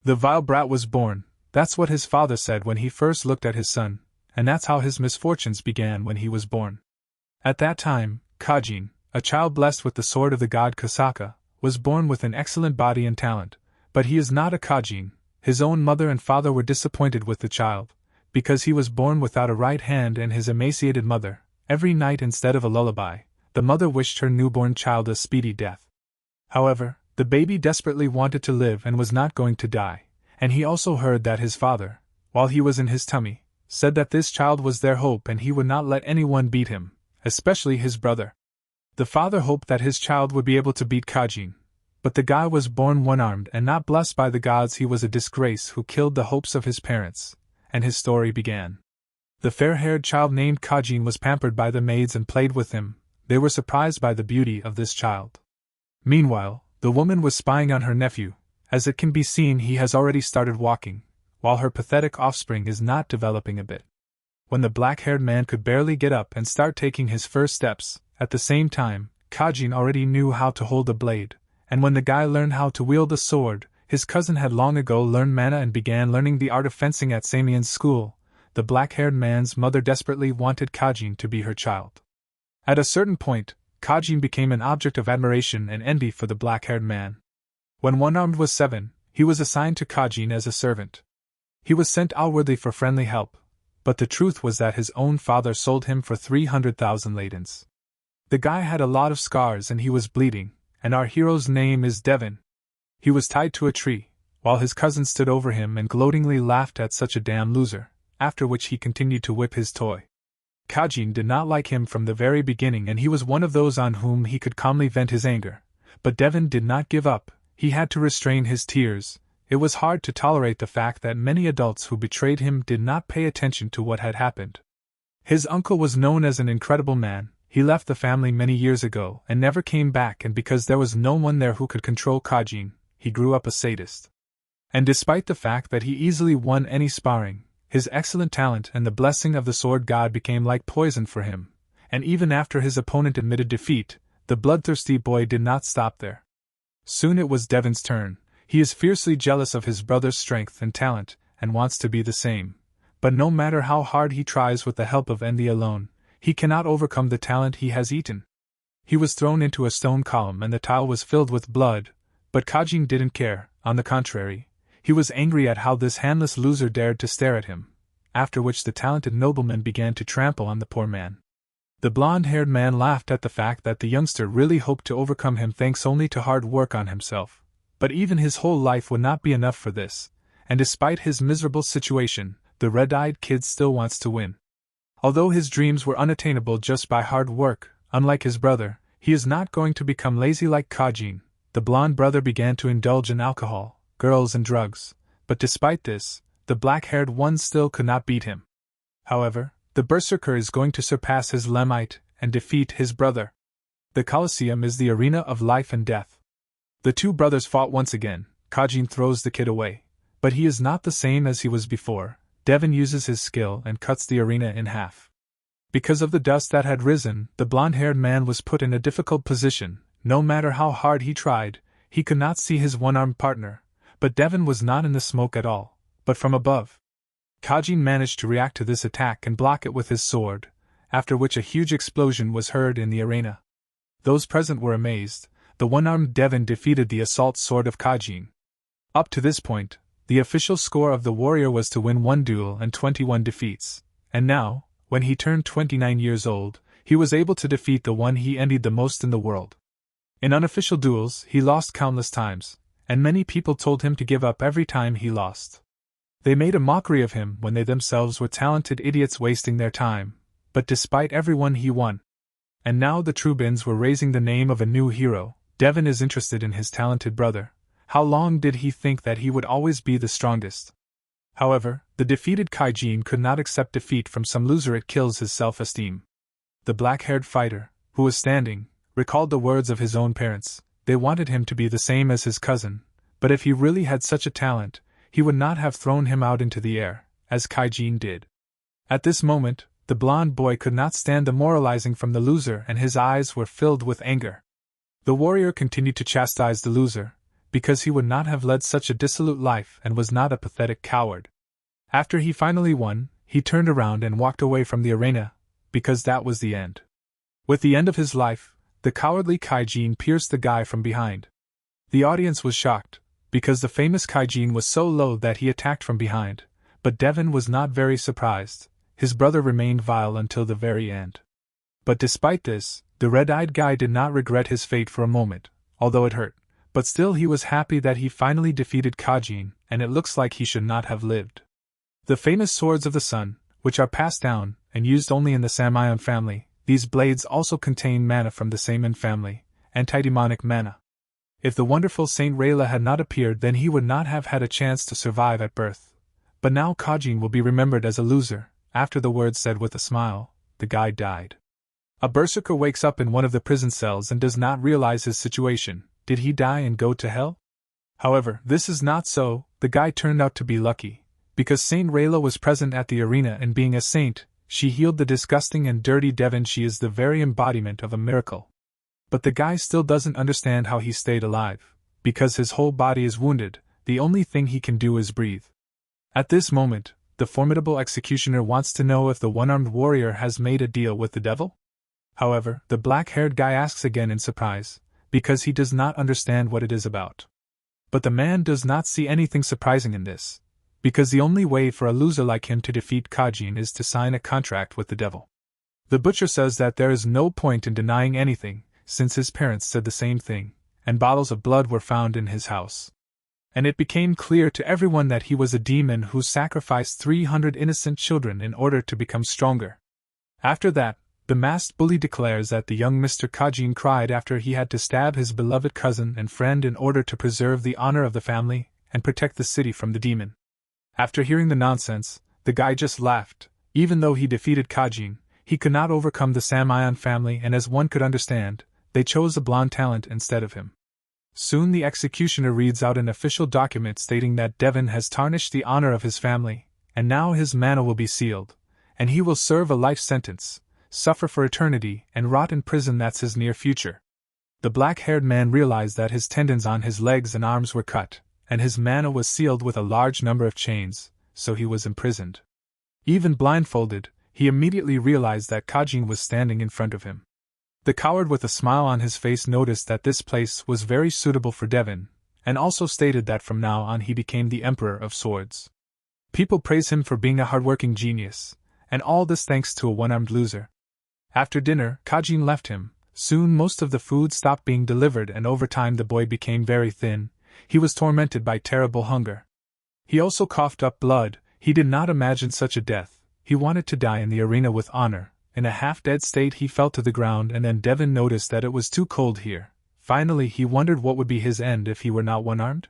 The vile brat was born, that's what his father said when he first looked at his son, and that's how his misfortunes began when he was born. At that time, Kajin, a child blessed with the sword of the god Kasaka, was born with an excellent body and talent, but he is not a Kajin. His own mother and father were disappointed with the child, because he was born without a right hand, and his emaciated mother, every night instead of a lullaby, the mother wished her newborn child a speedy death. However, the baby desperately wanted to live and was not going to die, and he also heard that his father, while he was in his tummy, said that this child was their hope and he would not let anyone beat him, especially his brother. The father hoped that his child would be able to beat Kajin, but the guy was born one-armed and not blessed by the gods. He was a disgrace who killed the hopes of his parents, and his story began. The fair-haired child named Kajin was pampered by the maids and played with him. They were surprised by the beauty of this child. Meanwhile, the woman was spying on her nephew. As it can be seen, he has already started walking, while her pathetic offspring is not developing a bit. When the black-haired man could barely get up and start taking his first steps, at the same time, Kajin already knew how to hold a blade, and when the guy learned how to wield a sword, his cousin had long ago learned mana and began learning the art of fencing at Samion's school. The black-haired man's mother desperately wanted Kajin to be her child. At a certain point, Kajin became an object of admiration and envy for the black-haired man. When One-Armed was 7, he was assigned to Kajin as a servant. He was sent outwardly for friendly help, but the truth was that his own father sold him for 300,000 ladens. The guy had a lot of scars and he was bleeding, and our hero's name is Daven. He was tied to a tree, while his cousin stood over him and gloatingly laughed at such a damn loser, after which he continued to whip his toy. Kajin did not like him from the very beginning, and he was one of those on whom he could calmly vent his anger. But Daven did not give up. He had to restrain his tears. It was hard to tolerate the fact that many adults who betrayed him did not pay attention to what had happened. His uncle was known as an incredible man. He left the family many years ago and never came back, and because there was no one there who could control Kajin, he grew up a sadist. And despite the fact that he easily won any sparring, his excellent talent and the blessing of the sword god became like poison for him, and even after his opponent admitted defeat, the bloodthirsty boy did not stop there. Soon it was Daven's turn. He is fiercely jealous of his brother's strength and talent, and wants to be the same. But no matter how hard he tries with the help of envy alone, he cannot overcome the talent he has eaten. He was thrown into a stone column and the tile was filled with blood, but Kajin didn't care. On the contrary, he was angry at how this handless loser dared to stare at him, after which the talented nobleman began to trample on the poor man. The blonde-haired man laughed at the fact that the youngster really hoped to overcome him thanks only to hard work on himself. But even his whole life would not be enough for this, and despite his miserable situation, the red-eyed kid still wants to win. Although his dreams were unattainable just by hard work, unlike his brother, he is not going to become lazy like Kajin. The blonde brother began to indulge in alcohol, girls and drugs, but despite this, the black-haired one still could not beat him. However, the Berserker is going to surpass his Lemite and defeat his brother. The Colosseum is the arena of life and death. The two brothers fought once again. Kajin throws the kid away, but he is not the same as he was before. Daven uses his skill and cuts the arena in half. Because of the dust that had risen, the blonde-haired man was put in a difficult position. No matter how hard he tried, he could not see his one-armed partner, but Daven was not in the smoke at all, but from above. Kajin managed to react to this attack and block it with his sword, after which a huge explosion was heard in the arena. Those present were amazed. The one-armed Daven defeated the assault sword of Kajin. Up to this point, the official score of the warrior was to win 1 duel and 21 defeats, and now, when he turned 29 years old, he was able to defeat the one he envied the most in the world. In unofficial duels, he lost countless times, and many people told him to give up every time he lost. They made a mockery of him when they themselves were talented idiots wasting their time, but despite everyone he won. And now the Trubins were raising the name of a new hero. Daven is interested in his talented brother. How long did he think that he would always be the strongest? However, the defeated Kajin could not accept defeat from some loser. It kills his self-esteem. The black-haired fighter, who was standing, recalled the words of his own parents. They wanted him to be the same as his cousin, but if he really had such a talent, he would not have thrown him out into the air, as Kajin did. At this moment, the blonde boy could not stand the moralizing from the loser and his eyes were filled with anger. The warrior continued to chastise the loser. because he would not have led such a dissolute life and was not a pathetic coward. After he finally won, he turned around and walked away from the arena, because that was the end. With the end of his life, the cowardly Kaijin pierced the guy from behind. The audience was shocked, because the famous Kaijin was so low that he attacked from behind, but Daven was not very surprised. His brother remained vile until the very end. But despite this, the red-eyed guy did not regret his fate for a moment, although it hurt, but still he was happy that he finally defeated Kaijin, and it looks like he should not have lived. The famous swords of the sun, which are passed down and used only in the Samion family, these blades also contain mana from the Samion family, antidemonic mana. If the wonderful Saint Rayla had not appeared, then he would not have had a chance to survive at birth. But now Kaijin will be remembered as a loser. After the words said with a smile, the guy died. A berserker wakes up in one of the prison cells and does not realize his situation. Did he die and go to hell? However, this is not so. The guy turned out to be lucky, because Saint Rayla was present at the arena, and being a saint, she healed the disgusting and dirty Daven. She is the very embodiment of a miracle. But the guy still doesn't understand how he stayed alive. Because his whole body is wounded, the only thing he can do is breathe. At this moment, the formidable executioner wants to know if the one-armed warrior has made a deal with the devil. However, the black-haired guy asks again in surprise, because he does not understand what it is about. But the man does not see anything surprising in this, because the only way for a loser like him to defeat Kaijin is to sign a contract with the devil. The butcher says that there is no point in denying anything, since his parents said the same thing, and bottles of blood were found in his house. And it became clear to everyone that he was a demon who sacrificed 300 innocent children in order to become stronger. After that, the masked bully declares that the young Mr. Kaijin cried after he had to stab his beloved cousin and friend in order to preserve the honor of the family and protect the city from the demon. After hearing the nonsense, the guy just laughed. Even though he defeated Kaijin, he could not overcome the Samion family, and as one could understand, they chose a blonde talent instead of him. Soon the executioner reads out an official document stating that Daven has tarnished the honor of his family, and now his mana will be sealed, and he will serve a life sentence, suffer for eternity, and rot in prison. That's his near future. The black-haired man realized that his tendons on his legs and arms were cut, and his mana was sealed with a large number of chains, so he was imprisoned. Even blindfolded, he immediately realized that Kaijin was standing in front of him. The coward with a smile on his face noticed that this place was very suitable for Daven, and also stated that from now on he became the Emperor of Swords. People praise him for being a hardworking genius, and all this thanks to a one-armed loser. After dinner, Kaijin left him. Soon most of the food stopped being delivered, and over time the boy became very thin. He was tormented by terrible hunger. He also coughed up blood. He did not imagine such a death. He wanted to die in the arena with honor. In a half-dead state he fell to the ground, and then Daven noticed that it was too cold here. Finally he wondered what would be his end if he were not one-armed?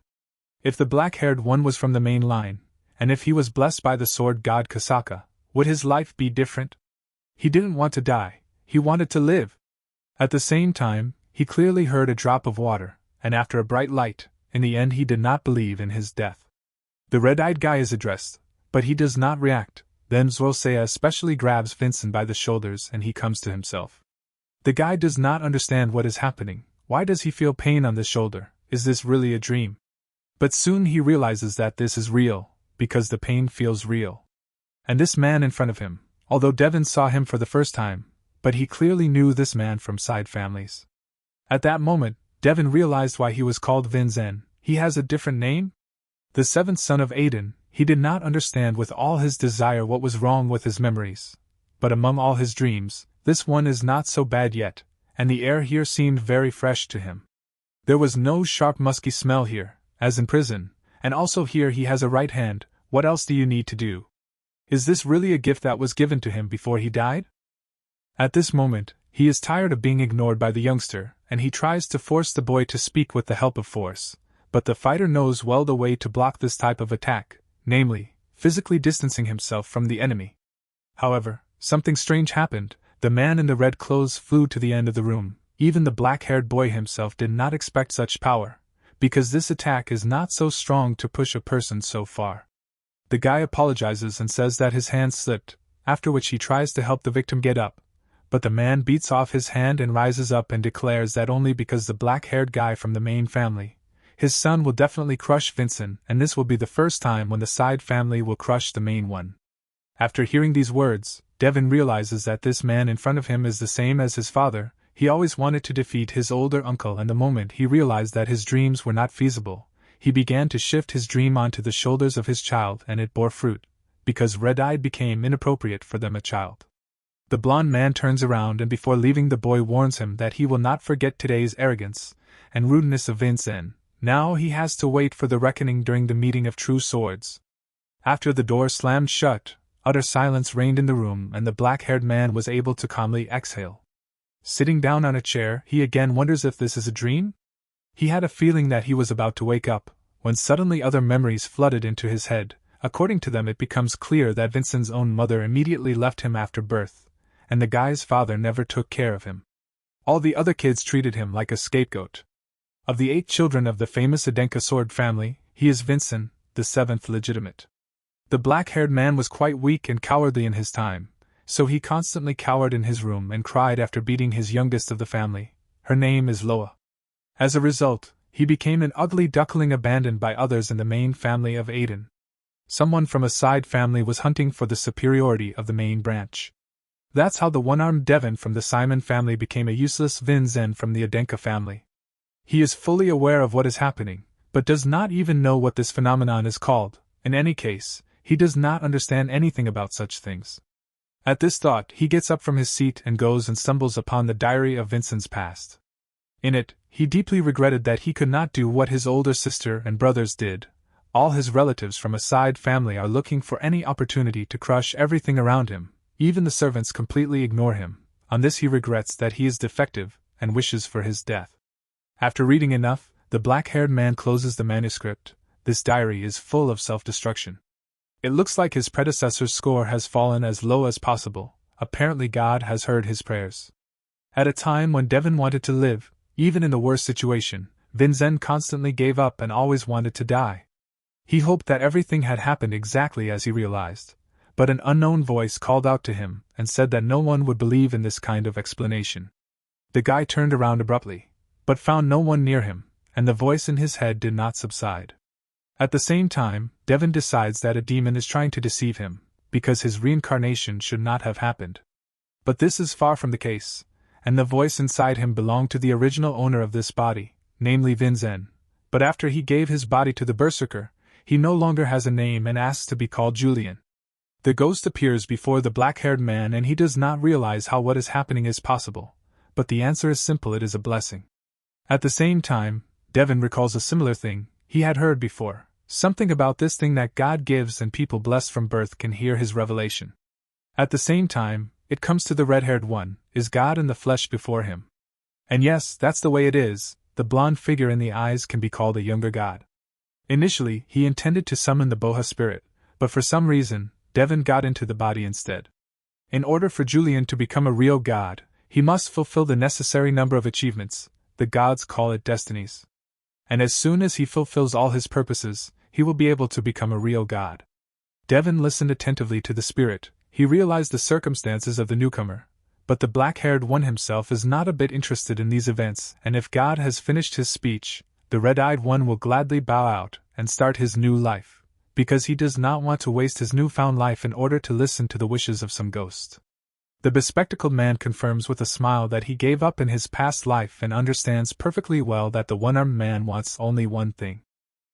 If the black-haired one was from the main line, and if he was blessed by the sword god Kasaka, would his life be different? He didn't want to die, he wanted to live. At the same time, he clearly heard a drop of water, and after a bright light, in the end he did not believe in his death. The red-eyed guy is addressed, but he does not react. Then Zorosea especially grabs Vincent by the shoulders and he comes to himself. The guy does not understand what is happening. Why does he feel pain on the shoulder? Is this really a dream? But soon he realizes that this is real, because the pain feels real. And this man in front of him, although Daven saw him for the first time, but he clearly knew this man from side families. At that moment, Daven realized why he was called Vinzen. He has a different name? The seventh son of Aiden. He did not understand with all his desire what was wrong with his memories. But among all his dreams, this one is not so bad yet, and the air here seemed very fresh to him. There was no sharp musky smell here, as in prison, and also here he has a right hand. What else do you need to do? Is this really a gift that was given to him before he died? At this moment, he is tired of being ignored by the youngster, and he tries to force the boy to speak with the help of force, but the fighter knows well the way to block this type of attack. Namely, physically distancing himself from the enemy. However, something strange happened. The man in the red clothes flew to the end of the room. Even the black-haired boy himself did not expect such power, because this attack is not so strong to push a person so far. The guy apologizes and says that his hand slipped, after which he tries to help the victim get up, but the man beats off his hand and rises up and declares that only because the black-haired guy from the main family, his son will definitely crush Vincent, and this will be the first time when the side family will crush the main one. After hearing these words, Daven realizes that this man in front of him is the same as his father. He always wanted to defeat his older uncle, and the moment he realized that his dreams were not feasible, he began to shift his dream onto the shoulders of his child, and it bore fruit, because red-eyed became inappropriate for them a child. The blond man turns around and before leaving the boy warns him that he will not forget today's arrogance and rudeness of Vincent. Now he has to wait for the reckoning during the meeting of true swords. After the door slammed shut, utter silence reigned in the room and the black-haired man was able to calmly exhale. Sitting down on a chair, he again wonders if this is a dream? He had a feeling that he was about to wake up, when suddenly other memories flooded into his head. According to them, it becomes clear that Vincent's own mother immediately left him after birth, and the guy's father never took care of him. All the other kids treated him like a scapegoat. Of the 8 children of the famous Adenka sword family, he is Vincent, the 7th legitimate. The black-haired man was quite weak and cowardly in his time, so he constantly cowered in his room and cried after beating his youngest of the family. Her name is Loa. As a result, he became an ugly duckling abandoned by others in the main family of Aiden. Someone from a side family was hunting for the superiority of the main branch. That's how the one-armed Daven from the Samion family became a useless Vincent from the Adenka family. He is fully aware of what is happening, but does not even know what this phenomenon is called. In any case, he does not understand anything about such things. At this thought, he gets up from his seat and goes and stumbles upon the diary of Vincent's past. In it, he deeply regretted that he could not do what his older sister and brothers did. All his relatives from a side family are looking for any opportunity to crush everything around him. Even the servants completely ignore him. On this he regrets that he is defective, and wishes for his death. After reading enough, the black-haired man closes the manuscript. This diary is full of self-destruction. It looks like his predecessor's score has fallen as low as possible. Apparently God has heard his prayers. At a time when Daven wanted to live, even in the worst situation, Vincent constantly gave up and always wanted to die. He hoped that everything had happened exactly as he realized. But an unknown voice called out to him and said that no one would believe in this kind of explanation. The guy turned around abruptly, but found no one near him, and the voice in his head did not subside. At the same time, Daven decides that a demon is trying to deceive him, because his reincarnation should not have happened. But this is far from the case, and the voice inside him belonged to the original owner of this body, namely Vincent. But after he gave his body to the Berserker, he no longer has a name and asks to be called Yulion. The ghost appears before the black-haired man and he does not realize how what is happening is possible, but the answer is simple: it is a blessing. At the same time, Daven recalls a similar thing he had heard before, something about this thing that God gives and people blessed from birth can hear his revelation. At the same time, it comes to the red-haired one, is God in the flesh before him? And yes, that's the way it is, the blonde figure in the eyes can be called a younger god. Initially, he intended to summon the Boha spirit, but for some reason, Daven got into the body instead. In order for Yulion to become a real god, he must fulfill the necessary number of achievements. The gods call it destinies. And as soon as he fulfills all his purposes, he will be able to become a real god. Daven listened attentively to the spirit. He realized the circumstances of the newcomer, but the black-haired one himself is not a bit interested in these events, and if God has finished his speech, the red-eyed one will gladly bow out and start his new life, because he does not want to waste his newfound life in order to listen to the wishes of some ghost. The bespectacled man confirms with a smile that he gave up in his past life and understands perfectly well that the one-armed man wants only one thing.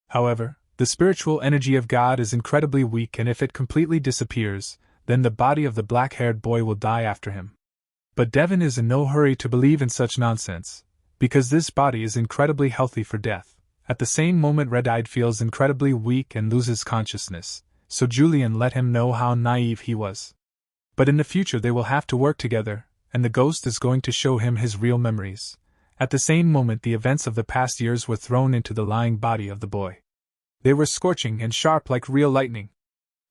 However, the spiritual energy of God is incredibly weak, and if it completely disappears, then the body of the black-haired boy will die after him. But Daven is in no hurry to believe in such nonsense, because this body is incredibly healthy for death. At the same moment, Red-Eyed feels incredibly weak and loses consciousness, so Yulion let him know how naive he was. But in the future they will have to work together, and the ghost is going to show him his real memories. At the same moment, the events of the past years were thrown into the lying body of the boy. They were scorching and sharp like real lightning.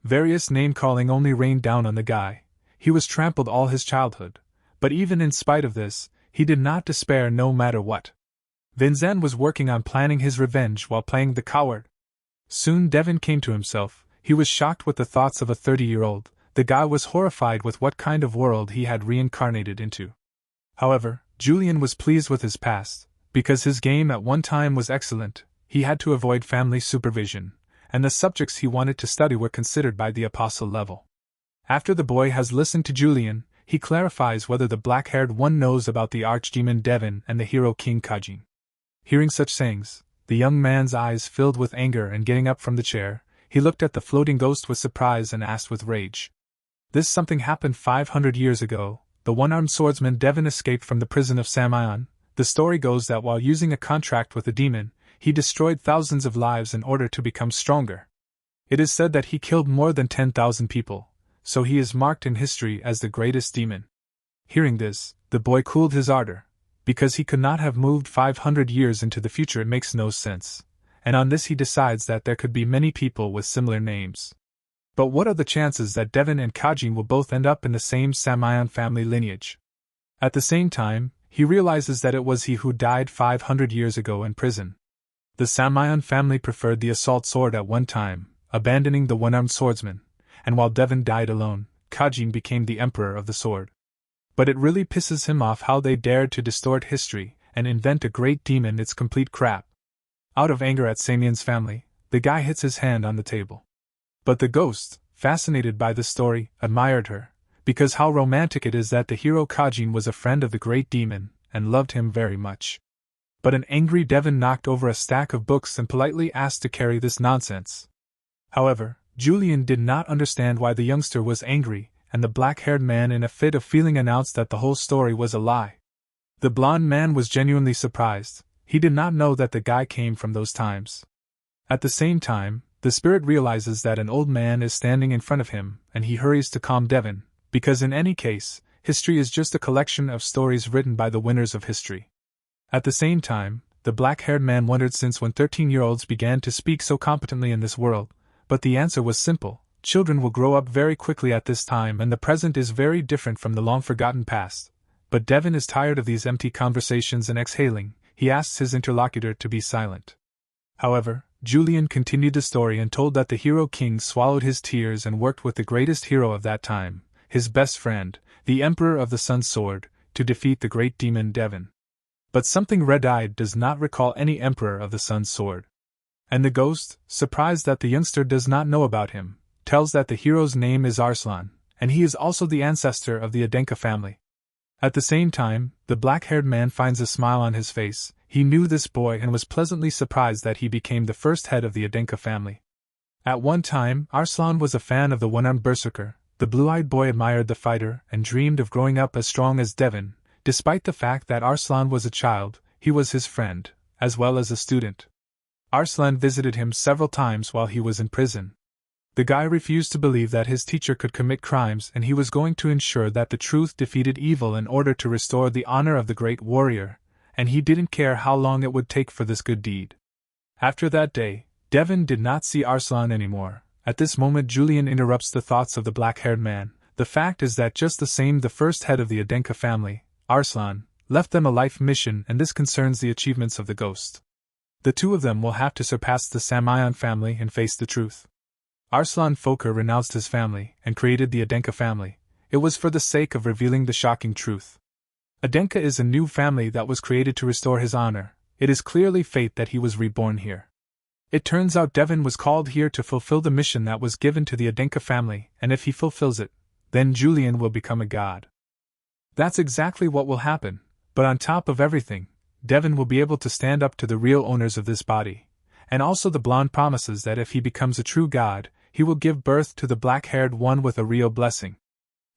Various name-calling only rained down on the guy. He was trampled all his childhood, but even in spite of this, he did not despair no matter what. Vincent was working on planning his revenge while playing the coward. Soon Daven came to himself. He was shocked with the thoughts of a 30-year-old. The guy was horrified with what kind of world he had reincarnated into. However, Yulion was pleased with his past, because his game at one time was excellent. he had to avoid family supervision, and the subjects he wanted to study were considered by the apostle level. After the boy has listened to Yulion, he clarifies whether the black-haired one knows about the archdemon Daven and the hero King Kajin. Hearing such sayings, the young man's eyes filled with anger, and getting up from the chair, he looked at the floating ghost with surprise and asked with rage. This something happened 500 years ago. The one-armed swordsman Daven escaped from the prison of Samion. The story goes that while using a contract with a demon, he destroyed thousands of lives in order to become stronger. It is said that he killed more than 10,000 people, so he is marked in history as the greatest demon. Hearing this, the boy cooled his ardor. Because he could not have moved 500 years into the future, it makes no sense, and on this he decides that there could be many people with similar names. But what are the chances that Daven and Kajin will both end up in the same Samion family lineage? At the same time, he realizes that it was he who died 500 years ago in prison. The Samion family preferred the assault sword at one time, abandoning the one-armed swordsman, and while Daven died alone, Kajin became the emperor of the sword. But it really pisses him off how they dared to distort history and invent a great demon. It's complete crap. Out of anger at Samion's family, the guy hits his hand on the table. But the ghost, fascinated by the story, admired her, because how romantic it is that the hero Kajin was a friend of the great demon, and loved him very much. But an angry Daven knocked over a stack of books and politely asked to carry this nonsense. However, Yulion did not understand why the youngster was angry, and the black-haired man in a fit of feeling announced that the whole story was a lie. The blond man was genuinely surprised. He did not know that the guy came from those times. At the same time, the spirit realizes that an old man is standing in front of him, and he hurries to calm Daven, because in any case, history is just a collection of stories written by the winners of history. At the same time, the black-haired man wondered since when 13-year-olds began to speak so competently in this world, but the answer was simple. Children will grow up very quickly at this time, and the present is very different from the long-forgotten past. But Daven is tired of these empty conversations and exhaling. He asks his interlocutor to be silent. However, Yulion continued the story and told that the hero king swallowed his tears and worked with the greatest hero of that time, his best friend, the Emperor of the Sun Sword, to defeat the great demon Daven. But something red-eyed does not recall any Emperor of the Sun Sword. And the ghost, surprised that the youngster does not know about him, tells that the hero's name is Arslan, and he is also the ancestor of the Adenka family. At the same time, the black-haired man finds a smile on his face. He knew this boy and was pleasantly surprised that he became the first head of the Adenka family. At one time, Arslan was a fan of the one-armed Berserker. The blue-eyed boy admired the fighter and dreamed of growing up as strong as Daven. Despite the fact that Arslan was a child, he was his friend, as well as a student. Arslan visited him several times while he was in prison. The guy refused to believe that his teacher could commit crimes, and he was going to ensure that the truth defeated evil in order to restore the honor of the great warrior, and he didn't care how long it would take for this good deed. After that day, Daven did not see Arslan anymore. At this moment Yulion interrupts the thoughts of the black-haired man. The fact is that just the same the first head of the Adenka family, Arslan, left them a life mission, and this concerns the achievements of the ghost. The two of them will have to surpass the Samion family and face the truth. Arslan Fokker renounced his family and created the Adenka family. It was for the sake of revealing the shocking truth. Adenka is a new family that was created to restore his honor. It is clearly fate that he was reborn here. It turns out Daven was called here to fulfill the mission that was given to the Adenka family, and if he fulfills it, then Yulion will become a god. That's exactly what will happen, but on top of everything, Daven will be able to stand up to the real owners of this body, and also the blonde promises that if he becomes a true god, he will give birth to the black-haired one with a real blessing.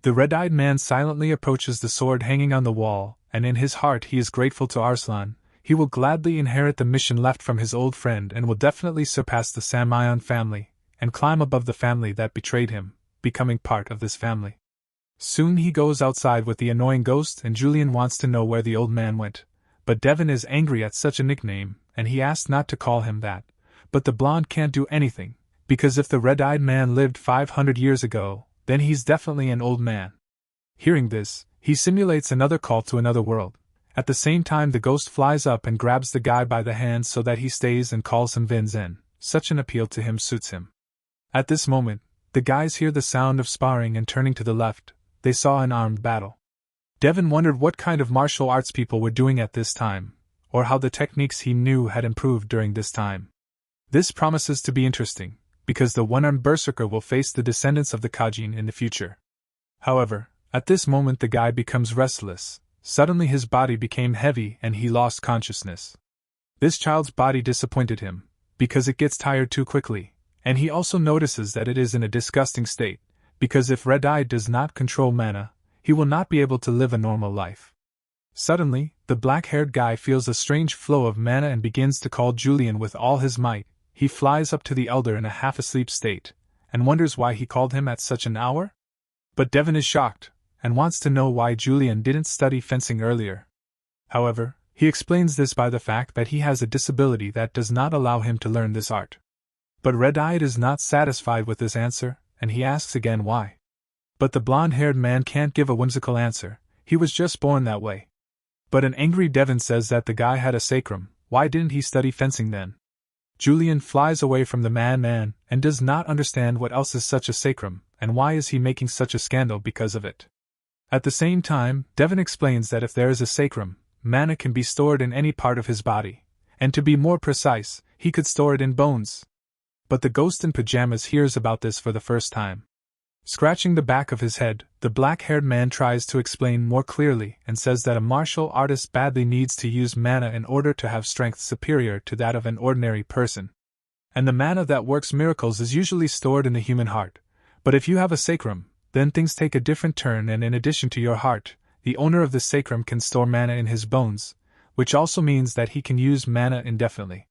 The red-eyed man silently approaches the sword hanging on the wall, and in his heart he is grateful to Arslan. He will gladly inherit the mission left from his old friend and will definitely surpass the Samion family, and climb above the family that betrayed him, becoming part of this family. Soon he goes outside with the annoying ghost, and Yulion wants to know where the old man went. But Daven is angry at such a nickname, and he asks not to call him that. But the blonde can't do anything, because if the red-eyed man lived 500 years ago, then he's definitely an old man. Hearing this, he simulates another call to another world. At the same time the ghost flies up and grabs the guy by the hand so that he stays and calls him Vinzen. Such an appeal to him suits him. At this moment, the guys hear the sound of sparring, and turning to the left, they saw an armed battle. Daven wondered what kind of martial arts people were doing at this time. or how the techniques he knew had improved during this time. This promises to be interesting, because the one-armed berserker will face the descendants of the Kajin in the future. However, at this moment the guy becomes restless. Suddenly his body became heavy and he lost consciousness. This child's body disappointed him, because it gets tired too quickly, and he also notices that it is in a disgusting state, because if Red-Eye does not control mana, he will not be able to live a normal life. Suddenly, the black-haired guy feels a strange flow of mana and begins to call Yulion with all his might. He flies up to the elder in a half-asleep state, and wonders why he called him at such an hour? But Daven is shocked, and wants to know why Yulion didn't study fencing earlier. However, he explains this by the fact that he has a disability that does not allow him to learn this art. But Red-Eye is not satisfied with this answer, and he asks again why. But the blonde-haired man can't give a whimsical answer, he was just born that way. But an angry Daven says that the guy had a sacrum, why didn't he study fencing then? Yulion flies away from the man and does not understand what else is such a sacrum, and why is he making such a scandal because of it. At the same time, Daven explains that if there is a sacrum, mana can be stored in any part of his body, and to be more precise, he could store it in bones. But the ghost in pajamas hears about this for the first time. Scratching the back of his head, the black-haired man tries to explain more clearly and says that a martial artist badly needs to use mana in order to have strength superior to that of an ordinary person. And the mana that works miracles is usually stored in the human heart. But if you have a sacrum, then things take a different turn, and in addition to your heart, the owner of the sacrum can store mana in his bones, which also means that he can use mana indefinitely.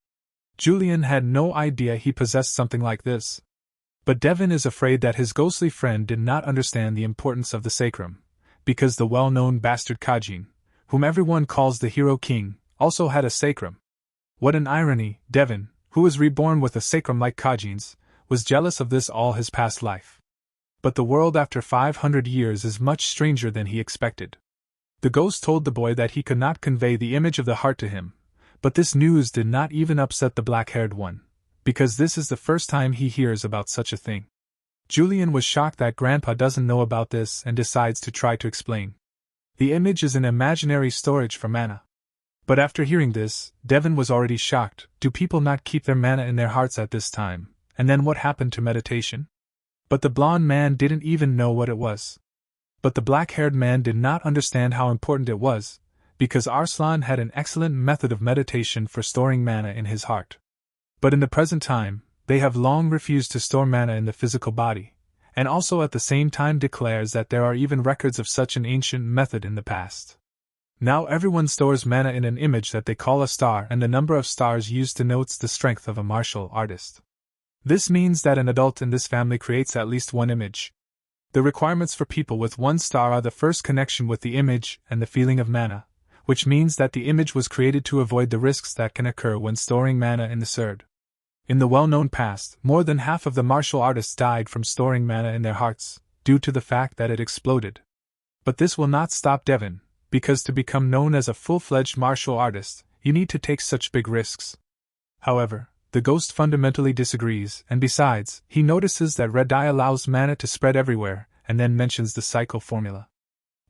Yulion had no idea he possessed something like this. But Daven is afraid that his ghostly friend did not understand the importance of the sacrum, because the well-known bastard Kajin, whom everyone calls the Hero King, also had a sacrum. What an irony! Daven, who was reborn with a sacrum like Kajin's, was jealous of this all his past life. But the world after 500 years is much stranger than he expected. The ghost told the boy that he could not convey the image of the heart to him, but this news did not even upset the black-haired one, because this is the first time he hears about such a thing. Yulion was shocked that Grandpa doesn't know about this and decides to try to explain. The image is an imaginary storage for mana. But after hearing this, Daven was already shocked. Do people not keep their mana in their hearts at this time? And then what happened to meditation? But the blonde man didn't even know what it was. But the black-haired man did not understand how important it was, because Arslan had an excellent method of meditation for storing mana in his heart. But in the present time, they have long refused to store mana in the physical body, and also at the same time declares that there are even records of such an ancient method in the past. Now everyone stores mana in an image that they call a star, and the number of stars used denotes the strength of a martial artist. This means that an adult in this family creates at least one image. The requirements for people with one star are the first connection with the image and the feeling of mana, which means that the image was created to avoid the risks that can occur when storing mana in the surd. In the well-known past, more than half of the martial artists died from storing mana in their hearts, due to the fact that it exploded. But this will not stop Daven, because to become known as a full-fledged martial artist, you need to take such big risks. However, the ghost fundamentally disagrees, and besides, he notices that Red-Eye allows mana to spread everywhere, and then mentions the cycle formula.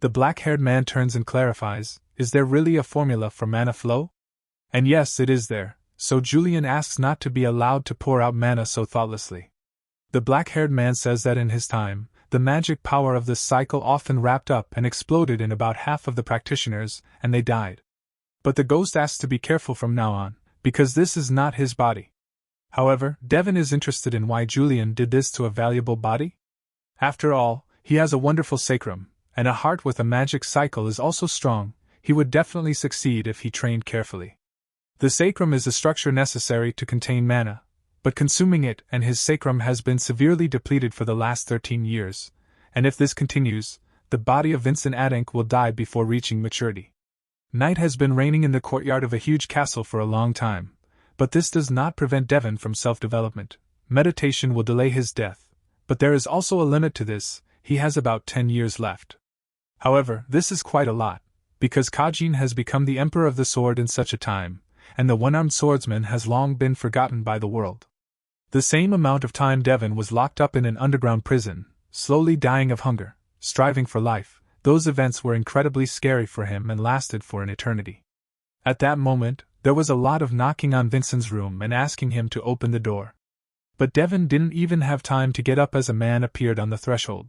The black-haired man turns and clarifies, is there really a formula for mana flow? And yes, it is there, so Yulion asks not to be allowed to pour out mana so thoughtlessly. The black-haired man says that in his time, the magic power of this cycle often wrapped up and exploded in about half of the practitioners, and they died. But the ghost asks to be careful from now on, because this is not his body. However, Daven is interested in why Yulion did this to a valuable body. After all, he has a wonderful sacrum, and a heart with a magic cycle is also strong. He would definitely succeed if he trained carefully. The sacrum is the structure necessary to contain mana, but consuming it and his sacrum has been severely depleted for the last 13 years, and if this continues, the body of Vincent Adank will die before reaching maturity. Night has been reigning in the courtyard of a huge castle for a long time, but this does not prevent Daven from self-development. Meditation will delay his death, but there is also a limit to this. He has about 10 years left. However, this is quite a lot, because Kajin has become the emperor of the sword in such a time, and the one-armed swordsman has long been forgotten by the world. The same amount of time Daven was locked up in an underground prison, slowly dying of hunger, striving for life. Those events were incredibly scary for him and lasted for an eternity. At that moment, there was a lot of knocking on Vincent's room and asking him to open the door. But Daven didn't even have time to get up as a man appeared on the threshold.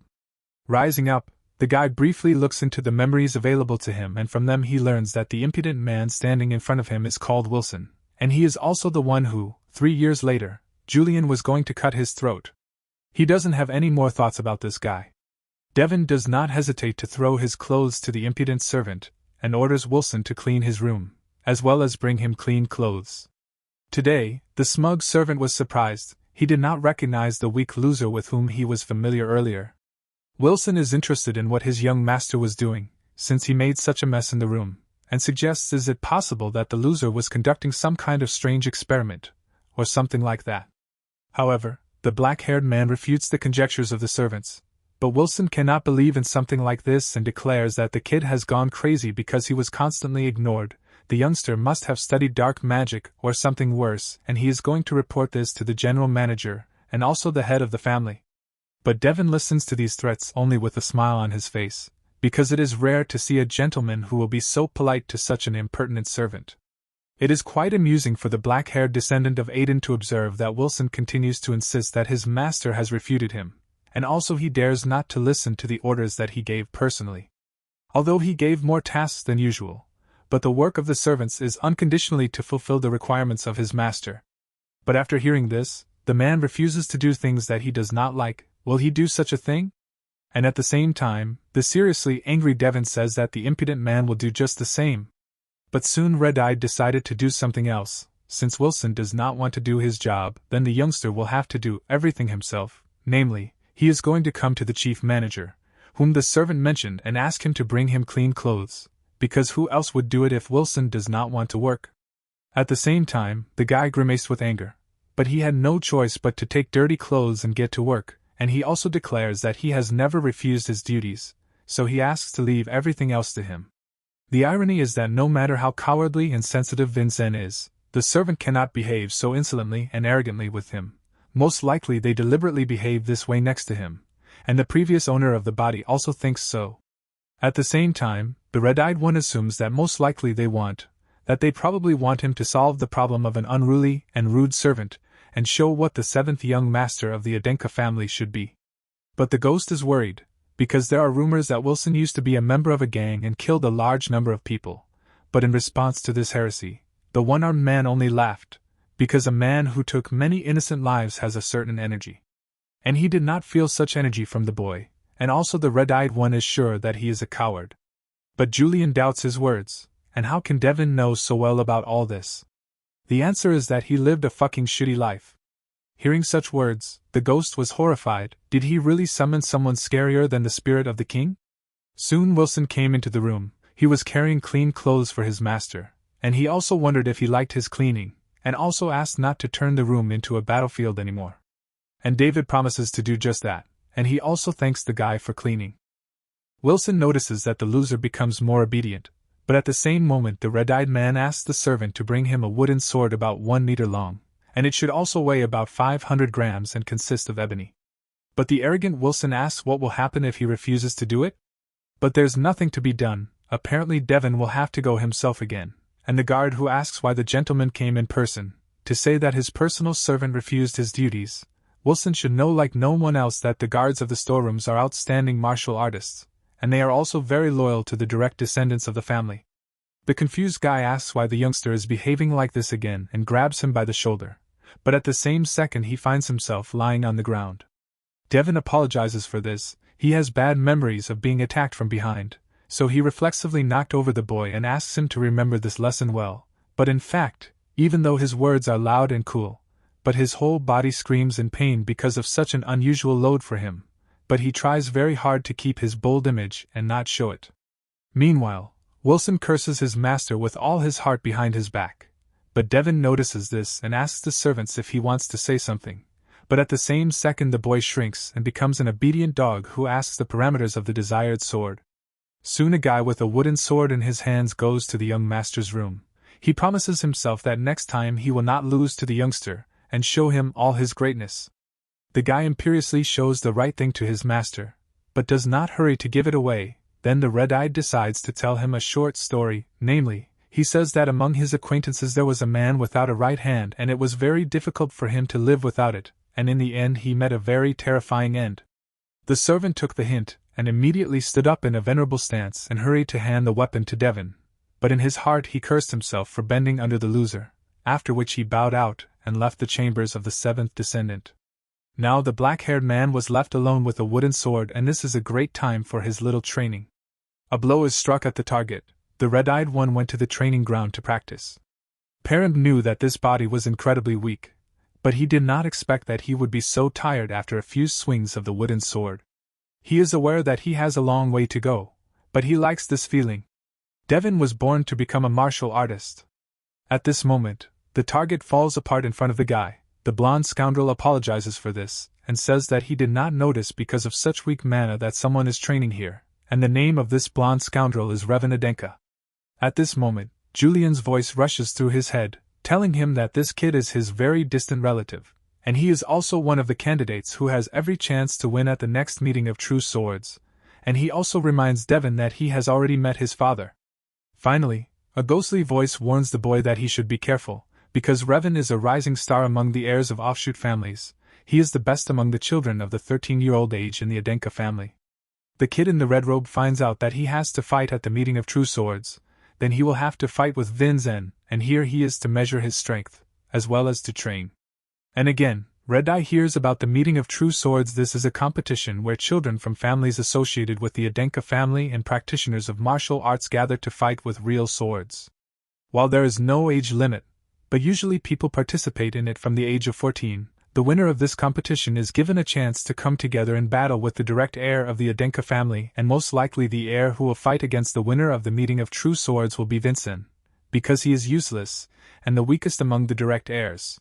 Rising up, the guy briefly looks into the memories available to him, and from them he learns that the impudent man standing in front of him is called Wilson, and he is also the one who, 3 years later, Yulion was going to cut his throat. He doesn't have any more thoughts about this guy. Daven does not hesitate to throw his clothes to the impudent servant, and orders Wilson to clean his room, as well as bring him clean clothes. Today, the smug servant was surprised. He did not recognize the weak loser with whom he was familiar earlier. Wilson is interested in what his young master was doing, since he made such a mess in the room, and suggests is it possible that the loser was conducting some kind of strange experiment, or something like that. However, the black-haired man refutes the conjectures of the servants, but Wilson cannot believe in something like this and declares that the kid has gone crazy because he was constantly ignored. The youngster must have studied dark magic or something worse, and he is going to report this to the general manager, and also the head of the family. But Daven listens to these threats only with a smile on his face, because it is rare to see a gentleman who will be so polite to such an impertinent servant. It is quite amusing for the black-haired descendant of Aiden to observe that Wilson continues to insist that his master has refuted him, and also he dares not to listen to the orders that he gave personally. Although he gave more tasks than usual, but the work of the servants is unconditionally to fulfill the requirements of his master. But after hearing this, the man refuses to do things that he does not like. Will he do such a thing? And at the same time, the seriously angry Daven says that the impudent man will do just the same. But soon Red-Eye decided to do something else. Since Wilson does not want to do his job, then the youngster will have to do everything himself. Namely, he is going to come to the chief manager, whom the servant mentioned, and ask him to bring him clean clothes, because who else would do it if Wilson does not want to work? At the same time, the guy grimaced with anger, but he had no choice but to take dirty clothes and get to work. And he also declares that he has never refused his duties, so he asks to leave everything else to him. The irony is that no matter how cowardly and sensitive Vincent is, the servant cannot behave so insolently and arrogantly with him. Most likely they deliberately behave this way next to him, and the previous owner of the body also thinks so. At the same time, the red-eyed one assumes that most likely they probably want him to solve the problem of an unruly and rude servant, and show what the seventh young master of the Adenka family should be. But the ghost is worried, because there are rumors that Wilson used to be a member of a gang and killed a large number of people. But in response to this heresy, the one-armed man only laughed, because a man who took many innocent lives has a certain energy. And he did not feel such energy from the boy, and also the red-eyed one is sure that he is a coward. But Yulion doubts his words, and how can Daven know so well about all this? The answer is that he lived a fucking shitty life. Hearing such words, the ghost was horrified. Did he really summon someone scarier than the spirit of the king? Soon Wilson came into the room. He was carrying clean clothes for his master, and he also wondered if he liked his cleaning, and also asked not to turn the room into a battlefield anymore. And David promises to do just that, and he also thanks the guy for cleaning. Wilson notices that the loser becomes more obedient. But at the same moment the red-eyed man asks the servant to bring him a wooden sword about 1 meter long, and it should also weigh about 500 grams and consist of ebony. But the arrogant Wilson asks what will happen if he refuses to do it? But there's nothing to be done. Apparently Daven will have to go himself again, and the guard who asks why the gentleman came in person, to say that his personal servant refused his duties. Wilson should know like no one else that the guards of the storerooms are outstanding martial artists, and they are also very loyal to the direct descendants of the family. The confused guy asks why the youngster is behaving like this again and grabs him by the shoulder, but at the same second he finds himself lying on the ground. Daven apologizes for this. He has bad memories of being attacked from behind, so he reflexively knocked over the boy and asks him to remember this lesson well. But in fact, even though his words are loud and cool, but his whole body screams in pain because of such an unusual load for him. But he tries very hard to keep his bold image and not show it. Meanwhile, Wilson curses his master with all his heart behind his back. But Daven notices this and asks the servants if he wants to say something. But at the same second the boy shrinks and becomes an obedient dog who asks the parameters of the desired sword. Soon a guy with a wooden sword in his hands goes to the young master's room. He promises himself that next time he will not lose to the youngster, and show him all his greatness. The guy imperiously shows the right thing to his master, but does not hurry to give it away. Then the red-eyed decides to tell him a short story, namely, He says that among his acquaintances there was a man without a right hand and it was very difficult for him to live without it, and in the end he met a very terrifying end. The servant took the hint, and immediately stood up in a venerable stance and hurried to hand the weapon to Daven, but in his heart he cursed himself for bending under the loser, after which he bowed out and left the chambers of the seventh descendant. Now the black-haired man was left alone with a wooden sword, and this is a great time for his little training. A blow is struck at the target. The red-eyed one went to the training ground to practice. Parent knew that this body was incredibly weak, but he did not expect that he would be so tired after a few swings of the wooden sword. He is aware that he has a long way to go, but he likes this feeling. Daven was born to become a martial artist. At this moment, the target falls apart in front of the guy. The blonde scoundrel apologizes for this, and says that he did not notice because of such weak mana that someone is training here, and the name of this blonde scoundrel is Reven. At this moment, Julion's voice rushes through his head, telling him that this kid is his very distant relative, and he is also one of the candidates who has every chance to win at the next meeting of True Swords, and he also reminds Daven that he has already met his father. Finally, a ghostly voice warns the boy that he should be careful, because Reven is a rising star among the heirs of offshoot families. He is the best among the children of the 13-year-old age in the Adenka family. The kid in the red robe finds out that he has to fight at the meeting of True Swords, then he will have to fight with Vin Zen, and here he is to measure his strength, as well as to train. And again, Red Eye hears about the meeting of True Swords. This is a competition where children from families associated with the Adenka family and practitioners of martial arts gather to fight with real swords. While there is no age limit, but usually people participate in it from the age of 14, the winner of this competition is given a chance to come together in battle with the direct heir of the Adenka family, and most likely the heir who will fight against the winner of the meeting of True Swords will be Vincent, because he is useless, and the weakest among the direct heirs.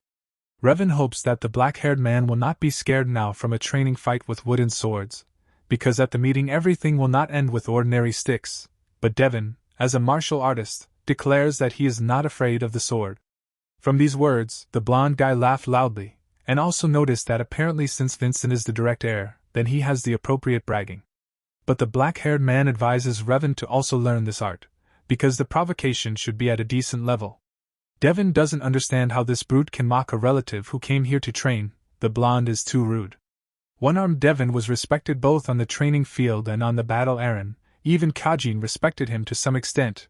Reven hopes that the black-haired man will not be scared now from a training fight with wooden swords, because at the meeting everything will not end with ordinary sticks, but Daven, as a martial artist, declares that he is not afraid of the sword. From these words, the blonde guy laughed loudly, and also noticed that apparently since Vincent is the direct heir, then he has the appropriate bragging. But the black-haired man advises Reven to also learn this art, because the provocation should be at a decent level. Daven doesn't understand how this brute can mock a relative who came here to train. The blonde is too rude. One-armed Daven was respected both on the training field and on the battle arena. Even Kajin respected him to some extent.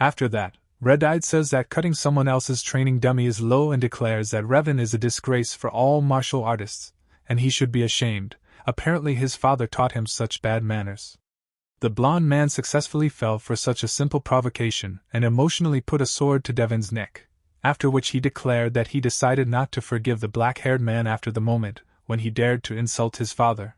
After that, Red-Eyed says that cutting someone else's training dummy is low and declares that Reven is a disgrace for all martial artists, and he should be ashamed. Apparently his father taught him such bad manners. The blonde man successfully fell for such a simple provocation and emotionally put a sword to Daven's neck, after which he declared that he decided not to forgive the black-haired man after the moment when he dared to insult his father.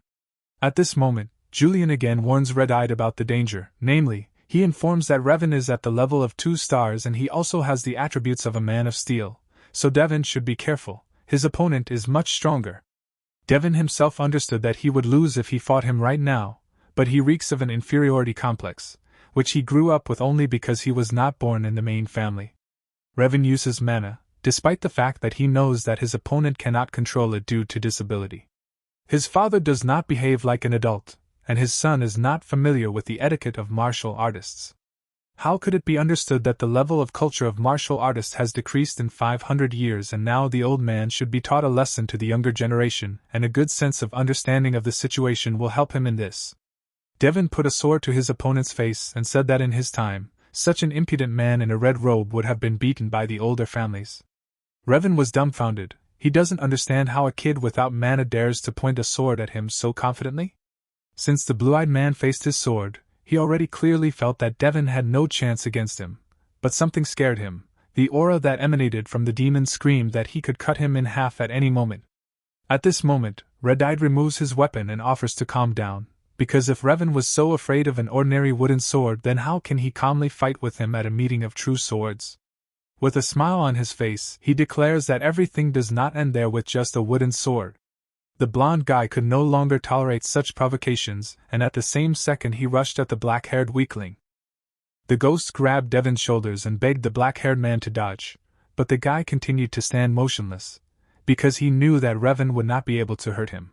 At this moment, Yulion again warns Red-Eyed about the danger, namely, he informs that Reven is at the level of 2 stars and he also has the attributes of a man of steel, so Daven should be careful. His opponent is much stronger. Daven himself understood that he would lose if he fought him right now, but he reeks of an inferiority complex, which he grew up with only because he was not born in the main family. Reven uses mana, despite the fact that he knows that his opponent cannot control it due to disability. His father does not behave like an adult, and his son is not familiar with the etiquette of martial artists. How could it be understood that the level of culture of martial artists has decreased in 500 years and now the old man should be taught a lesson to the younger generation, and a good sense of understanding of the situation will help him in this? Daven put a sword to his opponent's face and said that in his time, such an impudent man in a red robe would have been beaten by the older families. Reven was dumbfounded. He doesn't understand how a kid without mana dares to point a sword at him so confidently. Since the blue-eyed man faced his sword, he already clearly felt that Daven had no chance against him, but something scared him. The aura that emanated from the demon screamed that he could cut him in half at any moment. At this moment, Red-Eyed removes his weapon and offers to calm down, because if Reven was so afraid of an ordinary wooden sword, then how can he calmly fight with him at a meeting of True Swords? With a smile on his face, he declares that everything does not end there with just a wooden sword. The blonde guy could no longer tolerate such provocations, and at the same second he rushed at the black-haired weakling. The ghost grabbed Daven's shoulders and begged the black-haired man to dodge, but the guy continued to stand motionless, because he knew that Reven would not be able to hurt him.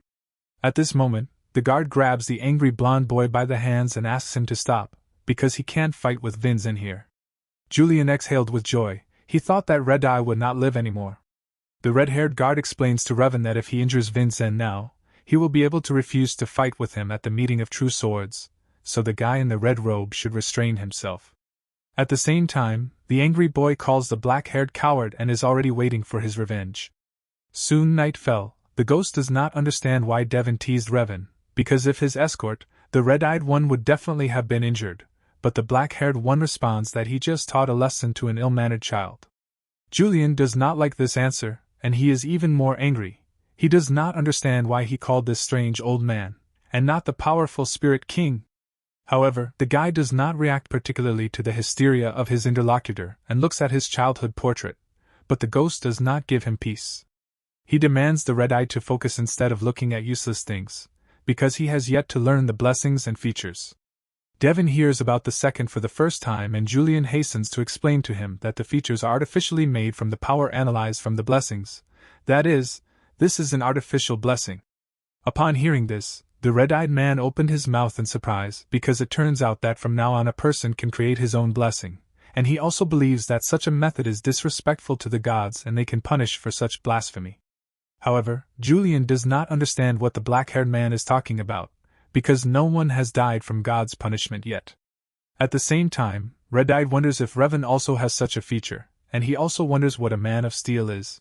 At this moment, the guard grabs the angry blonde boy by the hands and asks him to stop, because he can't fight with Vins in here. Yulion exhaled with joy. He thought that Red Eye would not live anymore. The red-haired guard explains to Revan that if he injures Vincent now, he will be able to refuse to fight with him at the meeting of true swords, so the guy in the red robe should restrain himself. At the same time, the angry boy calls the black-haired coward and is already waiting for his revenge. Soon night fell. The ghost does not understand why Daven teased Revan, because if his escort, the red-eyed one, would definitely have been injured, but the black-haired one responds that he just taught a lesson to an ill-mannered child. Yulion does not like this answer, and he is even more angry. He does not understand why he called this strange old man, and not the powerful spirit king. However, the guy does not react particularly to the hysteria of his interlocutor and looks at his childhood portrait, but the ghost does not give him peace. He demands the red-eye to focus instead of looking at useless things, because he has yet to learn the blessings and features. Daven hears about the second for the first time, and Yulion hastens to explain to him that the features are artificially made from the power analyzed from the blessings. That is, this is an artificial blessing. Upon hearing this, the red-eyed man opened his mouth in surprise, because it turns out that from now on a person can create his own blessing, and he also believes that such a method is disrespectful to the gods and they can punish for such blasphemy. However, Yulion does not understand what the black-haired man is talking about, because no one has died from God's punishment yet. At the same time, Red-Eyed wonders if Revan also has such a feature, and he also wonders what a man of steel is.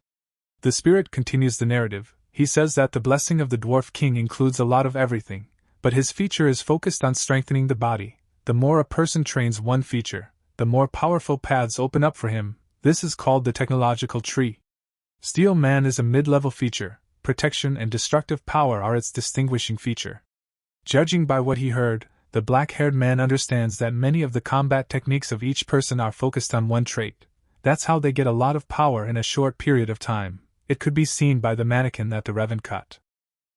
The spirit continues the narrative. He says that the blessing of the Dwarf King includes a lot of everything, but his feature is focused on strengthening the body. The more a person trains one feature, the more powerful paths open up for him. This is called the technological tree. Steel Man is a mid-level feature. Protection and destructive power are its distinguishing feature. Judging by what he heard, the black-haired man understands that many of the combat techniques of each person are focused on one trait. That's how they get a lot of power in a short period of time. It could be seen by the mannequin that the Revan cut.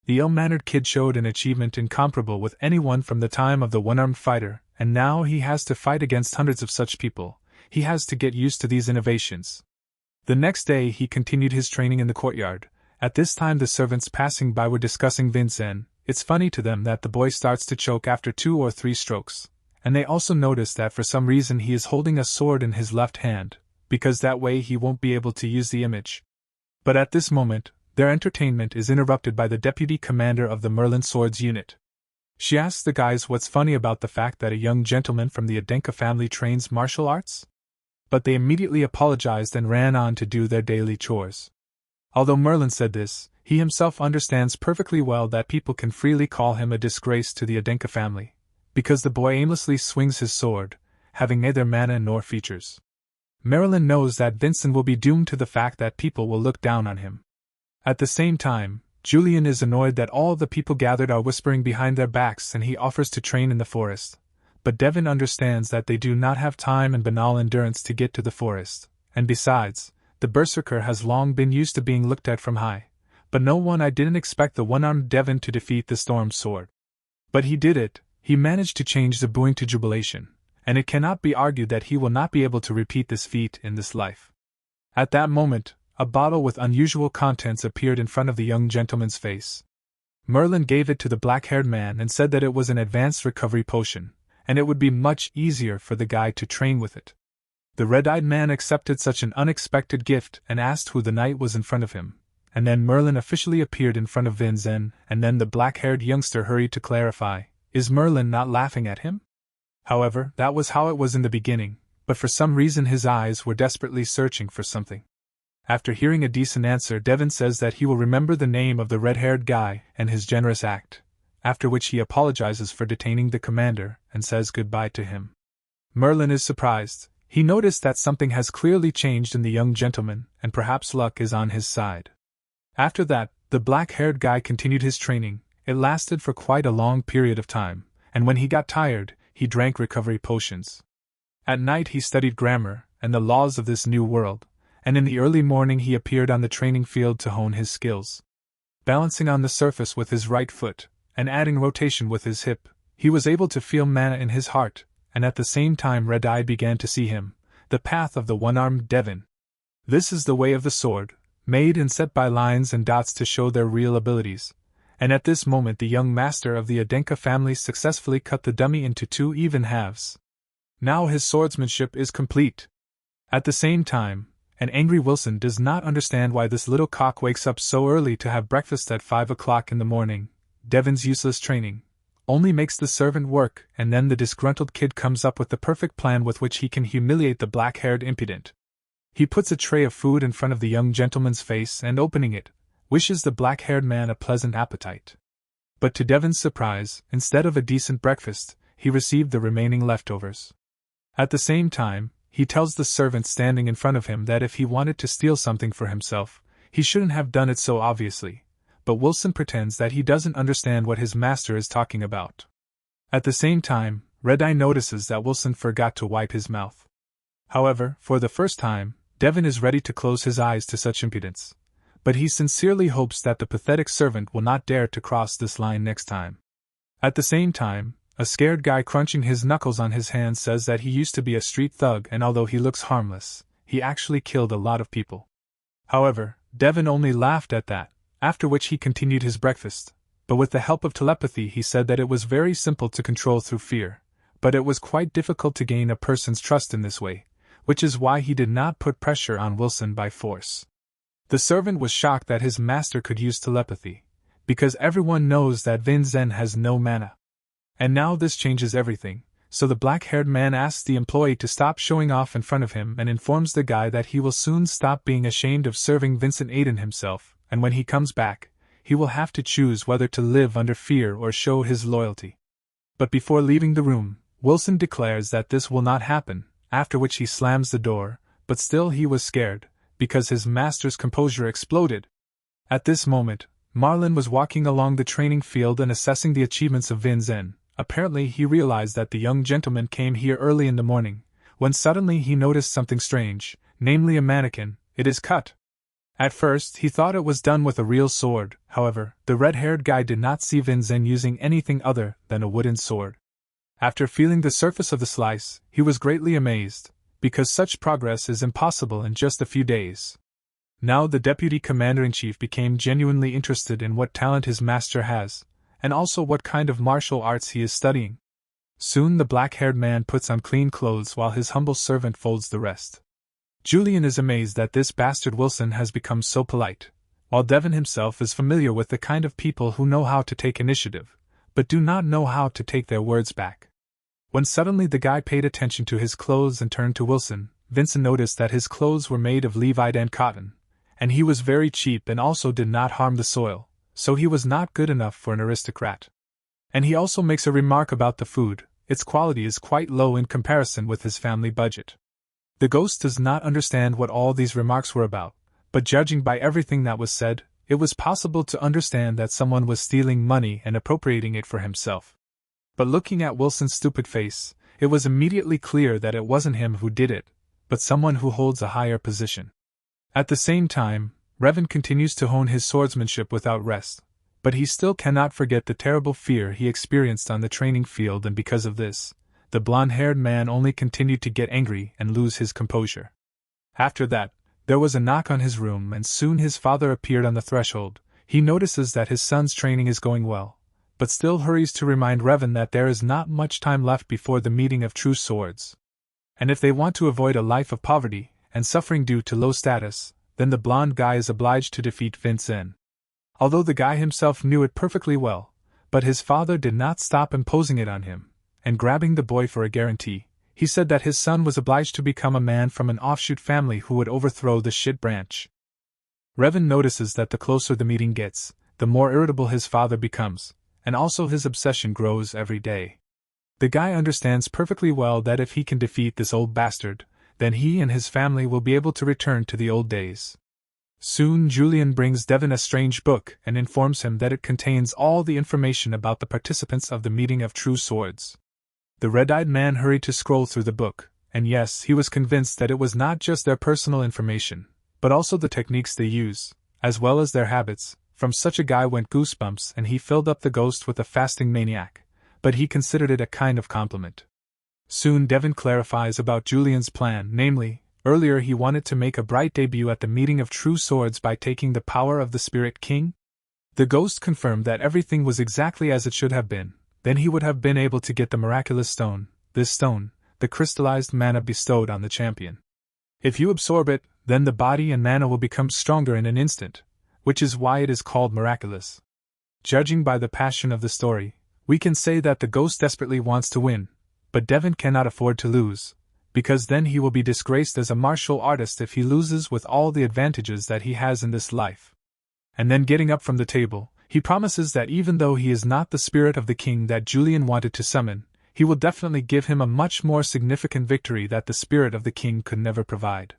The ill-mannered kid showed an achievement incomparable with anyone from the time of the one-armed fighter, and now he has to fight against hundreds of such people. He has to get used to these innovations. The next day he continued his training in the courtyard. At this time the servants passing by were discussing Vincent. It's funny to them that the boy starts to choke after 2 or 3 strokes, and they also notice that for some reason he is holding a sword in his left hand, because that way he won't be able to use the image. But at this moment, their entertainment is interrupted by the deputy commander of the Merlin Swords unit. She asks the guys what's funny about the fact that a young gentleman from the Adenka family trains martial arts? But they immediately apologized and ran on to do their daily chores. Although Merlin said this, he himself understands perfectly well that people can freely call him a disgrace to the Adenka family, because the boy aimlessly swings his sword, having neither mana nor features. Marilyn knows that Vincent will be doomed to the fact that people will look down on him. At the same time, Yulion is annoyed that all the people gathered are whispering behind their backs and he offers to train in the forest. But Daven understands that they do not have time and banal endurance to get to the forest, and besides, the Berserker has long been used to being looked at from high. But I didn't expect the one-armed Daven to defeat the Storm Sword. But he did it. He managed to change the booing to jubilation, and it cannot be argued that he will not be able to repeat this feat in this life. At that moment, a bottle with unusual contents appeared in front of the young gentleman's face. Merlin gave it to the black-haired man and said that it was an advanced recovery potion, and it would be much easier for the guy to train with it. The red-eyed man accepted such an unexpected gift and asked who the knight was in front of him, and then Merlin officially appeared in front of Vincent, and then the black-haired youngster hurried to clarify, is Merlin not laughing at him? However, that was how it was in the beginning, but for some reason his eyes were desperately searching for something. After hearing a decent answer, Daven says that he will remember the name of the red-haired guy and his generous act, after which he apologizes for detaining the commander and says goodbye to him. Merlin is surprised. He noticed that something has clearly changed in the young gentleman, and perhaps luck is on his side. After that, the black-haired guy continued his training. It lasted for quite a long period of time, and when he got tired, he drank recovery potions. At night he studied grammar and the laws of this new world, and in the early morning he appeared on the training field to hone his skills. Balancing on the surface with his right foot, and adding rotation with his hip, he was able to feel mana in his heart, and at the same time Red-Eye began to see him, the path of the one-armed Daven. This is the way of the sword, made and set by lines and dots to show their real abilities, and at this moment the young master of the Adenka family successfully cut the dummy into 2 even halves. Now his swordsmanship is complete. At the same time, an angry Wilson does not understand why this little cock wakes up so early to have breakfast at 5 o'clock in the morning. Daven's useless training only makes the servant work, and then the disgruntled kid comes up with the perfect plan with which he can humiliate the black-haired impudent. He puts a tray of food in front of the young gentleman's face and, opening it, wishes the black-haired man a pleasant appetite. But to Daven's surprise, instead of a decent breakfast, he received the remaining leftovers. At the same time, he tells the servant standing in front of him that if he wanted to steal something for himself, he shouldn't have done it so obviously, but Wilson pretends that he doesn't understand what his master is talking about. At the same time, Red-Eye notices that Wilson forgot to wipe his mouth. However, for the first time, Daven is ready to close his eyes to such impudence, but he sincerely hopes that the pathetic servant will not dare to cross this line next time. At the same time, a scared guy crunching his knuckles on his hands says that he used to be a street thug, and although he looks harmless, he actually killed a lot of people. However, Daven only laughed at that, after which he continued his breakfast, but with the help of telepathy he said that it was very simple to control through fear, but it was quite difficult to gain a person's trust in this way, which is why he did not put pressure on Wilson by force. The servant was shocked that his master could use telepathy, because everyone knows that Vin Zen has no mana. And now this changes everything, so the black-haired man asks the employee to stop showing off in front of him and informs the guy that he will soon stop being ashamed of serving Vincent Aiden himself, and when he comes back, he will have to choose whether to live under fear or show his loyalty. But before leaving the room, Wilson declares that this will not happen, after which he slams the door, but still he was scared, because his master's composure exploded. At this moment, Marlin was walking along the training field and assessing the achievements of Vin Zen. Apparently he realized that the young gentleman came here early in the morning, when suddenly he noticed something strange, namely a mannequin. It is cut. At first he thought it was done with a real sword. However, the red-haired guy did not see Vin Zen using anything other than a wooden sword. After feeling the surface of the slice, he was greatly amazed, because such progress is impossible in just a few days. Now the deputy commander-in-chief became genuinely interested in what talent his master has, and also what kind of martial arts he is studying. Soon the black-haired man puts on clean clothes while his humble servant folds the rest. Yulion is amazed that this bastard Wilson has become so polite, while Daven himself is familiar with the kind of people who know how to take initiative, but do not know how to take their words back. When suddenly the guy paid attention to his clothes and turned to Wilson, Vincent noticed that his clothes were made of levite and cotton, and he was very cheap and also did not harm the soil, so he was not good enough for an aristocrat. And he also makes a remark about the food. Its quality is quite low in comparison with his family budget. The ghost does not understand what all these remarks were about, but judging by everything that was said, it was possible to understand that someone was stealing money and appropriating it for himself. But looking at Wilson's stupid face, it was immediately clear that it wasn't him who did it, but someone who holds a higher position. At the same time, Revan continues to hone his swordsmanship without rest, but he still cannot forget the terrible fear he experienced on the training field, and because of this, the blonde-haired man only continued to get angry and lose his composure. After that, there was a knock on his room and soon his father appeared on the threshold. He notices that his son's training is going well, but still hurries to remind Revan that there is not much time left before the meeting of true swords. And if they want to avoid a life of poverty and suffering due to low status, then the blonde guy is obliged to defeat Vin Zen. Although the guy himself knew it perfectly well, but his father did not stop imposing it on him, and grabbing the boy for a guarantee, he said that his son was obliged to become a man from an offshoot family who would overthrow the shit branch. Revan notices that the closer the meeting gets, the more irritable his father becomes, and also his obsession grows every day. The guy understands perfectly well that if he can defeat this old bastard, then he and his family will be able to return to the old days. Soon Yulion brings Daven a strange book and informs him that it contains all the information about the participants of the meeting of true swords. The red-eyed man hurried to scroll through the book, and yes, he was convinced that it was not just their personal information, but also the techniques they use, as well as their habits. From such a guy went goosebumps, and he filled up the ghost with a fasting maniac, but he considered it a kind of compliment. Soon Daven clarifies about Julion's plan, namely, earlier he wanted to make a bright debut at the meeting of true swords by taking the power of the Spirit King. The ghost confirmed that everything was exactly as it should have been. Then he would have been able to get the miraculous stone, this stone, the crystallized mana bestowed on the champion. If you absorb it, then the body and mana will become stronger in an instant, which is why it is called miraculous. Judging by the passion of the story, we can say that the ghost desperately wants to win, but Daven cannot afford to lose, because then he will be disgraced as a martial artist if he loses with all the advantages that he has in this life. And then getting up from the table, he promises that even though he is not the spirit of the king that Yulion wanted to summon, he will definitely give him a much more significant victory that the spirit of the king could never provide.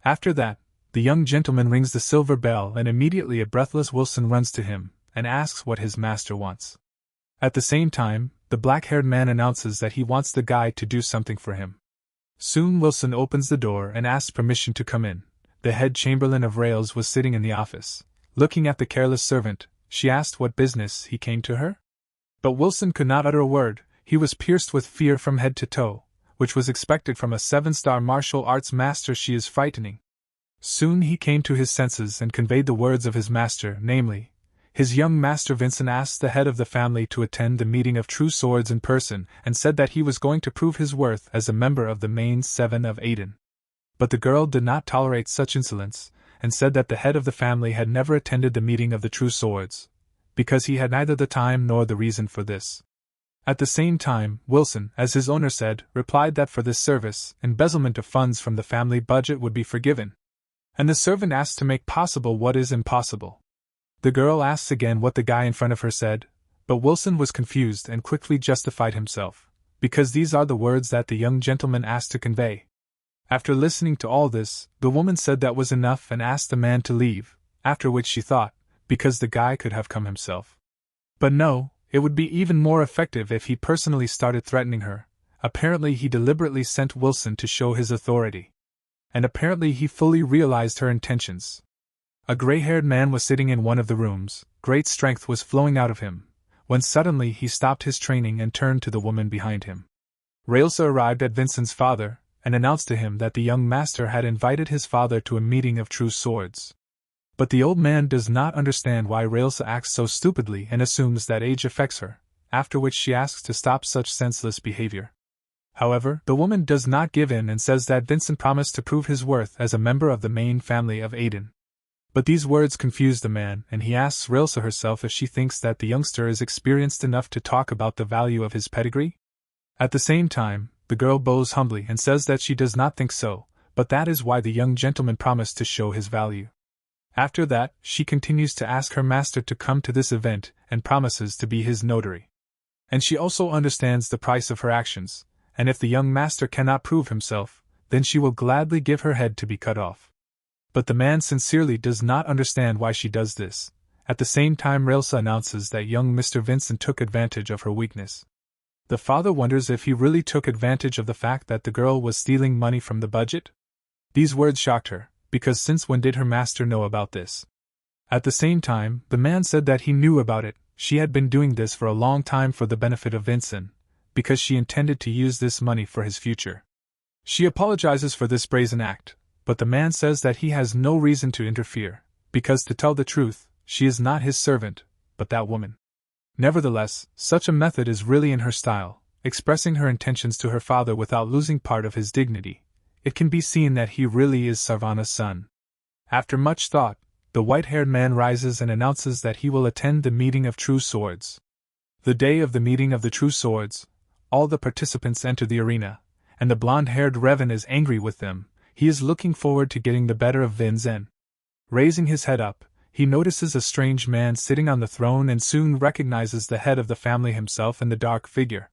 After that, the young gentleman rings the silver bell and immediately a breathless Wilson runs to him and asks what his master wants. At the same time, the black-haired man announces that he wants the guy to do something for him. Soon Wilson opens the door and asks permission to come in. The head chamberlain of Rails was sitting in the office. Looking at the careless servant, she asked what business he came to her. But Wilson could not utter a word. He was pierced with fear from head to toe, which was expected from a 7-star martial arts master. She is frightening. Soon he came to his senses and conveyed the words of his master, namely, his young master Vincent asked the head of the family to attend the meeting of True Swords in person and said that he was going to prove his worth as a member of the main 7 of Aiden. But the girl did not tolerate such insolence, and said that the head of the family had never attended the meeting of the True Swords, because he had neither the time nor the reason for this. At the same time, Wilson, as his owner said, replied that for this service, embezzlement of funds from the family budget would be forgiven. And the servant asked to make possible what is impossible. The girl asks again what the guy in front of her said, but Wilson was confused and quickly justified himself, because these are the words that the young gentleman asked to convey. After listening to all this, the woman said that was enough and asked the man to leave, after which she thought, because the guy could have come himself. But no, it would be even more effective if he personally started threatening her. Apparently he deliberately sent Wilson to show his authority. And apparently he fully realized her intentions. A gray-haired man was sitting in one of the rooms. Great strength was flowing out of him, when suddenly he stopped his training and turned to the woman behind him. Railsa arrived at Vincent's father, and announced to him that the young master had invited his father to a meeting of True Swords. But the old man does not understand why Railsa acts so stupidly and assumes that age affects her, after which she asks to stop such senseless behavior. However, the woman does not give in and says that Vincent promised to prove his worth as a member of the main family of Aiden. But these words confuse the man, and he asks Railsa herself if she thinks that the youngster is experienced enough to talk about the value of his pedigree. At the same time, the girl bows humbly and says that she does not think so, but that is why the young gentleman promised to show his value. After that, she continues to ask her master to come to this event and promises to be his notary. And she also understands the price of her actions, and if the young master cannot prove himself, then she will gladly give her head to be cut off. But the man sincerely does not understand why she does this. At the same time, Railsa announces that young Mr. Vincent took advantage of her weakness. The father wonders if he really took advantage of the fact that the girl was stealing money from the budget. These words shocked her, because since when did her master know about this? At the same time, the man said that he knew about it. She had been doing this for a long time for the benefit of Vincent, because she intended to use this money for his future. She apologizes for this brazen act, but the man says that he has no reason to interfere, because to tell the truth, she is not his servant, but that woman. Nevertheless, such a method is really in her style, expressing her intentions to her father without losing part of his dignity. It can be seen that he really is Sarvana's son. After much thought, the white-haired man rises and announces that he will attend the meeting of True Swords. The day of the meeting of the True Swords, all the participants enter the arena, and the blonde-haired Revan is angry with them. He is looking forward to getting the better of Vin Zen. Raising his head up, he notices a strange man sitting on the throne and soon recognizes the head of the family himself in the dark figure.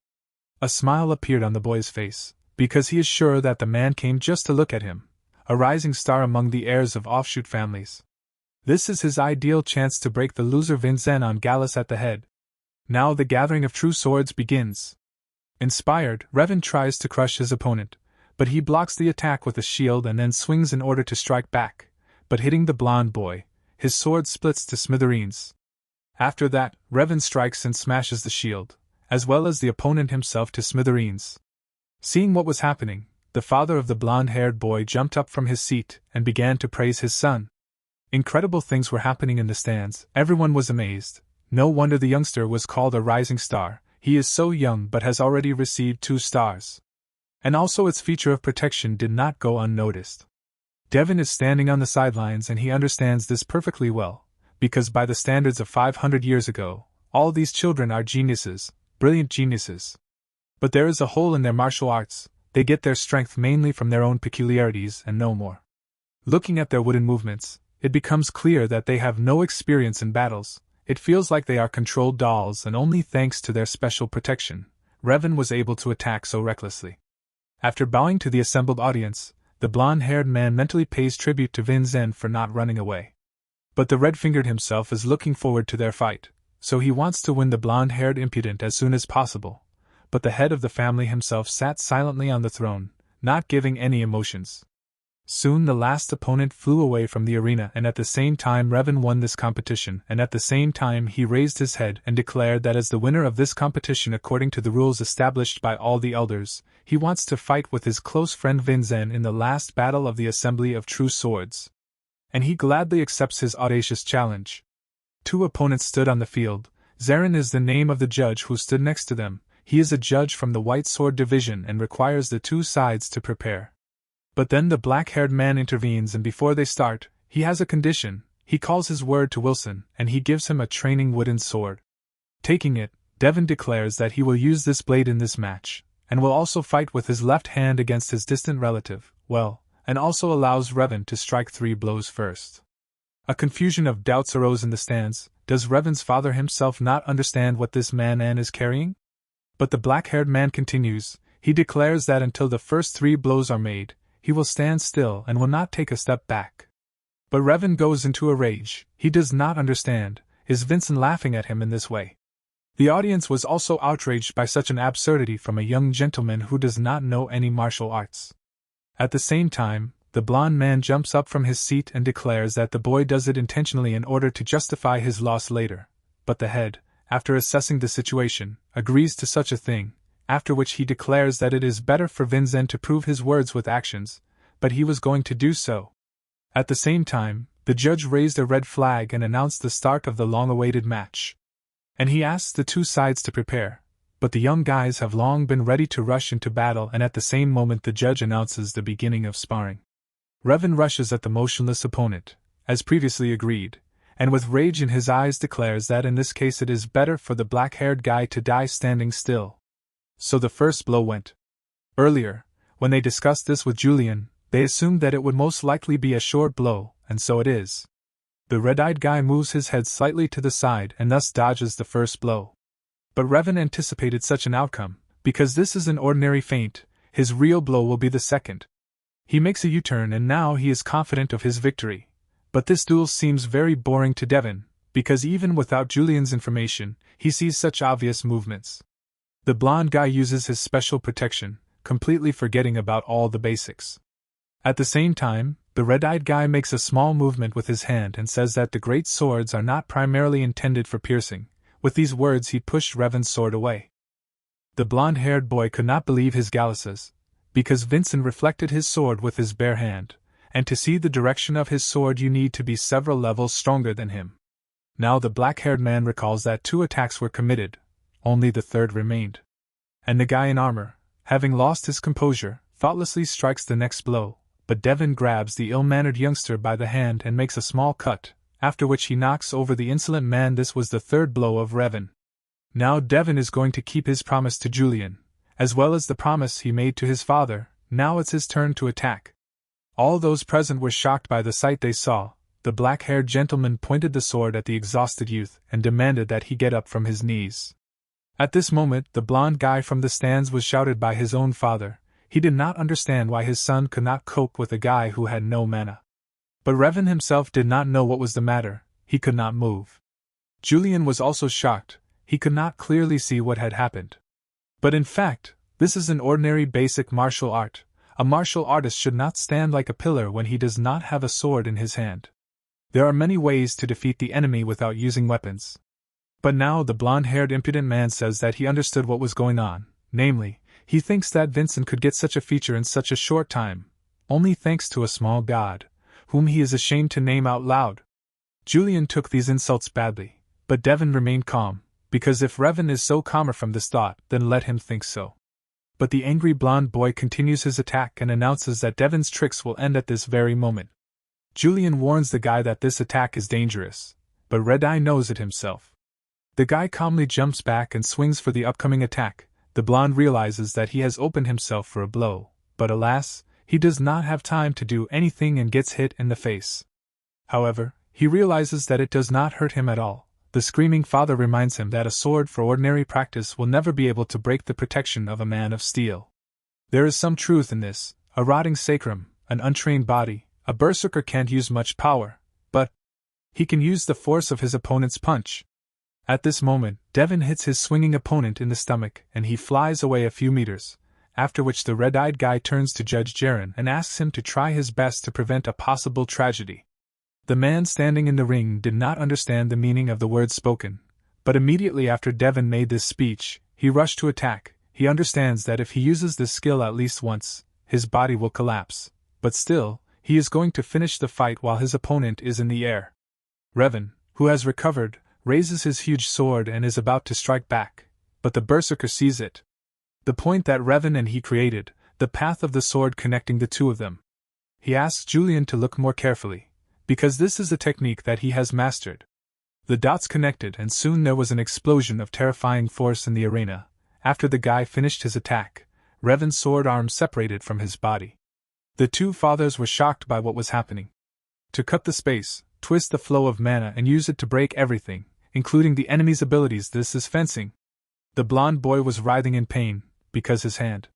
A smile appeared on the boy's face, because he is sure that the man came just to look at him, a rising star among the heirs of offshoot families. This is his ideal chance to break the loser Vin Zen on Gallus at the head. Now the gathering of True Swords begins. Inspired, Revan tries to crush his opponent, but he blocks the attack with a shield and then swings in order to strike back, but hitting the blonde boy, his sword splits to smithereens. After that, Revan strikes and smashes the shield, as well as the opponent himself to smithereens. Seeing what was happening, the father of the blonde-haired boy jumped up from his seat and began to praise his son. Incredible things were happening in the stands. Everyone was amazed. No wonder the youngster was called a rising star. He is so young but has already received 2 stars. And also its feature of protection did not go unnoticed. Daven is standing on the sidelines and he understands this perfectly well, because by the standards of 500 years ago, all these children are geniuses, brilliant geniuses. But there is a hole in their martial arts, they get their strength mainly from their own peculiarities and no more. Looking at their wooden movements, it becomes clear that they have no experience in battles. It feels like they are controlled dolls, and only thanks to their special protection, Revan was able to attack so recklessly. After bowing to the assembled audience, the blonde-haired man mentally pays tribute to Vin Zen for not running away. But the red-fingered himself is looking forward to their fight, so he wants to win the blonde-haired impudent as soon as possible. But the head of the family himself sat silently on the throne, not giving any emotions. Soon the last opponent flew away from the arena, and at the same time Revan won this competition, and at the same time he raised his head and declared that as the winner of this competition according to the rules established by all the elders, he wants to fight with his close friend Vin Zen in the last battle of the Assembly of True Swords. And he gladly accepts his audacious challenge. 2 opponents stood on the field. Zarin is the name of the judge who stood next to them. He is a judge from the White Sword Division and requires the 2 sides to prepare. But then the black-haired man intervenes, and before they start, he has a condition. He calls his word to Wilson, and he gives him a training wooden sword. Taking it, Daven declares that he will use this blade in this match, and will also fight with his left hand against his distant relative, and also allows Revan to strike 3 blows first. A confusion of doubts arose in the stands. Does Revan's father himself not understand what this man is carrying? But the black-haired man continues. He declares that until the first 3 blows are made, he will stand still and will not take a step back. But Revan goes into a rage. He does not understand. Is Vincent laughing at him in this way? The audience was also outraged by such an absurdity from a young gentleman who does not know any martial arts. At the same time, the blond man jumps up from his seat and declares that the boy does it intentionally in order to justify his loss later. But the head, after assessing the situation, agrees to such a thing, after which he declares that it is better for Vin Zen to prove his words with actions, but he was going to do so. At the same time, the judge raised a red flag and announced the start of the long-awaited match. And he asks the 2 sides to prepare, but the young guys have long been ready to rush into battle, and at the same moment the judge announces the beginning of sparring. Revan rushes at the motionless opponent, as previously agreed, and with rage in his eyes declares that in this case it is better for the black-haired guy to die standing still. So the first blow went. Earlier, when they discussed this with Yulion, they assumed that it would most likely be a short blow, and so it is. The red-eyed guy moves his head slightly to the side and thus dodges the first blow. But Revan anticipated such an outcome. Because this is an ordinary feint, his real blow will be the second. He makes a U-turn and now he is confident of his victory. But this duel seems very boring to Daven, because even without Julion's information, he sees such obvious movements. The blonde guy uses his special protection, completely forgetting about all the basics. At the same time, the red-eyed guy makes a small movement with his hand and says that the great swords are not primarily intended for piercing. With these words he pushed Revan's sword away. The blonde-haired boy could not believe his galluses, because Vincent reflected his sword with his bare hand, and to see the direction of his sword you need to be several levels stronger than him. Now the black-haired man recalls that 2 attacks were committed, only the 3rd remained. And the guy in armor, having lost his composure, thoughtlessly strikes the next blow, but Daven grabs the ill-mannered youngster by the hand and makes a small cut, after which he knocks over the insolent man. This was the 3rd blow of Revan. Now Daven is going to keep his promise to Yulion, as well as the promise he made to his father. Now it's his turn to attack. All those present were shocked by the sight they saw. The black-haired gentleman pointed the sword at the exhausted youth and demanded that he get up from his knees. At this moment, the blond guy from the stands was shouted by his own father. He did not understand why his son could not cope with a guy who had no mana. But Revan himself did not know what was the matter. He could not move. Yulion was also shocked. He could not clearly see what had happened. But in fact, this is an ordinary basic martial art. A martial artist should not stand like a pillar when he does not have a sword in his hand. There are many ways to defeat the enemy without using weapons. But now the blonde-haired impudent man says that he understood what was going on, namely, he thinks that Vincent could get such a feature in such a short time, only thanks to a small god, whom he is ashamed to name out loud. Yulion took these insults badly, but Daven remained calm, because if Revan is so calmer from this thought, then let him think so. but the angry blonde boy continues his attack and announces that Daven's tricks will end at this very moment. Yulion warns the guy that this attack is dangerous, but Red Eye knows it himself. The guy calmly jumps back and swings for the upcoming attack. The blonde realizes that he has opened himself for a blow, but alas, he does not have time to do anything and gets hit in the face. However, he realizes that it does not hurt him at all. The screaming father reminds him that a sword for ordinary practice will never be able to break the protection of a man of steel. There is some truth in this. A rotting sacrum, an untrained body, a berserker can't use much power, but he can use the force of his opponent's punch. At this moment, Daven hits his swinging opponent in the stomach and he flies away a few meters, after which the red-eyed guy turns to Judge Jaren and asks him to try his best to prevent a possible tragedy. The man standing in the ring did not understand the meaning of the words spoken, but immediately after Daven made this speech, he rushed to attack. He understands that if he uses this skill at least once, his body will collapse, but still, he is going to finish the fight while his opponent is in the air. Revan, who has recovered, raises his huge sword and is about to strike back, but the berserker sees it. The point that Revan and he created, the path of the sword connecting the two of them. He asks Yulion to look more carefully, because this is a technique that he has mastered. The dots connected and soon there was an explosion of terrifying force in the arena. After the guy finished his attack, Revan's sword arm separated from his body. The two fathers were shocked by what was happening. To cut the space, twist the flow of mana and use it to break everything, including the enemy's abilities. This is fencing. The blonde boy was writhing in pain, because his hand.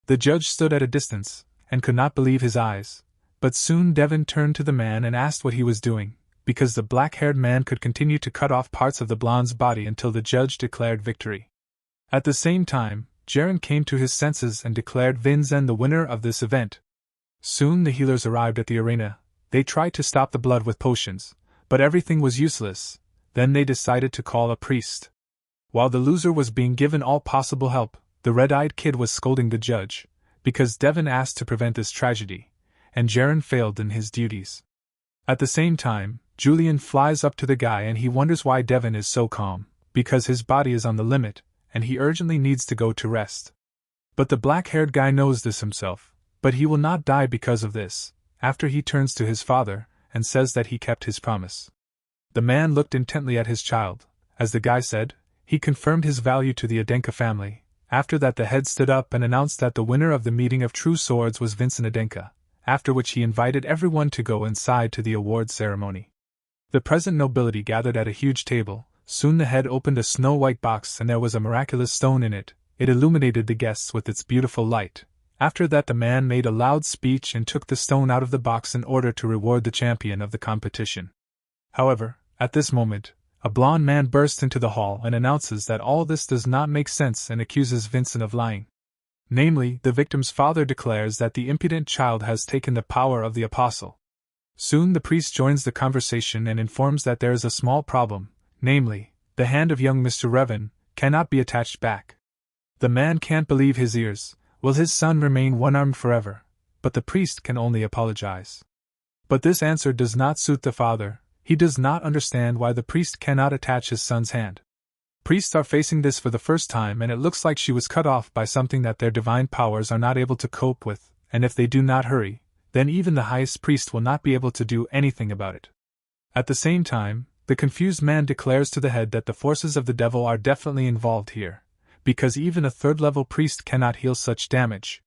The judge stood at a distance, and could not believe his eyes, but soon Daven turned to the man and asked what he was doing, because the black-haired man could continue to cut off parts of the blonde's body until the judge declared victory. At the same time, Jaren came to his senses and declared Vincent the winner of this event. Soon the healers arrived at the arena. They tried to stop the blood with potions, but everything was useless. Then they decided to call a priest. While the loser was being given all possible help, the red-eyed kid was scolding the judge, because Daven asked to prevent this tragedy, and Jaren failed in his duties. At the same time, Yulion flies up to the guy and he wonders why Daven is so calm, because his body is on the limit, and he urgently needs to go to rest. But the black-haired guy knows this himself, but he will not die because of this. After he turns to his father, and says that he kept his promise. The man looked intently at his child. As the guy said, he confirmed his value to the Adenka family. After that the head stood up and announced that the winner of the meeting of true swords was Vincent Adenka, after which he invited everyone to go inside to the awards ceremony. The present nobility gathered at a huge table. Soon the head opened a snow-white box and there was a miraculous stone in it. It illuminated the guests with its beautiful light. After that the man made a loud speech and took the stone out of the box in order to reward the champion of the competition. However, at this moment, a blond man bursts into the hall and announces that all this does not make sense and accuses Vincent of lying. Namely, the victim's father declares that the impudent child has taken the power of the apostle. Soon the priest joins the conversation and informs that there is a small problem, namely, the hand of young Mr. Revan cannot be attached back. The man can't believe his ears. Will his son remain one-armed forever? But the priest can only apologize. But this answer does not suit the father. He does not understand why the priest cannot attach his son's hand. Priests are facing this for the first time and it looks like she was cut off by something that their divine powers are not able to cope with, and if they do not hurry, then even the highest priest will not be able to do anything about it. At the same time, the confused man declares to the head that the forces of the devil are definitely involved here, because even a third-level priest cannot heal such damage.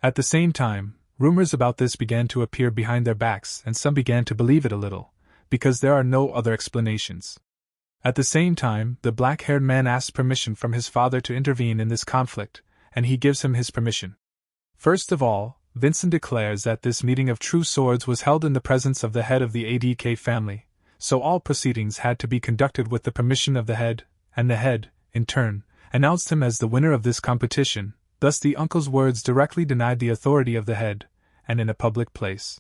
At the same time, rumors about this began to appear behind their backs and some began to believe it a little, because there are no other explanations. At the same time, the black-haired man asks permission from his father to intervene in this conflict, and he gives him his permission. First of all, Vincent declares that this meeting of true swords was held in the presence of the head of the ADK family, so all proceedings had to be conducted with the permission of the head, and the head, in turn, announced him as the winner of this competition. Thus the uncle's words directly denied the authority of the head, and in a public place.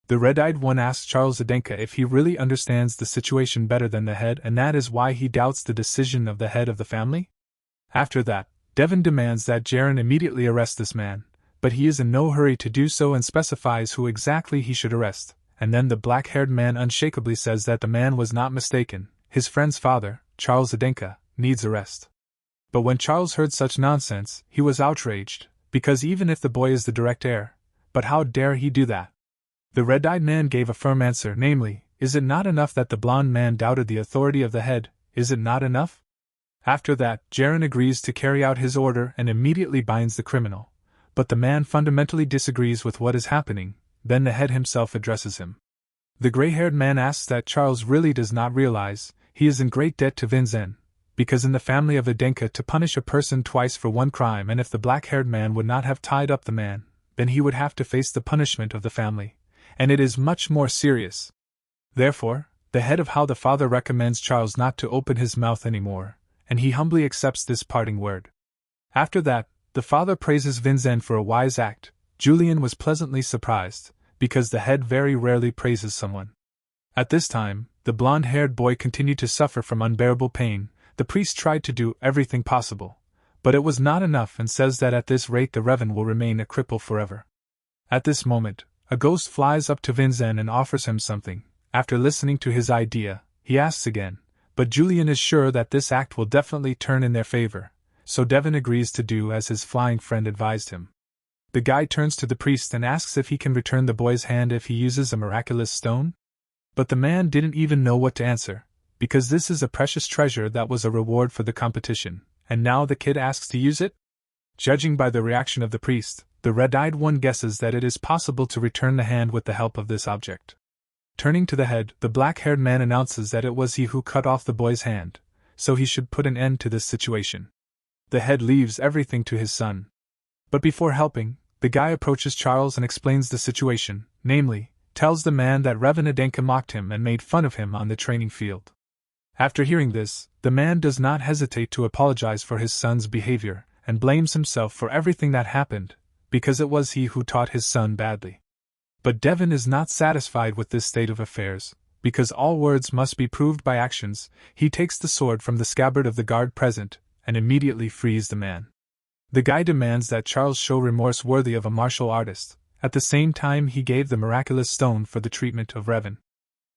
The red-eyed one asks Charles Adenka if he really understands the situation better than the head and that is why he doubts the decision of the head of the family. After that, Daven demands that Jaren immediately arrest this man, but he is in no hurry to do so and specifies who exactly he should arrest, and then the black-haired man unshakably says that the man was not mistaken. His friend's father, Charles Adenka, needs arrest. But when Charles heard such nonsense, he was outraged, because even if the boy is the direct heir, but how dare he do that? The red-eyed man gave a firm answer, namely, "Is it not enough that the blond man doubted the authority of the head? Is it not enough?" After that, Jaren agrees to carry out his order and immediately binds the criminal. But the man fundamentally disagrees with what is happening. Then the head himself addresses him. The gray-haired man asks that Charles really does not realize he is in great debt to Vinzen, because in the family of Adenka to punish a person twice for one crime, and if the black-haired man would not have tied up the man, then he would have to face the punishment of the family, and it is much more serious. Therefore, the head of how the father recommends Charles not to open his mouth anymore, and he humbly accepts this parting word. After that, the father praises Vinzen for a wise act. Yulion was pleasantly surprised, because the head very rarely praises someone. At this time, the blonde-haired boy continued to suffer from unbearable pain. The priest tried to do everything possible, but it was not enough, and says that at this rate the Revan will remain a cripple forever. At this moment, a ghost flies up to Vinzen and offers him something. After listening to his idea, he asks again, but Yulion is sure that this act will definitely turn in their favor, so Daven agrees to do as his flying friend advised him. The guy turns to the priest and asks if he can return the boy's hand if he uses a miraculous stone? But the man didn't even know what to answer, because this is a precious treasure that was a reward for the competition, and now the kid asks to use it? Judging by the reaction of the priest, the red-eyed one guesses that it is possible to return the hand with the help of this object. Turning to the head, the black-haired man announces that it was he who cut off the boy's hand, so he should put an end to this situation. The head leaves everything to his son. But before helping, the guy approaches Charles and explains the situation, namely, tells the man that Revan Adenka mocked him and made fun of him on the training field. After hearing this, the man does not hesitate to apologize for his son's behavior, and blames himself for everything that happened, because it was he who taught his son badly. But Daven is not satisfied with this state of affairs, because all words must be proved by actions. He takes the sword from the scabbard of the guard present, and immediately frees the man. The guy demands that Charles show remorse worthy of a martial artist. At the same time he gave the miraculous stone for the treatment of Revan.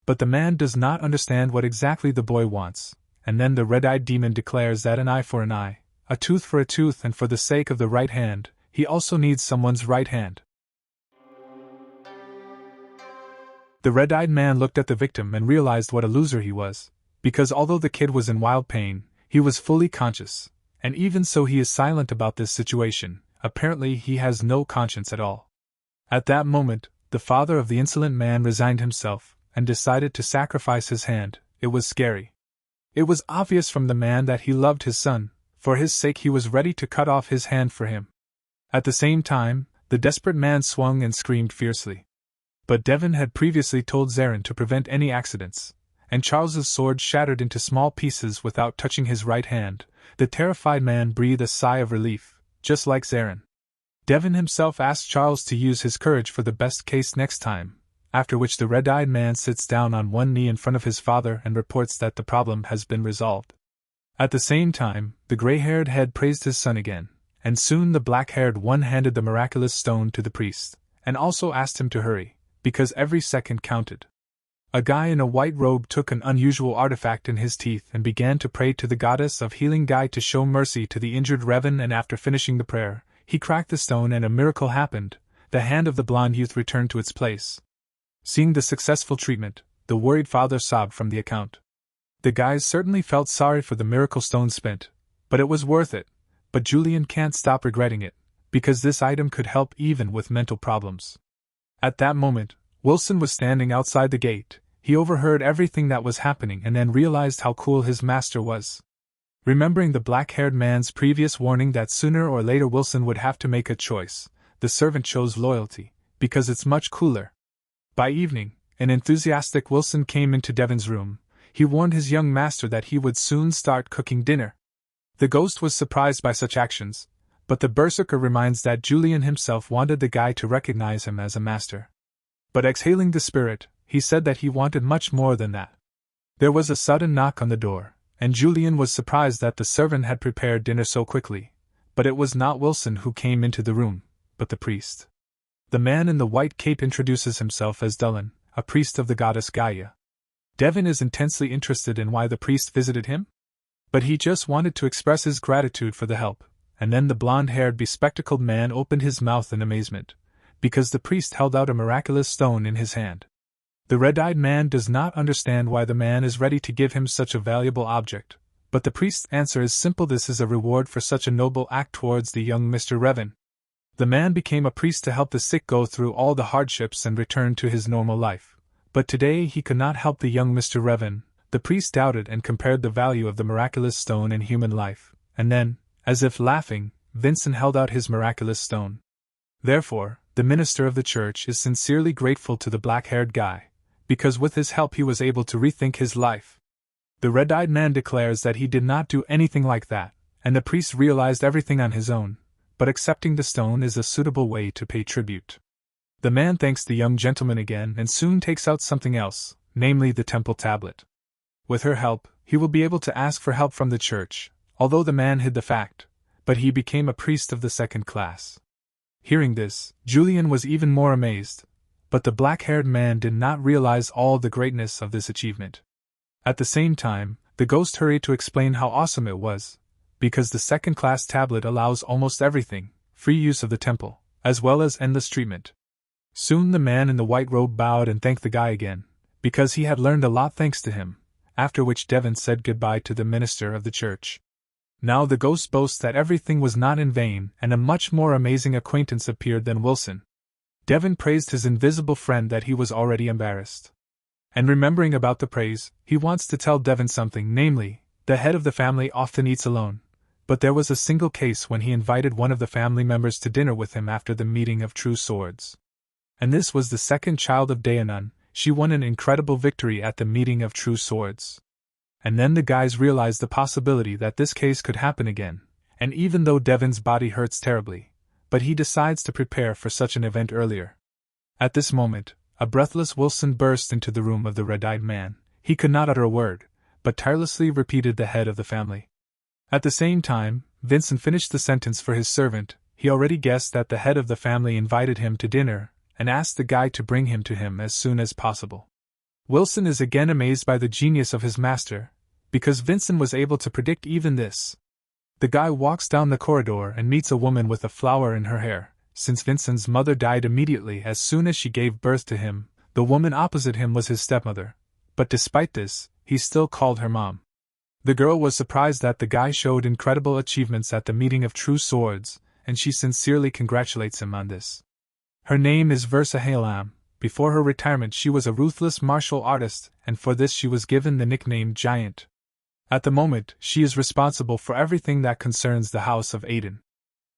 But the man does not understand what exactly the boy wants, and then the red-eyed demon declares that an eye for an eye, a tooth for a tooth, and for the sake of the right hand, he also needs someone's right hand. The red-eyed man looked at the victim and realized what a loser he was, because although the kid was in wild pain, he was fully conscious, and even so he is silent about this situation. Apparently he has no conscience at all. At that moment, the father of the insolent man resigned himself, and decided to sacrifice his hand. It was scary. It was obvious from the man that he loved his son. For his sake he was ready to cut off his hand for him. At the same time, the desperate man swung and screamed fiercely. But Daven had previously told Zarin to prevent any accidents, and Charles's sword shattered into small pieces without touching his right hand. The terrified man breathed a sigh of relief, just like Zarin. Daven himself asked Charles to use his courage for the best case next time, after which the red-eyed man sits down on one knee in front of his father and reports that the problem has been resolved. At the same time, the gray-haired head praised his son again, and soon the black-haired one handed the miraculous stone to the priest, and also asked him to hurry, because every second counted. A guy in a white robe took an unusual artifact in his teeth and began to pray to the goddess of healing Guy to show mercy to the injured Revan, and after finishing the prayer, he cracked the stone and a miracle happened. The hand of the blonde youth returned to its place. Seeing the successful treatment, the worried father sobbed from the account. The guys certainly felt sorry for the miracle stone spent, but it was worth it. But Yulion can't stop regretting it, because this item could help even with mental problems. At that moment, Wilson was standing outside the gate. He overheard everything that was happening and then realized how cool his master was. Remembering the black-haired man's previous warning that sooner or later Wilson would have to make a choice, the servant chose loyalty, because it's much cooler. By evening, an enthusiastic Wilson came into Daven's room. He warned his young master that he would soon start cooking dinner. The ghost was surprised by such actions, but the Berserker reminds that Yulion himself wanted the guy to recognize him as a master. But exhaling the spirit, he said that he wanted much more than that. There was a sudden knock on the door, and Yulion was surprised that the servant had prepared dinner so quickly. But it was not Wilson who came into the room, but the priest. The man in the white cape introduces himself as Daven, a priest of the goddess Gaia. Daven is intensely interested in why the priest visited him. But he just wanted to express his gratitude for the help, and then the blonde-haired bespectacled man opened his mouth in amazement, because the priest held out a miraculous stone in his hand. The red-eyed man does not understand why the man is ready to give him such a valuable object, but the priest's answer is simple: this is a reward for such a noble act towards the young Mr. Revan. The man became a priest to help the sick go through all the hardships and return to his normal life, but today he could not help the young Mr. Revan. The priest doubted and compared the value of the miraculous stone in human life, and then, as if laughing, Vincent held out his miraculous stone. Therefore, the minister of the church is sincerely grateful to the black-haired guy, because with his help he was able to rethink his life. The red-eyed man declares that he did not do anything like that, and the priest realized everything on his own, but accepting the stone is a suitable way to pay tribute. The man thanks the young gentleman again and soon takes out something else, namely the temple tablet. With her help, he will be able to ask for help from the church, although the man hid the fact, but he became a priest of the second class. Hearing this, Yulion was even more amazed, but the black-haired man did not realize all the greatness of this achievement. At the same time, the ghost hurried to explain how awesome it was, because the second-class tablet allows almost everything, free use of the temple, as well as endless treatment. Soon the man in the white robe bowed and thanked the guy again, because he had learned a lot thanks to him, after which Daven said goodbye to the minister of the church. Now the ghost boasts that everything was not in vain, and a much more amazing acquaintance appeared than Wilson. Daven praised his invisible friend that he was already embarrassed. And remembering about the praise, he wants to tell Daven something, namely, the head of the family often eats alone, but there was a single case when he invited one of the family members to dinner with him after the meeting of True Swords. And this was the second child of Daenon. She won an incredible victory at the meeting of True Swords. And then the guys realized the possibility that this case could happen again, and even though Daven's body hurts terribly, but he decides to prepare for such an event earlier. At this moment, a breathless Wilson burst into the room of the red-eyed man. He could not utter a word, but tirelessly repeated the head of the family. At the same time, Vincent finished the sentence for his servant. He already guessed that the head of the family invited him to dinner, and asked the guy to bring him to him as soon as possible. Wilson is again amazed by the genius of his master, because Vincent was able to predict even this. The guy walks down the corridor and meets a woman with a flower in her hair. Since Vincent's mother died immediately as soon as she gave birth to him, the woman opposite him was his stepmother, but despite this, he still called her mom. The girl was surprised that the guy showed incredible achievements at the meeting of True Swords, and she sincerely congratulates him on this. Her name is Versa Halam. Before her retirement she was a ruthless martial artist, and for this she was given the nickname Giant. At the moment, she is responsible for everything that concerns the House of Aiden.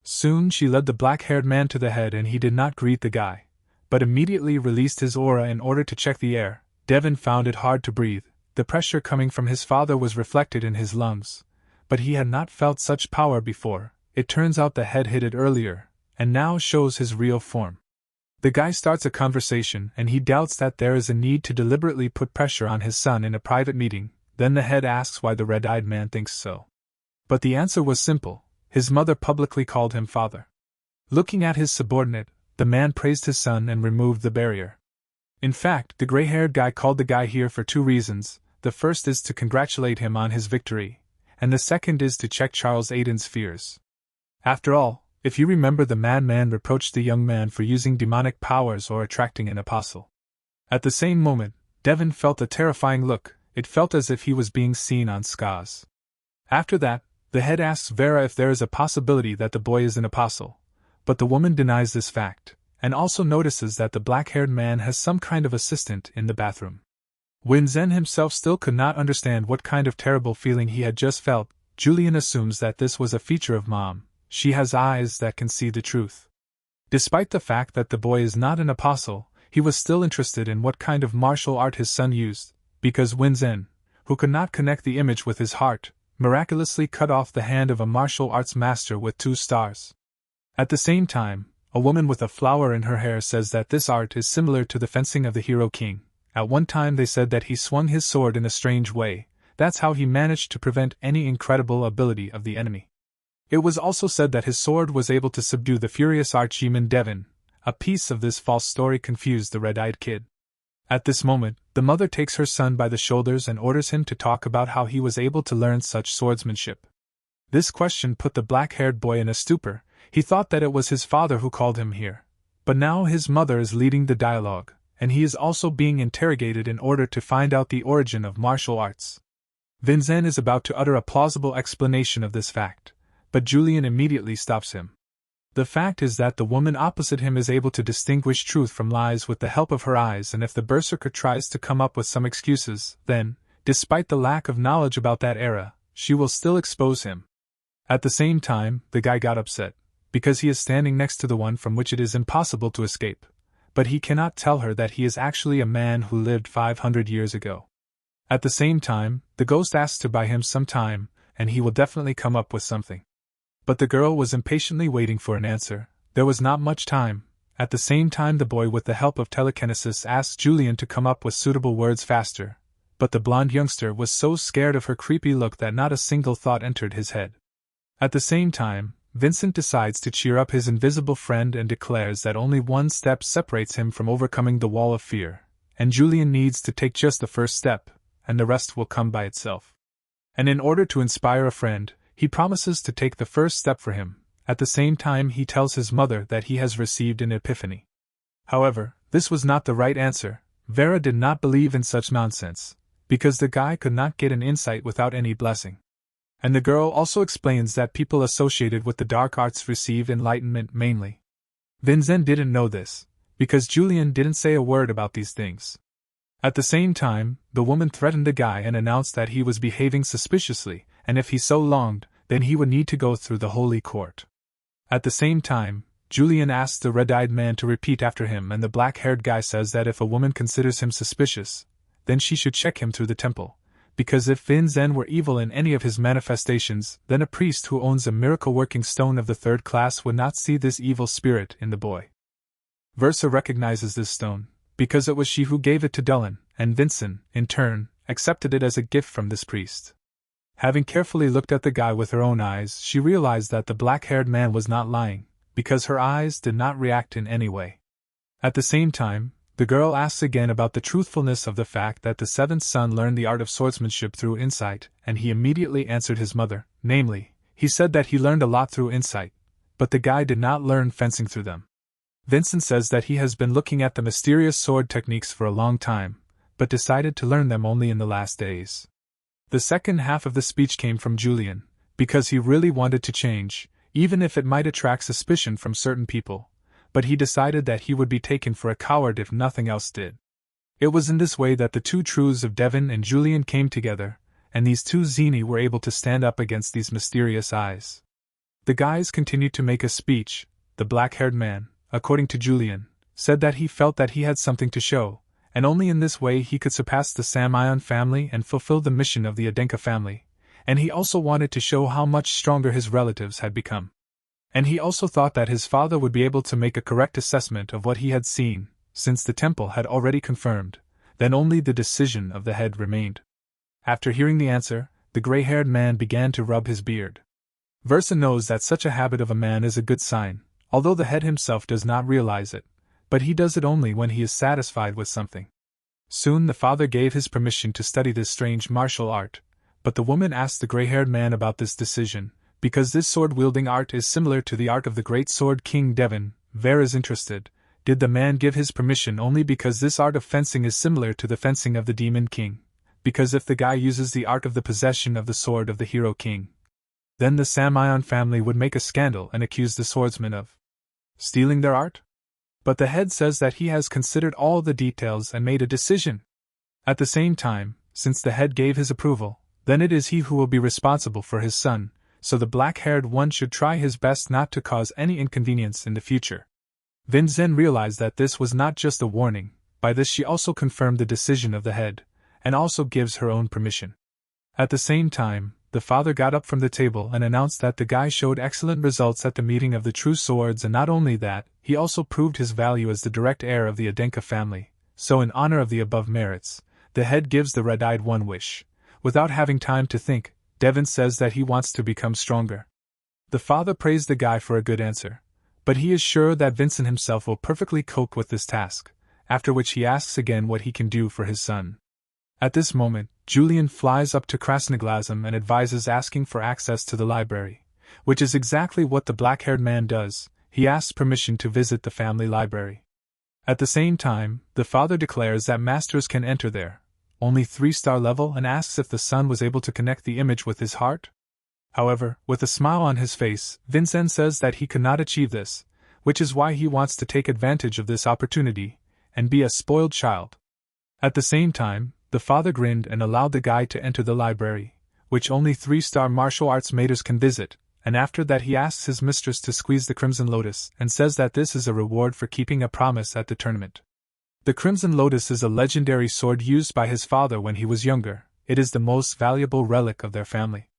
Soon she led the black-haired man to the head and he did not greet the guy, but immediately released his aura in order to check the air. Daven found it hard to breathe. The pressure coming from his father was reflected in his lungs, but he had not felt such power before. It turns out the head hid it earlier, and now shows his real form. The guy starts a conversation and he doubts that there is a need to deliberately put pressure on his son in a private meeting. Then the head asks why the red-eyed man thinks so. But the answer was simple. His mother publicly called him father. Looking at his subordinate, the man praised his son and removed the barrier. In fact, the gray-haired guy called the guy here for two reasons. The first is to congratulate him on his victory, and the second is to check Charles Aiden's fears. After all, if you remember, the madman reproached the young man for using demonic powers or attracting an apostle. At the same moment, Daven felt a terrifying look. It felt as if he was being seen on Skaz. After that, the head asks Vera if there is a possibility that the boy is an apostle, but the woman denies this fact, and also notices that the black-haired man has some kind of assistant in the bathroom. Winzen himself still could not understand what kind of terrible feeling he had just felt. Yulion assumes that this was a feature of Mom. She has eyes that can see the truth. Despite the fact that the boy is not an apostle, he was still interested in what kind of martial art his son used, because Winzen, who could not connect the image with his heart, miraculously cut off the hand of a martial arts master with 2 stars. At the same time, a woman with a flower in her hair says that this art is similar to the fencing of the hero king. At one time they said that he swung his sword in a strange way. That's how he managed to prevent any incredible ability of the enemy. It was also said that his sword was able to subdue the furious archdemon Daven. A piece of this false story confused the red-eyed kid. At this moment, The mother takes her son by the shoulders and orders him to talk about how he was able to learn such swordsmanship. This question put the black-haired boy in a stupor. He thought that it was his father who called him here. But now his mother is leading the dialogue, and he is also being interrogated in order to find out the origin of martial arts. Vincent is about to utter a plausible explanation of this fact, but Yulion immediately stops him. The fact is that the woman opposite him is able to distinguish truth from lies with the help of her eyes, and if the Berserker tries to come up with some excuses, then, despite the lack of knowledge about that era, she will still expose him. At the same time, the guy got upset, because he is standing next to the one from which it is impossible to escape, but he cannot tell her that he is actually a man who lived 500 years ago. At the same time, the ghost asks to buy him some time, and he will definitely come up with something. But the girl was impatiently waiting for an answer. There was not much time. At the same time, the boy, with the help of telekinesis, asked Yulion to come up with suitable words faster, but the blonde youngster was so scared of her creepy look that not a single thought entered his head. At the same time, Vincent decides to cheer up his invisible friend and declares that only one step separates him from overcoming the wall of fear, and Yulion needs to take just the first step, and the rest will come by itself. And in order to inspire a friend, he promises to take the first step for him. At the same time, he tells his mother that he has received an epiphany. However, this was not the right answer. Vera did not believe in such nonsense, because the guy could not get an insight without any blessing. And the girl also explains that people associated with the dark arts receive enlightenment mainly. Vincent didn't know this, because Yulion didn't say a word about these things. At the same time, the woman threatened the guy and announced that he was behaving suspiciously, and if he so longed, then he would need to go through the holy court. At the same time, Yulion asks the red-eyed man to repeat after him, and the black-haired guy says that if a woman considers him suspicious, then she should check him through the temple, because if Vincent were evil in any of his manifestations, then a priest who owns a miracle-working stone of the third class would not see this evil spirit in the boy. Versa recognizes this stone, because it was she who gave it to Daven, and Vincent, in turn, accepted it as a gift from this priest. Having carefully looked at the guy with her own eyes, she realized that the black-haired man was not lying, because her eyes did not react in any way. At the same time, the girl asks again about the truthfulness of the fact that the seventh son learned the art of swordsmanship through insight, and he immediately answered his mother, namely, he said that he learned a lot through insight, but the guy did not learn fencing through them. Vincent says that he has been looking at the mysterious sword techniques for a long time, but decided to learn them only in the last days. The second half of the speech came from Yulion, because he really wanted to change, even if it might attract suspicion from certain people, but he decided that he would be taken for a coward if nothing else did. It was in this way that the two truths of Daven and Yulion came together, and these two Zeni were able to stand up against these mysterious eyes. The guys continued to make a speech. The black-haired man, according to Yulion, said that he felt that he had something to show, and only in this way he could surpass the Samion family and fulfill the mission of the Adenka family, and he also wanted to show how much stronger his relatives had become. And he also thought that his father would be able to make a correct assessment of what he had seen, since the temple had already confirmed, then only the decision of the head remained. After hearing the answer, the gray-haired man began to rub his beard. Versa knows that such a habit of a man is a good sign, although the head himself does not realize it, but he does it only when he is satisfied with something. Soon the father gave his permission to study this strange martial art, but the woman asked the gray-haired man about this decision, because this sword-wielding art is similar to the art of the great sword king Daven. Vera is interested. Did the man give his permission only because this art of fencing is similar to the fencing of the demon king? Because if the guy uses the art of the possession of the sword of the hero king, then the Samion family would make a scandal and accuse the swordsman of stealing their art? But the head says that he has considered all the details and made a decision. At the same time, since the head gave his approval, then it is he who will be responsible for his son, so the black-haired one should try his best not to cause any inconvenience in the future. Vincent realized that this was not just a warning. By this she also confirmed the decision of the head, and also gives her own permission. At the same time, the father got up from the table and announced that the guy showed excellent results at the meeting of the true swords, and not only that, he also proved his value as the direct heir of the Adenka family. So in honor of the above merits, the head gives the red-eyed one wish. Without having time to think, Daven says that he wants to become stronger. The father praised the guy for a good answer, but he is sure that Vincent himself will perfectly cope with this task. after which he asks again what he can do for his son. At this moment, Yulion flies up to Krasnoglasm and advises asking for access to the library, which is exactly what the black-haired man does. He asks permission to visit the family library. At the same time, the father declares that masters can enter there, only 3-star level, and asks if the son was able to connect the image with his heart. However, with a smile on his face, Vincent says that he could not achieve this, which is why he wants to take advantage of this opportunity and be a spoiled child. At the same time, the father grinned and allowed the guy to enter the library, which only 3-star martial arts maters can visit, and after that he asks his mistress to squeeze the Crimson Lotus and says that this is a reward for keeping a promise at the tournament. The Crimson Lotus is a legendary sword used by his father when he was younger. It is the most valuable relic of their family.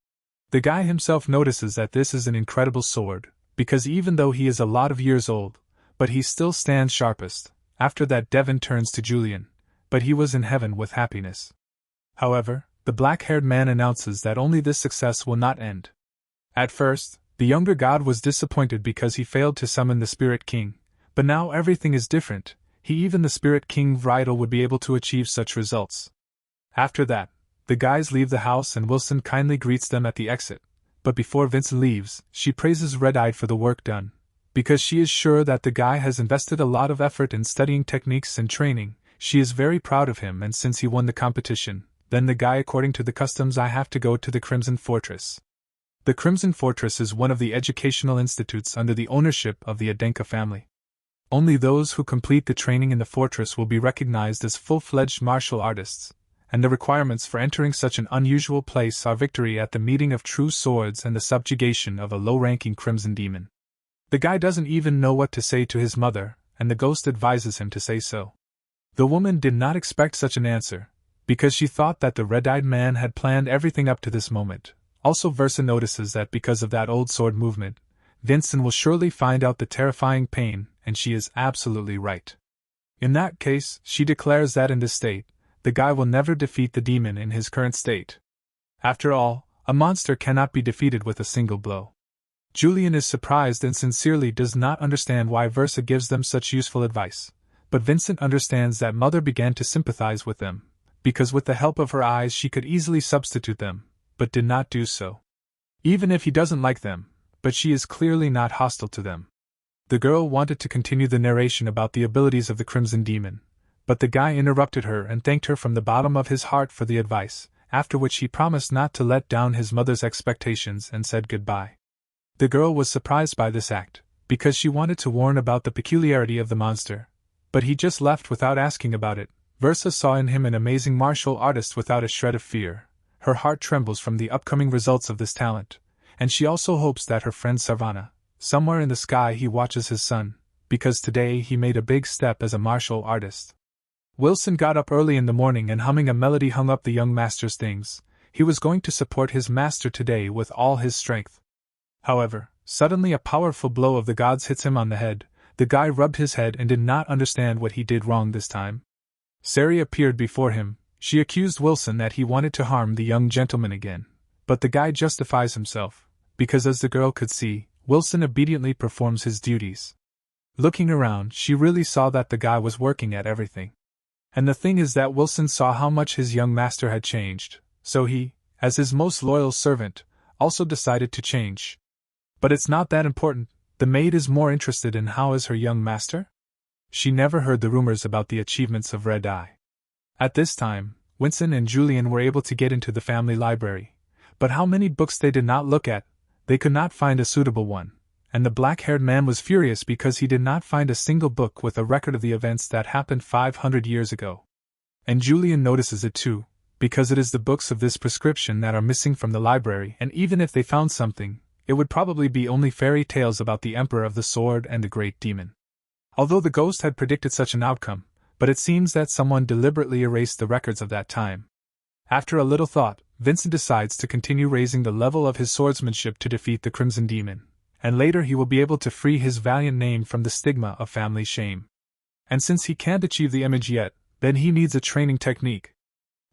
The guy himself notices that this is an incredible sword, because even though he is a lot of years old, but he still stands sharpest. After that Daven turns to Yulion, but he was in heaven with happiness. However, the black-haired man announces that only this success will not end. At first, the younger god was disappointed because he failed to summon the Spirit King, but now everything is different. Even the Spirit King Vidal would be able to achieve such results. After that, the guys leave the house and Wilson kindly greets them at the exit, but before Vincent leaves, she praises Red-Eyed for the work done, because she is sure that the guy has invested a lot of effort in studying techniques and training. She is very proud of him, and since he won the competition, then the guy, according to the customs, I have to go to the Crimson Fortress. The Crimson Fortress is one of the educational institutes under the ownership of the Adenka family. Only those who complete the training in the fortress will be recognized as full-fledged martial artists, and the requirements for entering such an unusual place are victory at the meeting of true swords and the subjugation of a low-ranking crimson demon. The guy doesn't even know what to say to his mother, and the ghost advises him to say so. The woman did not expect such an answer, because she thought that the red-eyed man had planned everything up to this moment. Also, Versa notices that because of that old sword movement, Vincent will surely find out the terrifying pain, and she is absolutely right. In that case, she declares that in this state, the guy will never defeat the demon in his current state. After all, a monster cannot be defeated with a single blow. Yulion is surprised and sincerely does not understand why Versa gives them such useful advice, but Vincent understands that Mother began to sympathize with them, because with the help of her eyes she could easily substitute them, but did not do so. Even if he doesn't like them, but she is clearly not hostile to them. The girl wanted to continue the narration about the abilities of the Crimson Demon, but the guy interrupted her and thanked her from the bottom of his heart for the advice, after which he promised not to let down his mother's expectations and said goodbye. The girl was surprised by this act, because she wanted to warn about the peculiarity of the monster, but he just left without asking about it. Versa saw in him an amazing martial artist without a shred of fear. Her heart trembles from the upcoming results of this talent, and she also hopes that her friend Savannah, somewhere in the sky he watches his son, because today he made a big step as a martial artist. Wilson got up early in the morning and humming a melody hung up the young master's things. He was going to support his master today with all his strength. However, suddenly a powerful blow of the gods hits him on the head. The guy rubbed his head and did not understand what he did wrong this time. Sari appeared before him. She accused Wilson that he wanted to harm the young gentleman again, but the guy justifies himself, because as the girl could see, Wilson obediently performs his duties. Looking around, she really saw that the guy was working at everything. And the thing is that Wilson saw how much his young master had changed, so he, as his most loyal servant, also decided to change. But it's not that important. The maid is more interested in how is her young master? She never heard the rumors about the achievements of Red Eye. At this time, Winston and Yulion were able to get into the family library, but how many books they did not look at, they could not find a suitable one, and the black-haired man was furious because he did not find a single book with a record of the events that happened 500 years ago. And Yulion notices it too, because it is the books of this prescription that are missing from the library, and even if they found something, it would probably be only fairy tales about the Emperor of the Sword and the Great Demon. Although the ghost had predicted such an outcome, but it seems that someone deliberately erased the records of that time. After a little thought, Vincent decides to continue raising the level of his swordsmanship to defeat the Crimson Demon, and later he will be able to free his valiant name from the stigma of family shame. And since he can't achieve the image yet, then he needs a training technique.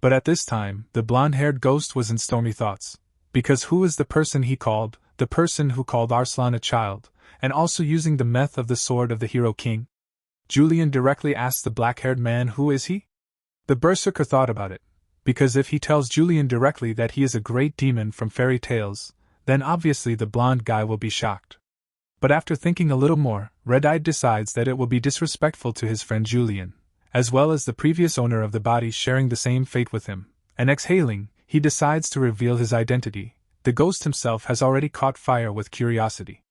But at this time, the blonde-haired ghost was in stormy thoughts, because who is the person he called, the person who called Arslan a child, and also using the meth of the sword of the Hero King? Yulion directly asks the black-haired man who is he? The Berserker thought about it, because if he tells Yulion directly that he is a great demon from fairy tales, then obviously the blonde guy will be shocked. But after thinking a little more, Red-Eyed decides that it will be disrespectful to his friend Yulion, as well as the previous owner of the body sharing the same fate with him, and exhaling, he decides to reveal his identity. The ghost himself has already caught fire with curiosity.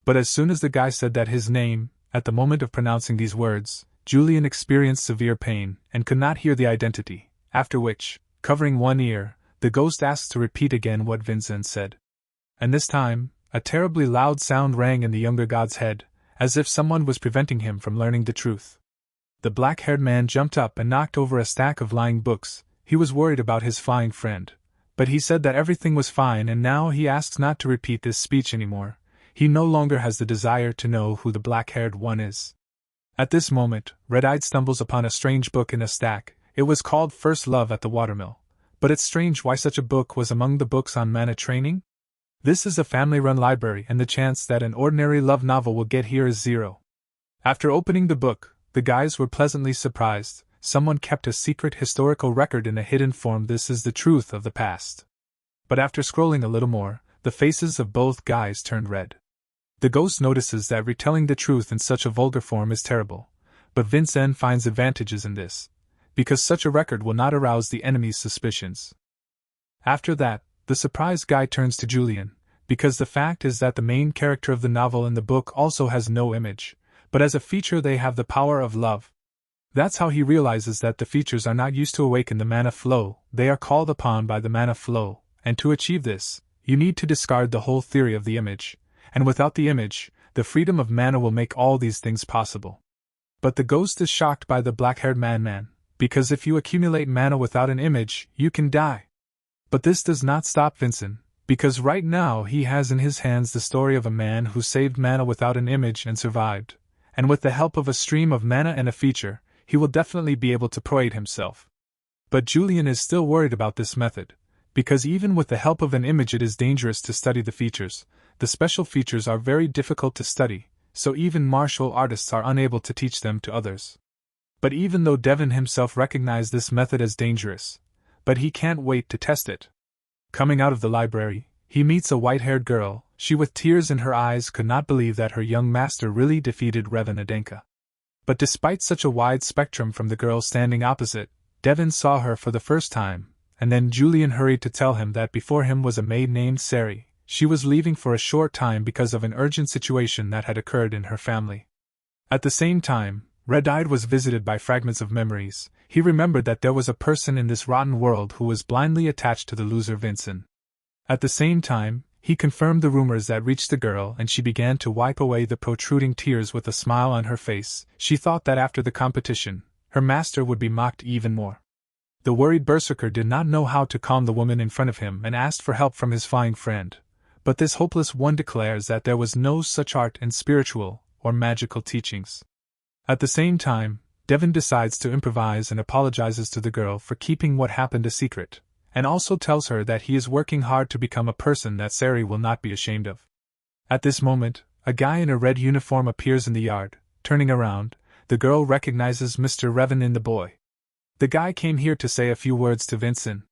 But as soon as the guy said that his name, at the moment of pronouncing these words, Yulion experienced severe pain and could not hear the identity, after which, covering one ear, the ghost asked to repeat again what Vincent said. And this time, a terribly loud sound rang in the younger god's head, as if someone was preventing him from learning the truth. The black-haired man jumped up and knocked over a stack of lying books. He was worried about his flying friend, but he said that everything was fine and now he asks not to repeat this speech anymore. He no longer has the desire to know who the black-haired one is. At this moment, Red-Eyed stumbles upon a strange book in a stack. It was called First Love at the Watermill. But it's strange why such a book was among the books on mana training? This is a family-run library and the chance that an ordinary love novel will get here is zero. After opening the book, the guys were pleasantly surprised. Someone kept a secret historical record in a hidden form. This is the truth of the past. But after scrolling a little more, the faces of both guys turned red. The ghost notices that retelling the truth in such a vulgar form is terrible, but Vincent finds advantages in this, because such a record will not arouse the enemy's suspicions. After that, the surprised guy turns to Yulion, because the fact is that the main character of the novel in the book also has no image, but as a feature they have the power of love. That's how he realizes that the features are not used to awaken the mana flow, they are called upon by the mana flow, and to achieve this, you need to discard the whole theory of the image, and without the image, the freedom of mana will make all these things possible. But the ghost is shocked by the black-haired man, because if you accumulate mana without an image, you can die. But this does not stop Vincent, because right now he has in his hands the story of a man who saved mana without an image and survived, and with the help of a stream of mana and a feature, he will definitely be able to pro-aid himself. But Yulion is still worried about this method, because even with the help of an image it is dangerous to study the features. The special features are very difficult to study, so even martial artists are unable to teach them to others. But even though Daven himself recognized this method as dangerous, but he can't wait to test it. Coming out of the library, he meets a white-haired girl. She with tears in her eyes could not believe that her young master really defeated Revan Adenka. But despite such a wide spectrum from the girl standing opposite, Daven saw her for the first time, and then Yulion hurried to tell him that before him was a maid named Sari. She was leaving for a short time because of an urgent situation that had occurred in her family. At the same time, Red-Eyed was visited by fragments of memories. He remembered that there was a person in this rotten world who was blindly attached to the loser Vincent. At the same time, he confirmed the rumors that reached the girl and she began to wipe away the protruding tears with a smile on her face. She thought that after the competition, her master would be mocked even more. The worried Berserker did not know how to calm the woman in front of him and asked for help from his flying friend. But this hopeless one declares that there was no such art in spiritual or magical teachings. At the same time, Daven decides to improvise and apologizes to the girl for keeping what happened a secret, and also tells her that he is working hard to become a person that Sari will not be ashamed of. At this moment, a guy in a red uniform appears in the yard. Turning around, the girl recognizes Mr. Revan in the boy. The guy came here to say a few words to Vincent.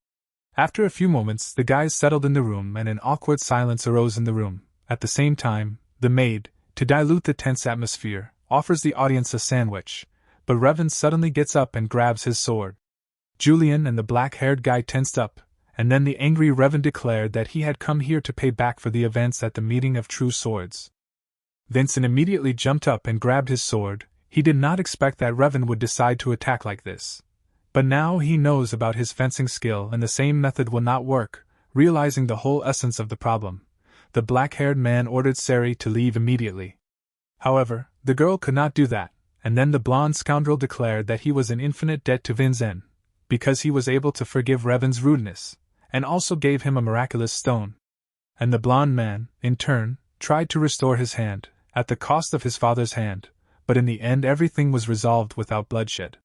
After a few moments, the guys settled in the room and an awkward silence arose in the room. At the same time, the maid, to dilute the tense atmosphere, offers the audience a sandwich, but Revan suddenly gets up and grabs his sword. Yulion and the black-haired guy tensed up, and then the angry Revan declared that he had come here to pay back for the events at the meeting of True Swords. Vincent immediately jumped up and grabbed his sword. He did not expect that Revan would decide to attack like this. But now he knows about his fencing skill and the same method will not work. Realizing the whole essence of the problem, the black-haired man ordered Sari to leave immediately. However, the girl could not do that, and then the blonde scoundrel declared that he was in infinite debt to Vincent, because he was able to forgive Revan's rudeness, and also gave him a miraculous stone. And the blonde man, in turn, tried to restore his hand, at the cost of his father's hand, but in the end everything was resolved without bloodshed.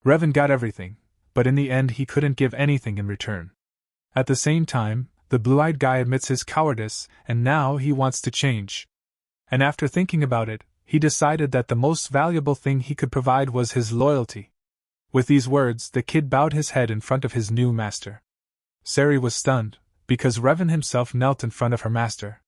Revan got everything, but in the end he couldn't give anything in return. At the same time, the blue-eyed guy admits his cowardice, and now he wants to change. And after thinking about it, he decided that the most valuable thing he could provide was his loyalty. With these words, the kid bowed his head in front of his new master. Sari was stunned, because Revan himself knelt in front of her master.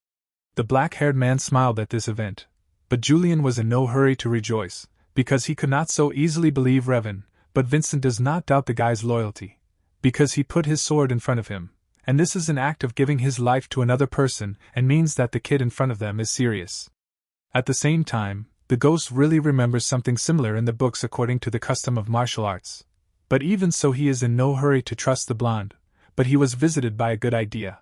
The black-haired man smiled at this event, but Yulion was in no hurry to rejoice, because he could not so easily believe Revan. But Vincent does not doubt the guy's loyalty, because he put his sword in front of him, and this is an act of giving his life to another person and means that the kid in front of them is serious. At the same time, the ghost really remembers something similar in the books according to the custom of martial arts. But even so, he is in no hurry to trust the blonde, but he was visited by a good idea.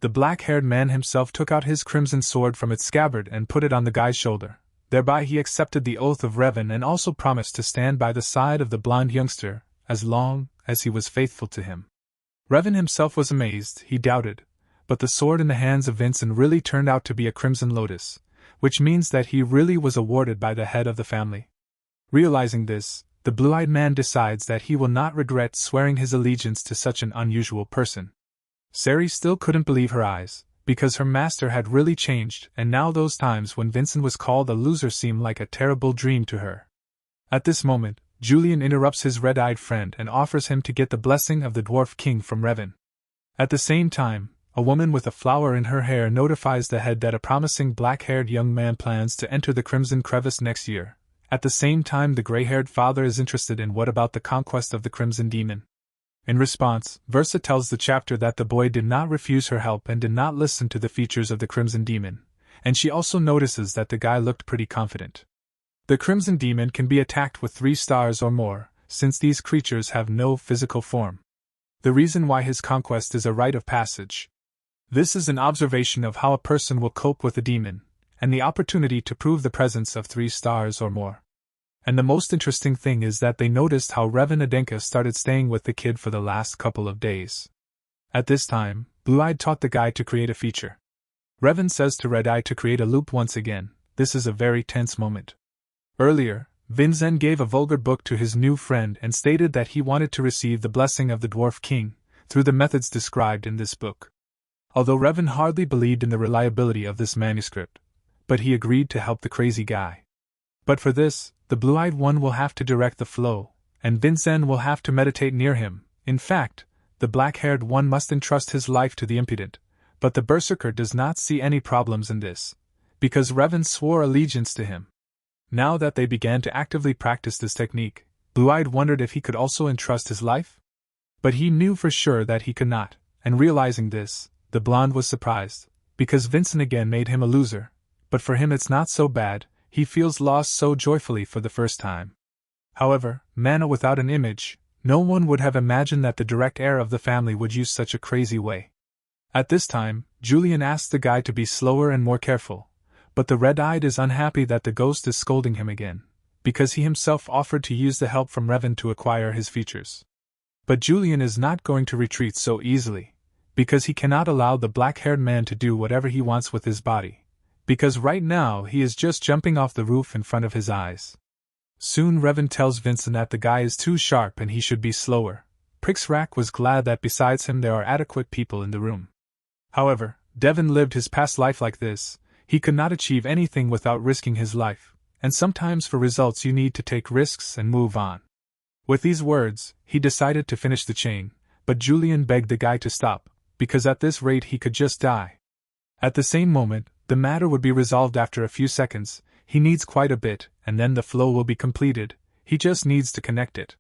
The black-haired man himself took out his crimson sword from its scabbard and put it on the guy's shoulder. Thereby he accepted the oath of Revan and also promised to stand by the side of the blonde youngster, as long as he was faithful to him. Revan himself was amazed, he doubted, but the sword in the hands of Vincent really turned out to be a crimson lotus, which means that he really was awarded by the head of the family. Realizing this, the blue-eyed man decides that he will not regret swearing his allegiance to such an unusual person. Sari still couldn't believe her eyes, because her master had really changed, and now those times when Vincent was called a loser seemed like a terrible dream to her. At this moment, Yulion interrupts his red-eyed friend and offers him to get the blessing of the Dwarf King from Revan. At the same time, a woman with a flower in her hair notifies the head that a promising black-haired young man plans to enter the Crimson Crevice next year. At the same time, the gray-haired father is interested in what about the conquest of the Crimson Demon. In response, Versa tells the chapter that the boy did not refuse her help and did not listen to the features of the Crimson Demon, and she also notices that the guy looked pretty confident. The Crimson Demon can be attacked with 3 stars or more, since these creatures have no physical form. The reason why his conquest is a rite of passage. This is an observation of how a person will cope with a demon, and the opportunity to prove the presence of 3 stars or more. And the most interesting thing is that they noticed how Revan Adenka started staying with the kid for the last couple of days. At this time, Blue-Eyed taught the guy to create a feature. Revan says to Red-Eye to create a loop once again. This is a very tense moment. Earlier, Vincent gave a vulgar book to his new friend and stated that he wanted to receive the blessing of the Dwarf King, through the methods described in this book. Although Revan hardly believed in the reliability of this manuscript, but he agreed to help the crazy guy. But for this, the blue-eyed one will have to direct the flow, and Vincent will have to meditate near him. In fact, the black-haired one must entrust his life to the impudent, but the Berserker does not see any problems in this, because Revan swore allegiance to him. Now that they began to actively practice this technique, Blue-Eyed wondered if he could also entrust his life? But he knew for sure that he could not, and realizing this, the blonde was surprised, because Vincent again made him a loser, but for him it's not so bad. He feels lost so joyfully for the first time. However, mana without an image, no one would have imagined that the direct heir of the family would use such a crazy way. At this time, Yulion asks the guy to be slower and more careful, but the red-eyed is unhappy that the ghost is scolding him again, because he himself offered to use the help from Revan to acquire his features. But Yulion is not going to retreat so easily, because he cannot allow the black-haired man to do whatever he wants with his body. Because right now he is just jumping off the roof in front of his eyes. Soon Revan tells Vincent that the guy is too sharp and he should be slower. Prixrak was glad that besides him there are adequate people in the room. However, Daven lived his past life like this. He could not achieve anything without risking his life, and sometimes for results you need to take risks and move on. With these words, he decided to finish the chain, but Yulion begged the guy to stop, because at this rate he could just die. At the same moment, the matter would be resolved after a few seconds. He needs quite a bit, and then the flow will be completed. He just needs to connect it.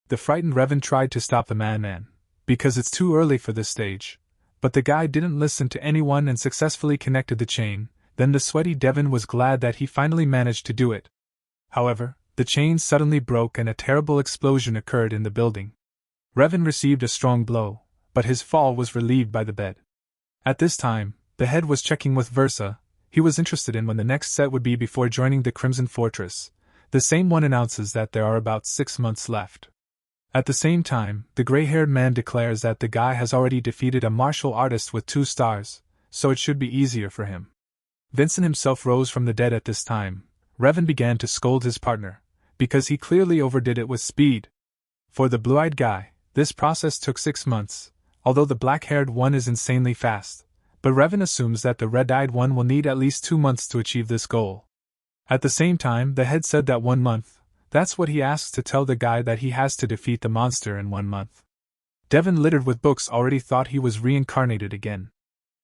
The frightened Revan tried to stop the man, because it's too early for this stage. But the guy didn't listen to anyone and successfully connected the chain. Then the sweaty Daven was glad that he finally managed to do it. However, the chain suddenly broke and a terrible explosion occurred in the building. Revan received a strong blow, but his fall was relieved by the bed. At this time, the head was checking with Versa. He was interested in when the next set would be before joining the Crimson Fortress. The same one announces that there are about 6 months left. At the same time, the gray-haired man declares that the guy has already defeated a martial artist with 2 stars, so it should be easier for him. Vincent himself rose from the dead at this time. Revan began to scold his partner, because he clearly overdid it with speed. For the blue-eyed guy, this process took 6 months, although the black-haired one is insanely fast. But Revan assumes that the red-eyed one will need at least 2 months to achieve this goal. At the same time, the head said that 1 month, that's what he asks to tell the guy that he has to defeat the monster in 1 month. Daven, littered with books, already thought he was reincarnated again.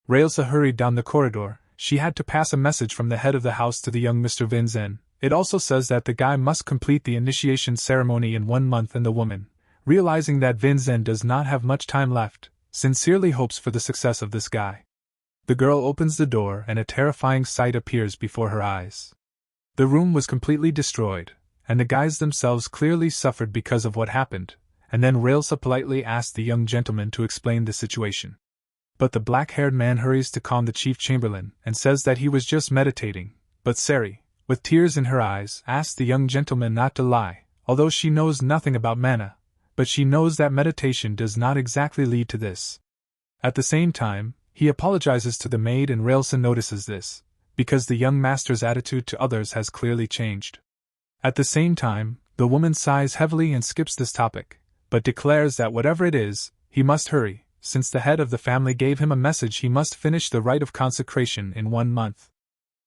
Railsa hurried down the corridor. She had to pass a message from the head of the house to the young Mr. Vinzen. It also says that the guy must complete the initiation ceremony in 1 month, and the woman, realizing that Vinzen does not have much time left, sincerely hopes for the success of this guy. The girl opens the door and a terrifying sight appears before her eyes. The room was completely destroyed, and the guys themselves clearly suffered because of what happened, and then Railsa politely asked the young gentleman to explain the situation. But the black-haired man hurries to calm the chief chamberlain and says that he was just meditating, but Sari, with tears in her eyes, asks the young gentleman not to lie, although she knows nothing about mana, but she knows that meditation does not exactly lead to this. At the same time, he apologizes to the maid, and Railsa notices this, because the young master's attitude to others has clearly changed. At the same time, the woman sighs heavily and skips this topic, but declares that whatever it is, he must hurry, since the head of the family gave him a message he must finish the rite of consecration in 1 month.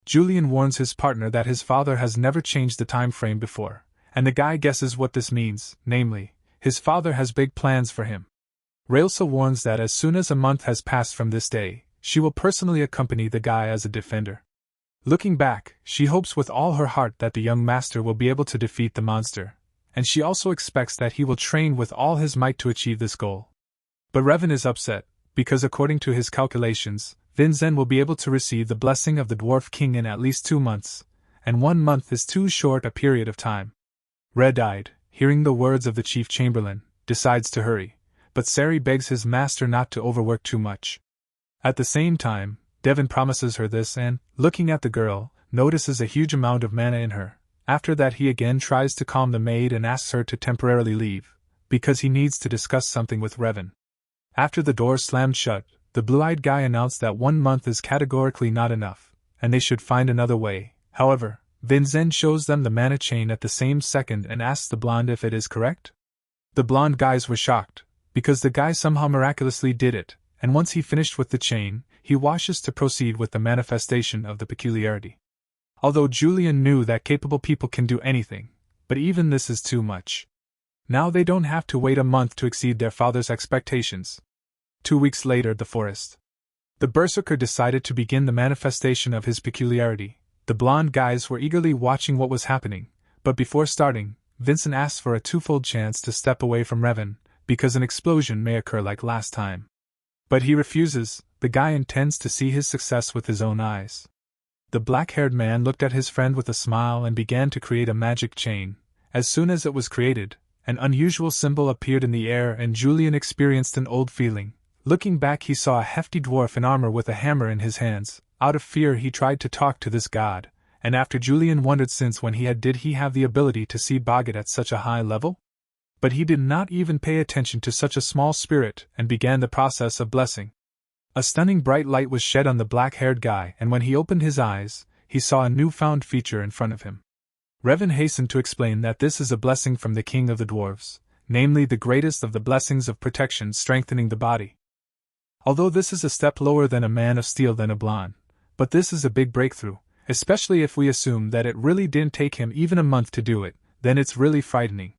Yulion warns his partner that his father has never changed the time frame before, and the guy guesses what this means, namely, his father has big plans for him. Railsa warns that as soon as a month has passed from this day, she will personally accompany the guy as a defender. Looking back, she hopes with all her heart that the young master will be able to defeat the monster, and she also expects that he will train with all his might to achieve this goal. But Revan is upset, because according to his calculations, Vinzen will be able to receive the blessing of the Dwarf King in at least 2 months, and 1 month is too short a period of time. Red-eyed, hearing the words of the chief chamberlain, decides to hurry, but Sari begs his master not to overwork too much. At the same time, Daven promises her this and, looking at the girl, notices a huge amount of mana in her. After that he again tries to calm the maid and asks her to temporarily leave, because he needs to discuss something with Revan. After the door slammed shut, the blue-eyed guy announced that 1 month is categorically not enough, and they should find another way. However, Vinzen shows them the mana chain at the same second and asks the blonde if it is correct. The blonde guys were shocked, because the guy somehow miraculously did it, and once he finished with the chain, he wishes to proceed with the manifestation of the peculiarity. Although Yulion knew that capable people can do anything, but even this is too much. Now they don't have to wait a month to exceed their father's expectations. 2 weeks later, the forest. The Berserker decided to begin the manifestation of his peculiarity. The blonde guys were eagerly watching what was happening, but before starting, Vincent asks for a twofold chance to step away from Revan, because an explosion may occur like last time. But he refuses. The guy intends to see his success with his own eyes. The black-haired man looked at his friend with a smile and began to create a magic chain. As soon as it was created, an unusual symbol appeared in the air and Yulion experienced an old feeling. Looking back, he saw a hefty dwarf in armor with a hammer in his hands. Out of fear he tried to talk to this god, and after Yulion wondered since when did he have the ability to see Boggett at such a high level? But he did not even pay attention to such a small spirit and began the process of blessing. A stunning bright light was shed on the black-haired guy, and when he opened his eyes, he saw a newfound feature in front of him. Revan hastened to explain that this is a blessing from the king of the dwarves, namely the greatest of the blessings of protection strengthening the body. Although this is a step lower than a man of steel than a blonde, but this is a big breakthrough, especially if we assume that it really didn't take him even a month to do it, then it's really frightening.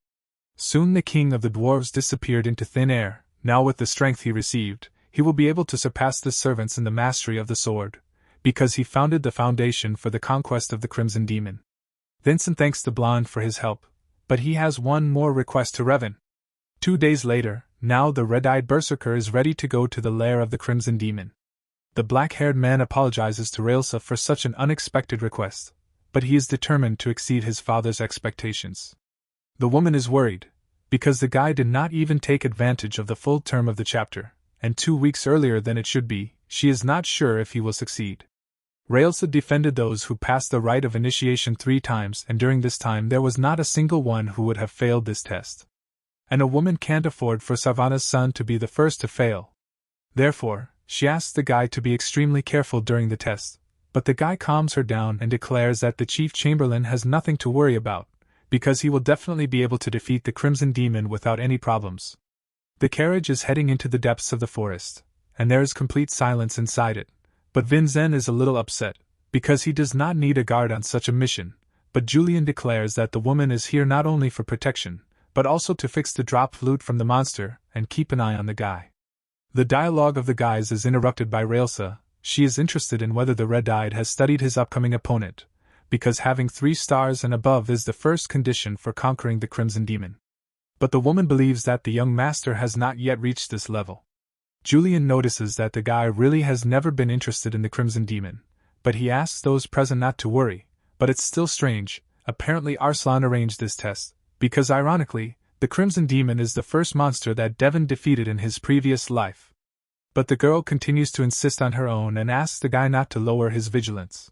Soon the king of the dwarves disappeared into thin air. Now with the strength he received, he will be able to surpass the servants in the mastery of the sword, because he founded the foundation for the conquest of the Crimson Demon. Vincent thanks the blonde for his help, but he has one more request to Revan. 2 days later, now the red-eyed Berserker is ready to go to the lair of the Crimson Demon. The black-haired man apologizes to Railsa for such an unexpected request, but he is determined to exceed his father's expectations. The woman is worried, because the guy did not even take advantage of the full term of the chapter, and 2 weeks earlier than it should be. She is not sure if he will succeed. Railsa defended those who passed the rite of initiation 3 times, and during this time there was not a single one who would have failed this test. And a woman can't afford for Savannah's son to be the first to fail. Therefore, she asks the guy to be extremely careful during the test, but the guy calms her down and declares that the chief chamberlain has nothing to worry about, because he will definitely be able to defeat the Crimson Demon without any problems. The carriage is heading into the depths of the forest, and there is complete silence inside it, but Vinzen is a little upset, because he does not need a guard on such a mission, but Yulion declares that the woman is here not only for protection, but also to fix the drop flute from the monster and keep an eye on the guy. The dialogue of the guys is interrupted by Railsa. She is interested in whether the red-eyed has studied his upcoming opponent, because having 3 stars and above is the first condition for conquering the Crimson Demon. But the woman believes that the young master has not yet reached this level. Yulion notices that the guy really has never been interested in the Crimson Demon, but he asks those present not to worry. But it's still strange. Apparently Arslan arranged this test, because ironically, the Crimson Demon is the first monster that Daven defeated in his previous life. But the girl continues to insist on her own and asks the guy not to lower his vigilance.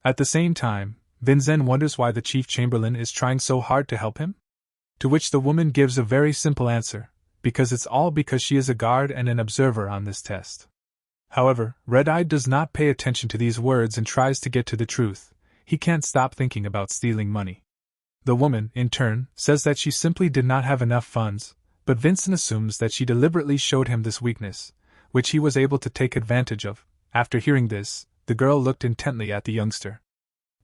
At the same time, Vincent wonders why the Chief Chamberlain is trying so hard to help him? To which the woman gives a very simple answer, because it's all because she is a guard and an observer on this test. However, Red-Eye does not pay attention to these words and tries to get to the truth. He can't stop thinking about stealing money. The woman, in turn, says that she simply did not have enough funds, but Vincent assumes that she deliberately showed him this weakness, which he was able to take advantage of. After hearing this, the girl looked intently at the youngster.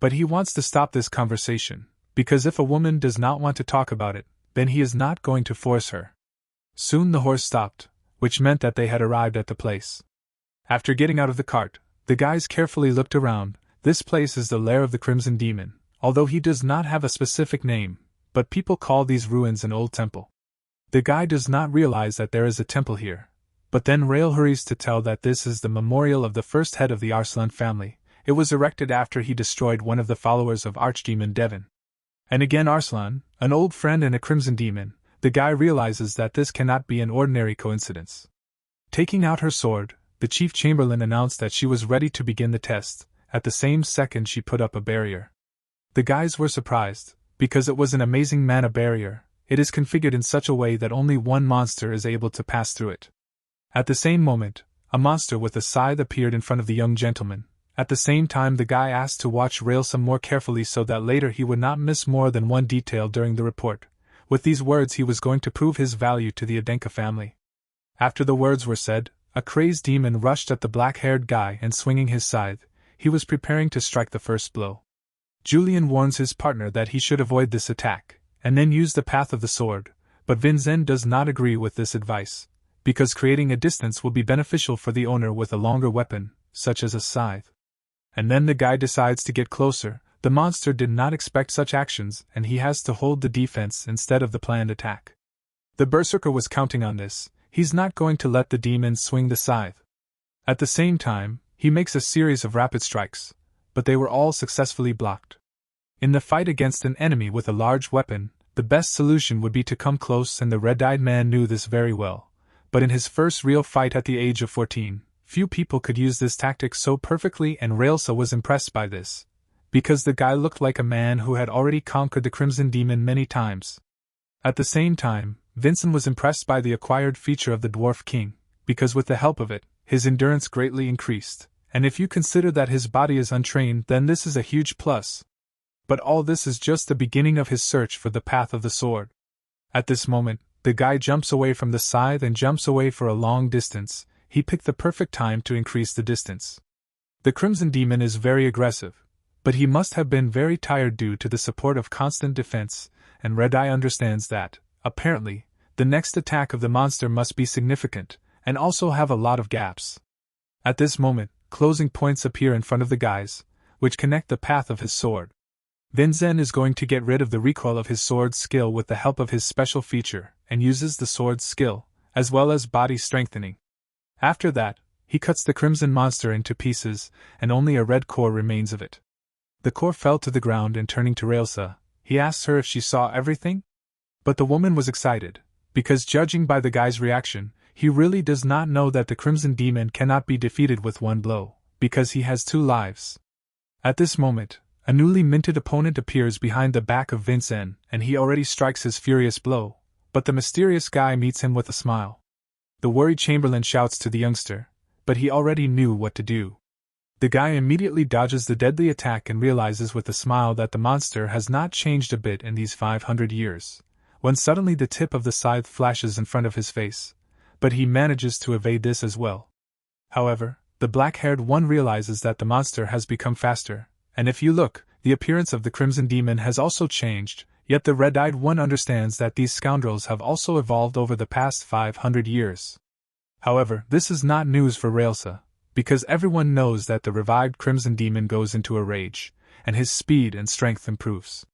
But he wants to stop this conversation, because if a woman does not want to talk about it, then he is not going to force her. Soon the horse stopped, which meant that they had arrived at the place. After getting out of the cart, the guys carefully looked around. This place is the lair of the Crimson Demon, although he does not have a specific name, but people call these ruins an old temple. The guy does not realize that there is a temple here, but then Rail hurries to tell that this is the memorial of the first head of the Arslan family. It was erected after he destroyed one of the followers of Archdemon Daven. And again Arslan, an old friend and a Crimson Demon, the guy realizes that this cannot be an ordinary coincidence. Taking out her sword, the Chief Chamberlain announced that she was ready to begin the test. At the same second she put up a barrier. The guys were surprised, because it was an amazing mana barrier. It is configured in such a way that only one monster is able to pass through it. At the same moment, a monster with a scythe appeared in front of the young gentleman. At the same time the guy asked to watch Railsa more carefully so that later he would not miss more than one detail during the report. With these words he was going to prove his value to the Adenka family. After the words were said, a crazed demon rushed at the black-haired guy and swinging his scythe, he was preparing to strike the first blow. Yulion warns his partner that he should avoid this attack, and then use the path of the sword, but Vincent does not agree with this advice, because creating a distance will be beneficial for the owner with a longer weapon, such as a scythe. And then the guy decides to get closer. The monster did not expect such actions and he has to hold the defense instead of the planned attack. The Berserker was counting on this. He's not going to let the demon swing the scythe. At the same time, he makes a series of rapid strikes, but they were all successfully blocked. In the fight against an enemy with a large weapon, the best solution would be to come close, and the red-eyed man knew this very well. But in his first real fight at the age of 14, few people could use this tactic so perfectly, and Railsa was impressed by this, because the guy looked like a man who had already conquered the Crimson Demon many times. At the same time, Vincent was impressed by the acquired feature of the Dwarf King, because with the help of it, his endurance greatly increased, and if you consider that his body is untrained, then this is a huge plus. But all this is just the beginning of his search for the path of the sword. At this moment, the guy jumps away from the scythe and jumps away for a long distance. He picked the perfect time to increase the distance. The Crimson Demon is very aggressive, but he must have been very tired due to the support of constant defense, and Red-Eye understands that, apparently, the next attack of the monster must be significant, and also have a lot of gaps. At this moment, closing points appear in front of the guys, which connect the path of his sword. Vincent is going to get rid of the recoil of his sword's skill with the help of his special feature, and uses the sword's skill, as well as body strengthening. After that, he cuts the crimson monster into pieces, and only a red core remains of it. The core fell to the ground, and turning to Railsa, he asks her if she saw everything? But the woman was excited, because judging by the guy's reaction, he really does not know that the Crimson Demon cannot be defeated with one blow, because he has 2 lives. At this moment, a newly minted opponent appears behind the back of Vincent, and he already strikes his furious blow, but the mysterious guy meets him with a smile. The worried Chamberlain shouts to the youngster, but he already knew what to do. The guy immediately dodges the deadly attack and realizes with a smile that the monster has not changed a bit in these 500 years, when suddenly the tip of the scythe flashes in front of his face, but he manages to evade this as well. However, the black-haired one realizes that the monster has become faster, and if you look, the appearance of the Crimson Demon has also changed, yet the red-eyed one understands that these scoundrels have also evolved over the past 500 years. However, this is not news for Railsa, because everyone knows that the revived Crimson Demon goes into a rage, and his speed and strength improves.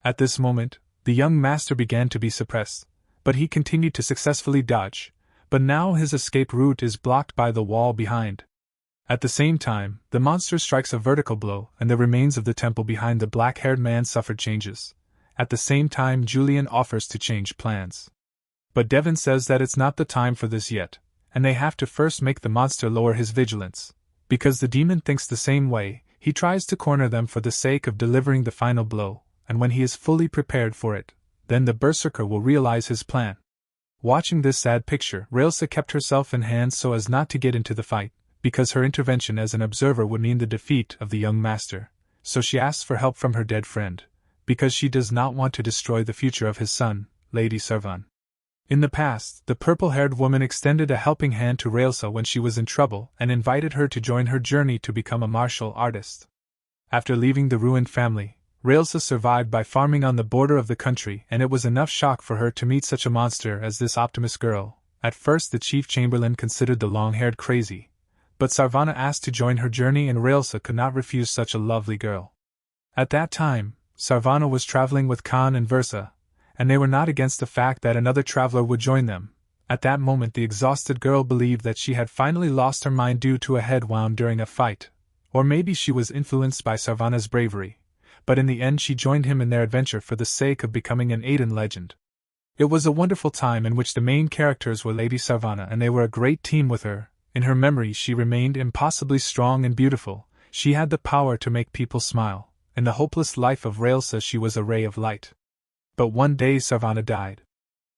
At this moment, the young master began to be suppressed, but he continued to successfully dodge, but now his escape route is blocked by the wall behind. At the same time, the monster strikes a vertical blow, and the remains of the temple behind the black-haired man suffered changes. At the same time, Yulion offers to change plans. But Daven says that it's not the time for this yet, and they have to first make the monster lower his vigilance. Because the demon thinks the same way, he tries to corner them for the sake of delivering the final blow, and when he is fully prepared for it, then the Berserker will realize his plan. Watching this sad picture, Railsa kept herself in hand so as not to get into the fight, because her intervention as an observer would mean the defeat of the young master, so she asks for help from her dead friend, because she does not want to destroy the future of his son, Lady Sarvan. In the past, the purple-haired woman extended a helping hand to Railsa when she was in trouble and invited her to join her journey to become a martial artist. After leaving the ruined family, Railsa survived by farming on the border of the country, and it was enough shock for her to meet such a monster as this Optimus girl. At first the chief chamberlain considered the long-haired crazy, but Sarvana asked to join her journey and Railsa could not refuse such a lovely girl. At that time, Sarvana was traveling with Khan and Versa, and they were not against the fact that another traveler would join them. At that moment the exhausted girl believed that she had finally lost her mind due to a head wound during a fight, or maybe she was influenced by Sarvana's bravery, but in the end she joined him in their adventure for the sake of becoming an Aiden legend. It was a wonderful time in which the main characters were Lady Sarvana and they were a great team with her. In her memory she remained impossibly strong and beautiful, she had the power to make people smile. In the hopeless life of Railsa she was a ray of light. But one day Sarvana died.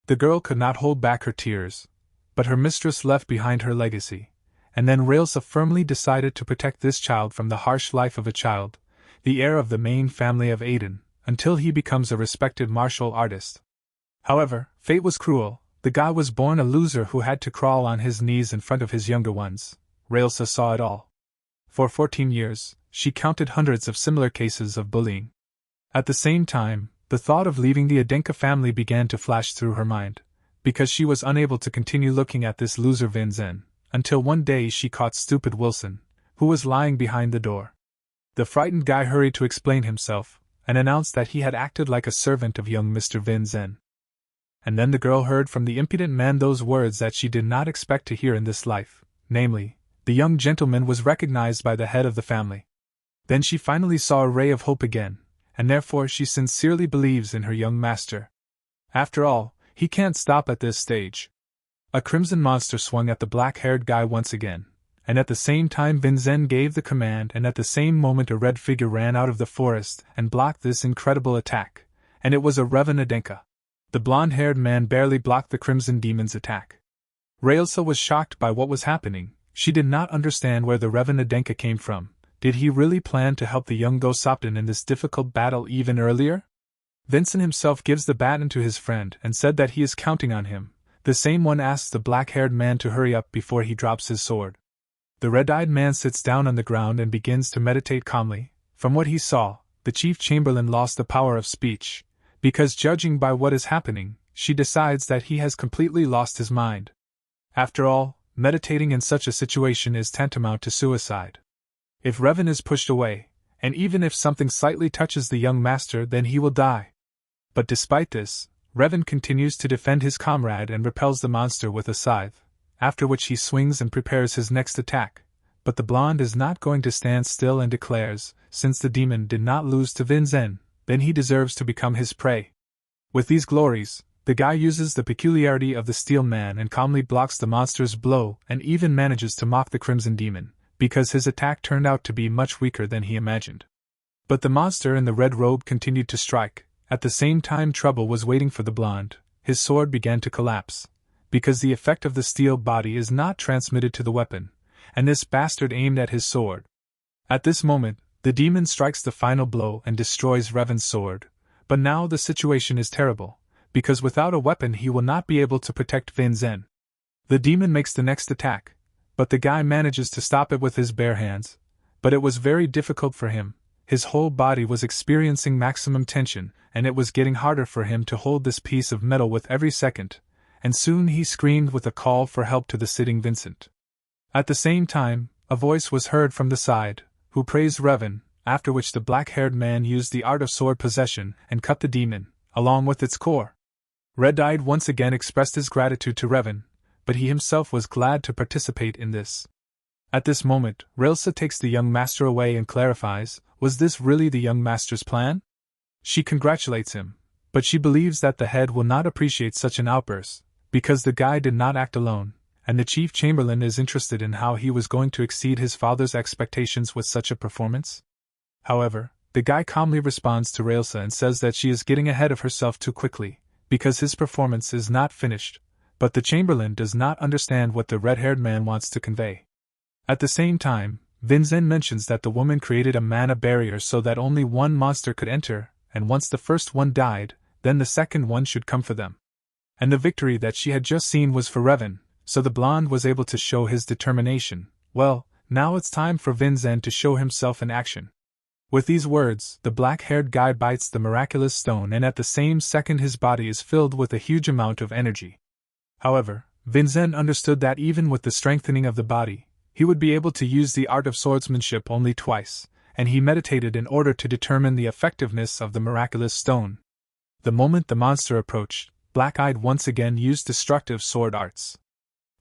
The girl could not hold back her tears, but her mistress left behind her legacy, and then Railsa firmly decided to protect this child from the harsh life of a child, the heir of the main family of Aiden, until he becomes a respected martial artist. However, fate was cruel. The guy was born a loser who had to crawl on his knees in front of his younger ones. Railsa saw it all. For 14 years, she counted hundreds of similar cases of bullying. At the same time, the thought of leaving the Adenka family began to flash through her mind, because she was unable to continue looking at this loser Vinzen, until one day she caught stupid Wilson, who was lying behind the door. The frightened guy hurried to explain himself, and announced that he had acted like a servant of young Mr. Vinzen. And then the girl heard from the impudent man those words that she did not expect to hear in this life, namely, the young gentleman was recognized by the head of the family. Then she finally saw a ray of hope again, and therefore she sincerely believes in her young master. After all, he can't stop at this stage. A crimson monster swung at the black-haired guy once again, and at the same time Vinzen gave the command, and at the same moment a red figure ran out of the forest and blocked this incredible attack, and it was a Revan Adenka. The blonde-haired man barely blocked the Crimson Demon's attack. Railsa was shocked by what was happening. She did not understand where the Revan Adenka came from. Did he really plan to help the young Gosopton in this difficult battle even earlier? Vincent himself gives the baton to his friend and said that he is counting on him. The same one asks the black-haired man to hurry up before he drops his sword. The red-eyed man sits down on the ground and begins to meditate calmly. From what he saw, the chief chamberlain lost the power of speech, because judging by what is happening, she decides that he has completely lost his mind. After all, meditating in such a situation is tantamount to suicide. If Revan is pushed away, and even if something slightly touches the young master, then he will die. But despite this, Revan continues to defend his comrade and repels the monster with a scythe, after which he swings and prepares his next attack. But the blonde is not going to stand still and declares, since the demon did not lose to Vinzen, then he deserves to become his prey. With these glories, the guy uses the peculiarity of the Steel Man and calmly blocks the monster's blow and even manages to mock the Crimson Demon, because his attack turned out to be much weaker than he imagined. But the monster in the red robe continued to strike. At the same time trouble was waiting for the blonde. His sword began to collapse, because the effect of the steel body is not transmitted to the weapon, and this bastard aimed at his sword. At this moment, the demon strikes the final blow and destroys Revan's sword, but now the situation is terrible, because without a weapon he will not be able to protect Vinzen. The demon makes the next attack, but the guy manages to stop it with his bare hands, but it was very difficult for him, his whole body was experiencing maximum tension, and it was getting harder for him to hold this piece of metal with every second, and soon he screamed with a call for help to the sitting Vincent. At the same time, a voice was heard from the side, who praised Revan, after which the black-haired man used the art of sword possession and cut the demon, along with its core. Red-Eyed once again expressed his gratitude to Revan, but he himself was glad to participate in this. At this moment, Railsa takes the young master away and clarifies, was this really the young master's plan? She congratulates him, but she believes that the head will not appreciate such an outburst, because the guy did not act alone, and the chief chamberlain is interested in how he was going to exceed his father's expectations with such a performance. However, the guy calmly responds to Railsa and says that she is getting ahead of herself too quickly, because his performance is not finished, but the chamberlain does not understand what the red-haired man wants to convey. At the same time, Vincent mentions that the woman created a mana barrier so that only one monster could enter, and once the first one died, then the second one should come for them. And the victory that she had just seen was for Revan, so the blonde was able to show his determination. Well, now it's time for Vincent to show himself in action. With these words, the black-haired guy bites the miraculous stone, and at the same second his body is filled with a huge amount of energy. However, Vincent understood that even with the strengthening of the body, he would be able to use the art of swordsmanship only twice, and he meditated in order to determine the effectiveness of the miraculous stone. The moment the monster approached, Black-Eyed once again used destructive sword arts.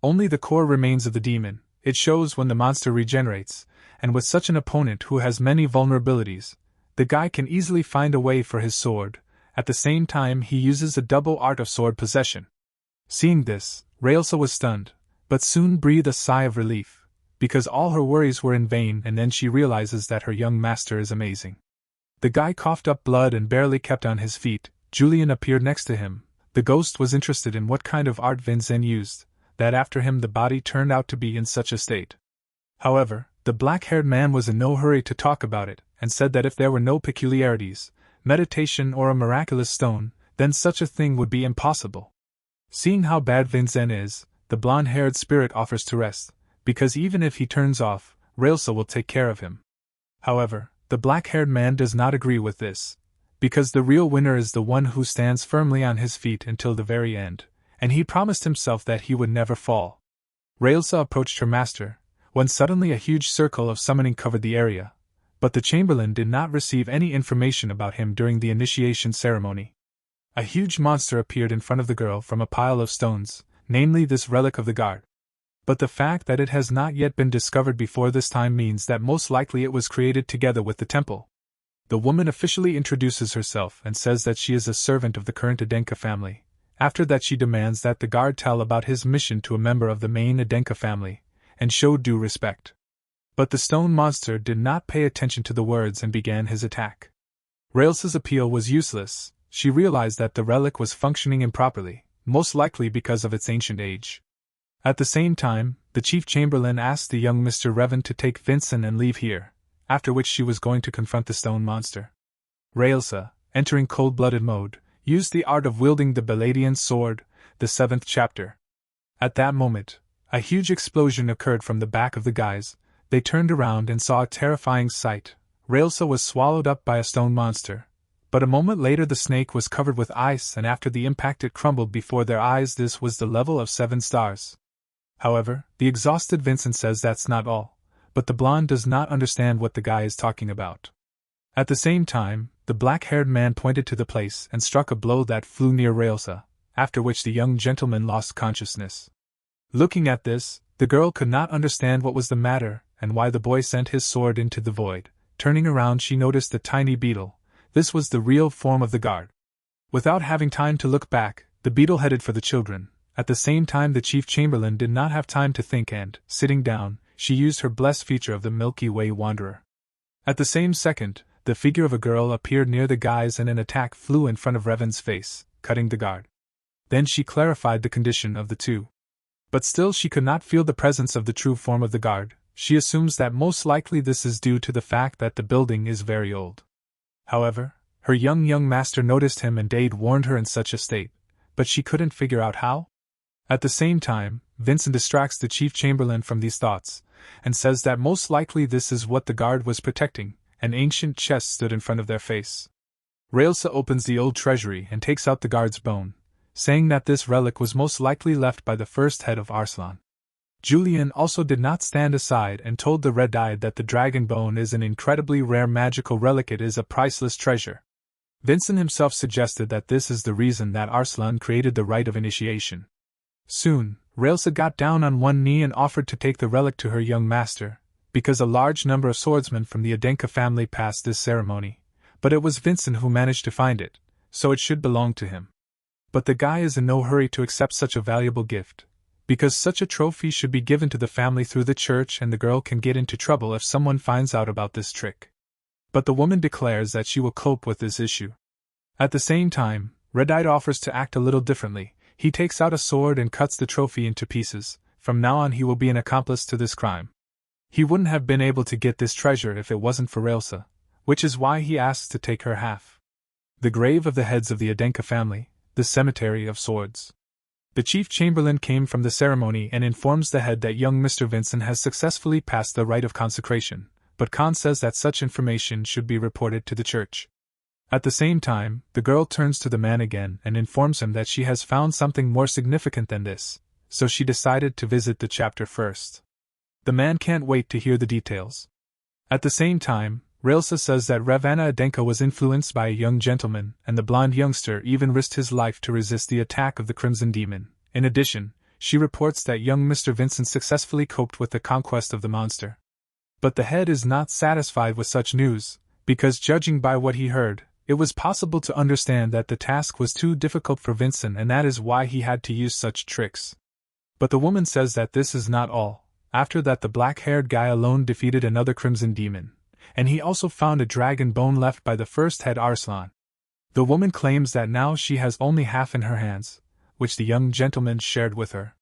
Only the core remains of the demon. It shows when the monster regenerates, and with such an opponent who has many vulnerabilities, the guy can easily find a way for his sword. At the same time, he uses a double art of sword possession. Seeing this, Railsa was stunned, but soon breathed a sigh of relief, because all her worries were in vain, and then she realizes that her young master is amazing. The guy coughed up blood and barely kept on his feet. Yulion appeared next to him. The ghost was interested in what kind of art Vincent used, that after him the body turned out to be in such a state. However, the black-haired man was in no hurry to talk about it, and said that if there were no peculiarities, meditation or a miraculous stone, then such a thing would be impossible. Seeing how bad Vincent is, the blonde-haired spirit offers to rest, because even if he turns off, Railsa will take care of him. However, the black-haired man does not agree with this, because the real winner is the one who stands firmly on his feet until the very end, and he promised himself that he would never fall. Railsa approached her master, when suddenly a huge circle of summoning covered the area, but the chamberlain did not receive any information about him during the initiation ceremony. A huge monster appeared in front of the girl from a pile of stones, namely this relic of the guard. But the fact that it has not yet been discovered before this time means that most likely it was created together with the temple. The woman officially introduces herself and says that she is a servant of the current Adenka family. After that she demands that the guard tell about his mission to a member of the main Adenka family, and show due respect. But the stone monster did not pay attention to the words and began his attack. Railsa's appeal was useless. She realized that the relic was functioning improperly, most likely because of its ancient age. At the same time, the chief chamberlain asked the young Mr. Revan to take Vincent and leave here, after which she was going to confront the stone monster. Railsa, entering cold-blooded mode, used the art of wielding the Beladian sword, the 7th chapter. At that moment, a huge explosion occurred from the back of the guys. They turned around and saw a terrifying sight. Railsa was swallowed up by a stone monster, but a moment later the snake was covered with ice, and after the impact it crumbled before their eyes. This was the level of 7 stars. However, the exhausted Vincent says that's not all, but the blonde does not understand what the guy is talking about. At the same time, the black-haired man pointed to the place and struck a blow that flew near Railsa, after which the young gentleman lost consciousness. Looking at this, the girl could not understand what was the matter and why the boy sent his sword into the void. Turning around, she noticed the tiny beetle. This was the real form of the guard. Without having time to look back, the beetle headed for the children. At the same time, the chief chamberlain did not have time to think and, sitting down, she used her blessed feature of the Milky Way Wanderer. At the same second, the figure of a girl appeared near the guys and an attack flew in front of Revan's face, cutting the guard. Then she clarified the condition of the two. But still she could not feel the presence of the true form of the guard. She assumes that most likely this is due to the fact that the building is very old. However, her young master noticed him and Dade warned her in such a state, but she couldn't figure out how. At the same time, Vincent distracts the chief chamberlain from these thoughts, and says that most likely this is what the guard was protecting, An ancient chest stood in front of their face. Railsa opens the old treasury and takes out the guard's bone, saying that this relic was most likely left by the first head of Arslan. Yulion also did not stand aside and told the red-eyed that the dragon bone is an incredibly rare magical relic. It is a priceless treasure. Vincent himself suggested that this is the reason that Arslan created the rite of initiation. Soon, Railsa got down on one knee and offered to take the relic to her young master, because a large number of swordsmen from the Adenka family passed this ceremony, but it was Vincent who managed to find it, so it should belong to him. But the guy is in no hurry to accept such a valuable gift, because such a trophy should be given to the family through the church, and the girl can get into trouble if someone finds out about this trick. But the woman declares that she will cope with this issue. At the same time, Red-Eyed offers to act a little differently. He takes out a sword and cuts the trophy into pieces. From now on he will be an accomplice to this crime. He wouldn't have been able to get this treasure if it wasn't for Railsa, which is why he asks to take her half. The grave of the heads of the Adenka family, the cemetery of swords. The chief chamberlain came from the ceremony and informs the head that young Mr. Vincent has successfully passed the rite of consecration, but Khan says that such information should be reported to the church. At the same time, the girl turns to the man again and informs him that she has found something more significant than this, so she decided to visit the chapter first. The man can't wait to hear the details. At the same time, Railsa says that Ravana Adenka was influenced by a young gentleman, and the blonde youngster even risked his life to resist the attack of the Crimson Demon. In addition, she reports that young Mr. Vincent successfully coped with the conquest of the monster. But the head is not satisfied with such news, because judging by what he heard, it was possible to understand that the task was too difficult for Vincent, and that is why he had to use such tricks. But the woman says that this is not all. After that, the black-haired guy alone defeated another Crimson Demon, and he also found a dragon bone left by the first head Arslan. The woman claims that now she has only half in her hands, which the young gentleman shared with her.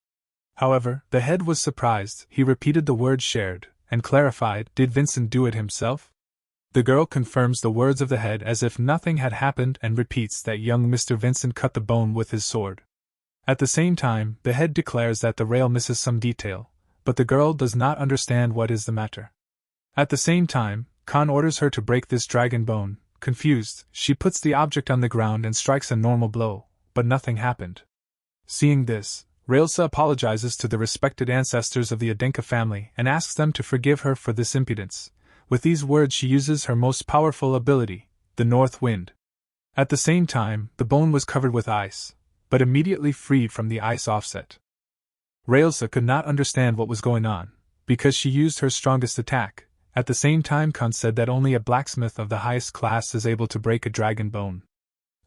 However, the head was surprised. He repeated the word shared, and clarified, did Vincent do it himself? The girl confirms the words of the head as if nothing had happened and repeats that young Mr. Vincent cut the bone with his sword. At the same time, the head declares that the rail misses some detail, but the girl does not understand what is the matter. At the same time, Khan orders her to break this dragon bone. Confused, she puts the object on the ground and strikes a normal blow, but nothing happened. Seeing this, Railsa apologizes to the respected ancestors of the Adenka family and asks them to forgive her for this impudence. With these words she uses her most powerful ability, the North Wind. At the same time, the bone was covered with ice, but immediately freed from the ice offset. Railsa could not understand what was going on, because she used her strongest attack. At the same time, Khan said that only a blacksmith of the highest class is able to break a dragon bone.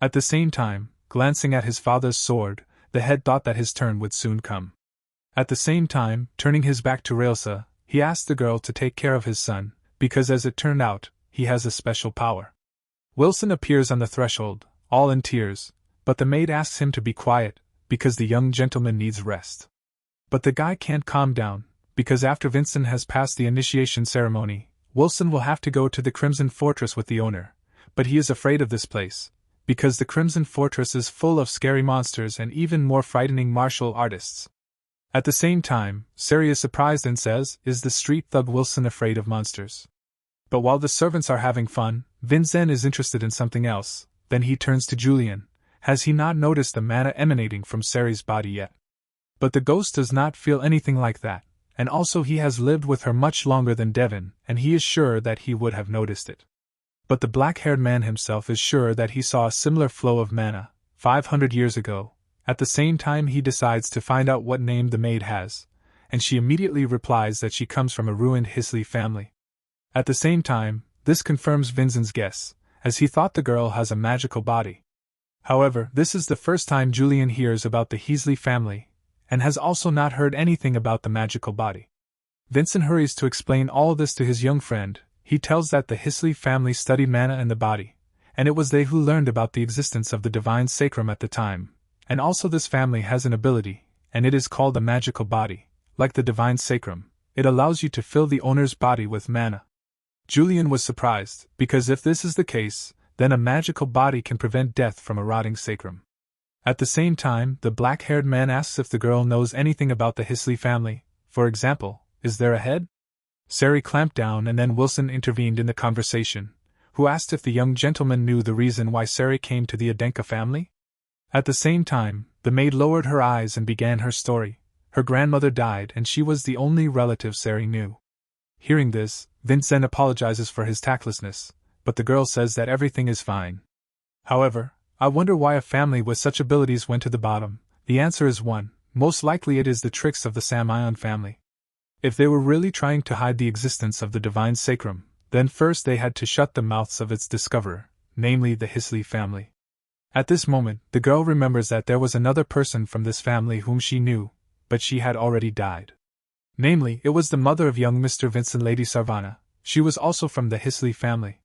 At the same time, glancing at his father's sword, the head thought that his turn would soon come. At the same time, turning his back to Railsa, he asked the girl to take care of his son, because as it turned out, he has a special power. Wilson appears on the threshold, all in tears, but the maid asks him to be quiet, because the young gentleman needs rest. But the guy can't calm down, because after Vincent has passed the initiation ceremony, Wilson will have to go to the Crimson Fortress with the owner, but he is afraid of this place, because the Crimson Fortress is full of scary monsters and even more frightening martial artists. At the same time, Sari is surprised and says, is the street thug Wilson afraid of monsters? But while the servants are having fun, Vincent is interested in something else. Then he turns to Yulion. Has he not noticed the mana emanating from Sari's body yet? But the ghost does not feel anything like that, and also he has lived with her much longer than Daven, and he is sure that he would have noticed it. But the black-haired man himself is sure that he saw a similar flow of mana 500 years ago. At the same time, he decides to find out what name the maid has, and she immediately replies that she comes from a ruined Hisley family. At the same time, this confirms Vincent's guess, as he thought the girl has a magical body. However, this is the first time Yulion hears about the Hisley family, and has also not heard anything about the magical body. Vincent hurries to explain all this to his young friend. He tells that the Hisley family studied mana and the body, and it was they who learned about the existence of the divine sacrum at the time. And also this family has an ability, and it is called a magical body. Like the divine sacrum, it allows you to fill the owner's body with mana. Yulion was surprised, because if this is the case, then a magical body can prevent death from a rotting sacrum. At the same time, the black-haired man asks if the girl knows anything about the Hisley family. For example, is there a head? Sari clamped down, and then Wilson intervened in the conversation, who asked if the young gentleman knew the reason why Sari came to the Adenka family. At the same time, the maid lowered her eyes and began her story. Her grandmother died and she was the only relative Sari knew. Hearing this, Vincent apologizes for his tactlessness, but the girl says that everything is fine. However, I wonder why a family with such abilities went to the bottom. The answer is one: most likely it is the tricks of the Samion family. If they were really trying to hide the existence of the divine sacrum, then first they had to shut the mouths of its discoverer, namely the Hisley family. At this moment, the girl remembers that there was another person from this family whom she knew, but she had already died. Namely, it was the mother of young Mr. Vincent, Lady Sarvana. She was also from the Hisley family.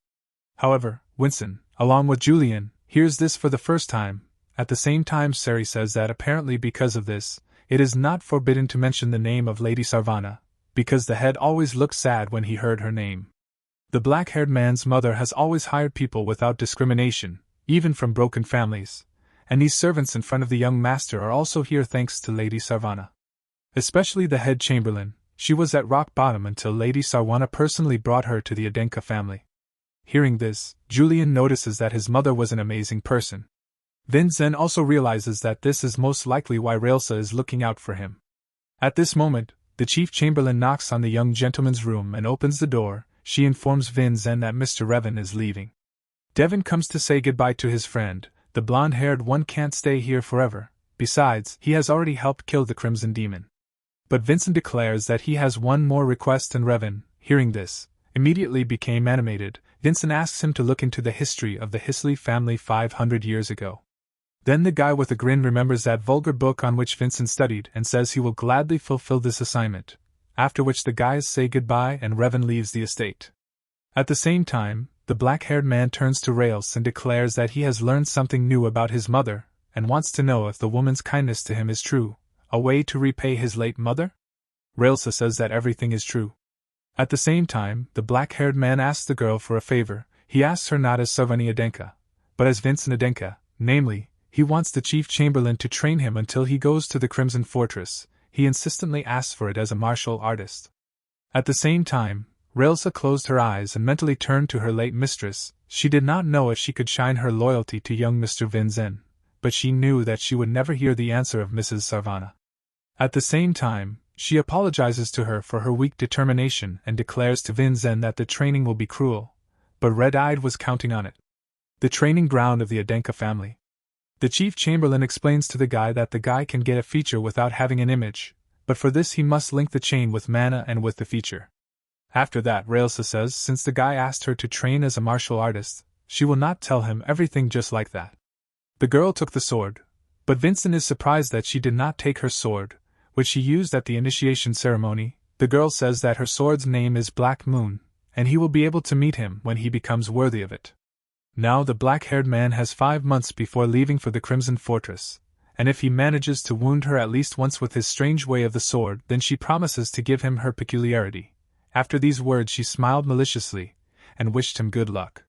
However, Winston, along with Julian, hears this for the first time. At the same time, Sari says that apparently because of this, it is not forbidden to mention the name of Lady Sarvana, because the head always looked sad when he heard her name. The black-haired man's mother has always hired people without discrimination, even from broken families, and these servants in front of the young master are also here thanks to Lady Sarvana. Especially the head chamberlain. She was at rock bottom until Lady Sarvana personally brought her to the Adenka family. Hearing this, Julian notices that his mother was an amazing person. Vincent also realizes that this is most likely why Railsa is looking out for him. At this moment, the chief chamberlain knocks on the young gentleman's room and opens the door. She informs Vincent that Mr. Revan is leaving. Daven comes to say goodbye to his friend. The blonde-haired one can't stay here forever. Besides, he has already helped kill the Crimson Demon. But Vincent declares that he has one more request, and Revan, hearing this, immediately became animated. Vincent asks him to look into the history of the Hisley family 500 years ago. Then the guy with a grin remembers that vulgar book on which Vincent studied and says he will gladly fulfill this assignment, after which the guys say goodbye and Revan leaves the estate. At the same time, the black-haired man turns to Rails and declares that he has learned something new about his mother, and wants to know if the woman's kindness to him is true, a way to repay his late mother? Railsa says that everything is true. At the same time, the black-haired man asks the girl for a favor. He asks her not as Sarvani Adenka, but as Vincent Adenka, namely, he wants the chief chamberlain to train him until he goes to the Crimson Fortress. He insistently asks for it as a martial artist. At the same time, Railsa closed her eyes and mentally turned to her late mistress. She did not know if she could shine her loyalty to young Mr. Vincent, but she knew that she would never hear the answer of Mrs. Sarvana. At the same time, she apologizes to her for her weak determination and declares to Vincent that the training will be cruel, but Red-Eyed was counting on it. The training ground of the Adenka family. The chief chamberlain explains to the guy that the guy can get a feature without having an image, but for this he must link the chain with mana and with the feature. After that, Railsa says since the guy asked her to train as a martial artist, she will not tell him everything just like that. The girl took the sword, but Vincent is surprised that she did not take her sword, which she used at the initiation ceremony. The girl says that her sword's name is Black Moon, and he will be able to meet him when he becomes worthy of it. Now the black-haired man has 5 months before leaving for the Crimson Fortress, and if he manages to wound her at least once with his strange way of the sword, then she promises to give him her peculiarity. After these words she smiled maliciously, and wished him good luck.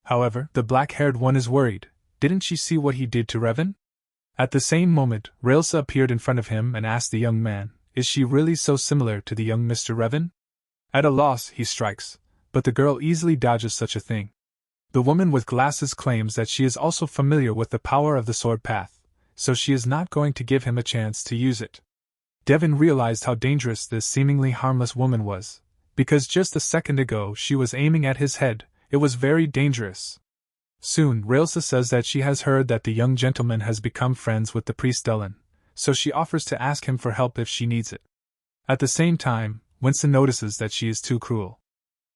However, the black-haired one is worried. Didn't she see what he did to Revan? At the same moment, Railsa appeared in front of him and asked the young man, is she really so similar to the young Mr. Revan? At a loss, he strikes, but the girl easily dodges such a thing. The woman with glasses claims that she is also familiar with the power of the sword path, so she is not going to give him a chance to use it. Daven realized how dangerous this seemingly harmless woman was, because just a second ago she was aiming at his head. It was very dangerous. Soon, Railsa says that she has heard that the young gentleman has become friends with the priest Daven, so she offers to ask him for help if she needs it. At the same time, Winston notices that she is too cruel.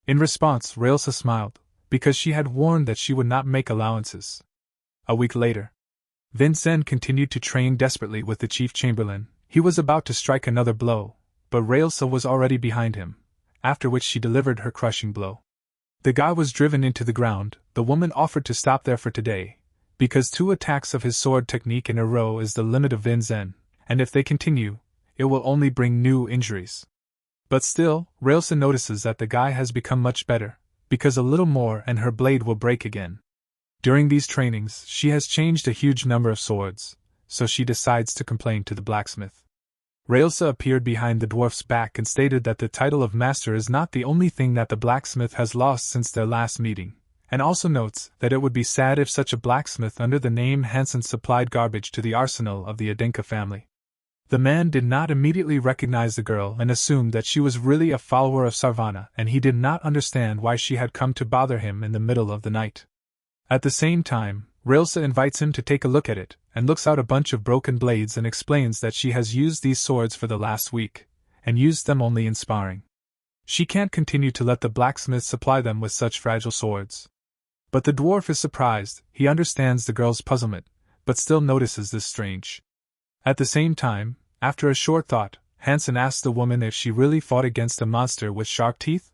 In response, Railsa smiled, because she had warned that she would not make allowances. A week later, Vincent continued to train desperately with the chief chamberlain. He was about to strike another blow, but Railsa was already behind him, after which she delivered her crushing blow. The guy was driven into the ground. The woman offered to stop there for today, because 2 attacks of his sword technique in a row is the limit of Vincent, and if they continue, it will only bring new injuries. But still, Railsa notices that the guy has become much better, because a little more and her blade will break again. During these trainings, she has changed a huge number of swords, so she decides to complain to the blacksmith. Railsa appeared behind the dwarf's back and stated that the title of master is not the only thing that the blacksmith has lost since their last meeting, and also notes that it would be sad if such a blacksmith under the name Hansen supplied garbage to the arsenal of the Adenka family. The man did not immediately recognize the girl and assumed that she was really a follower of Sarvana, and he did not understand why she had come to bother him in the middle of the night. At the same time, Railsa invites him to take a look at it, and looks out a bunch of broken blades and explains that she has used these swords for the last week, and used them only in sparring. She can't continue to let the blacksmith supply them with such fragile swords. But the dwarf is surprised. He understands the girl's puzzlement, but still notices this strange. At the same time, after a short thought, Hansen asks the woman if she really fought against a monster with sharp teeth.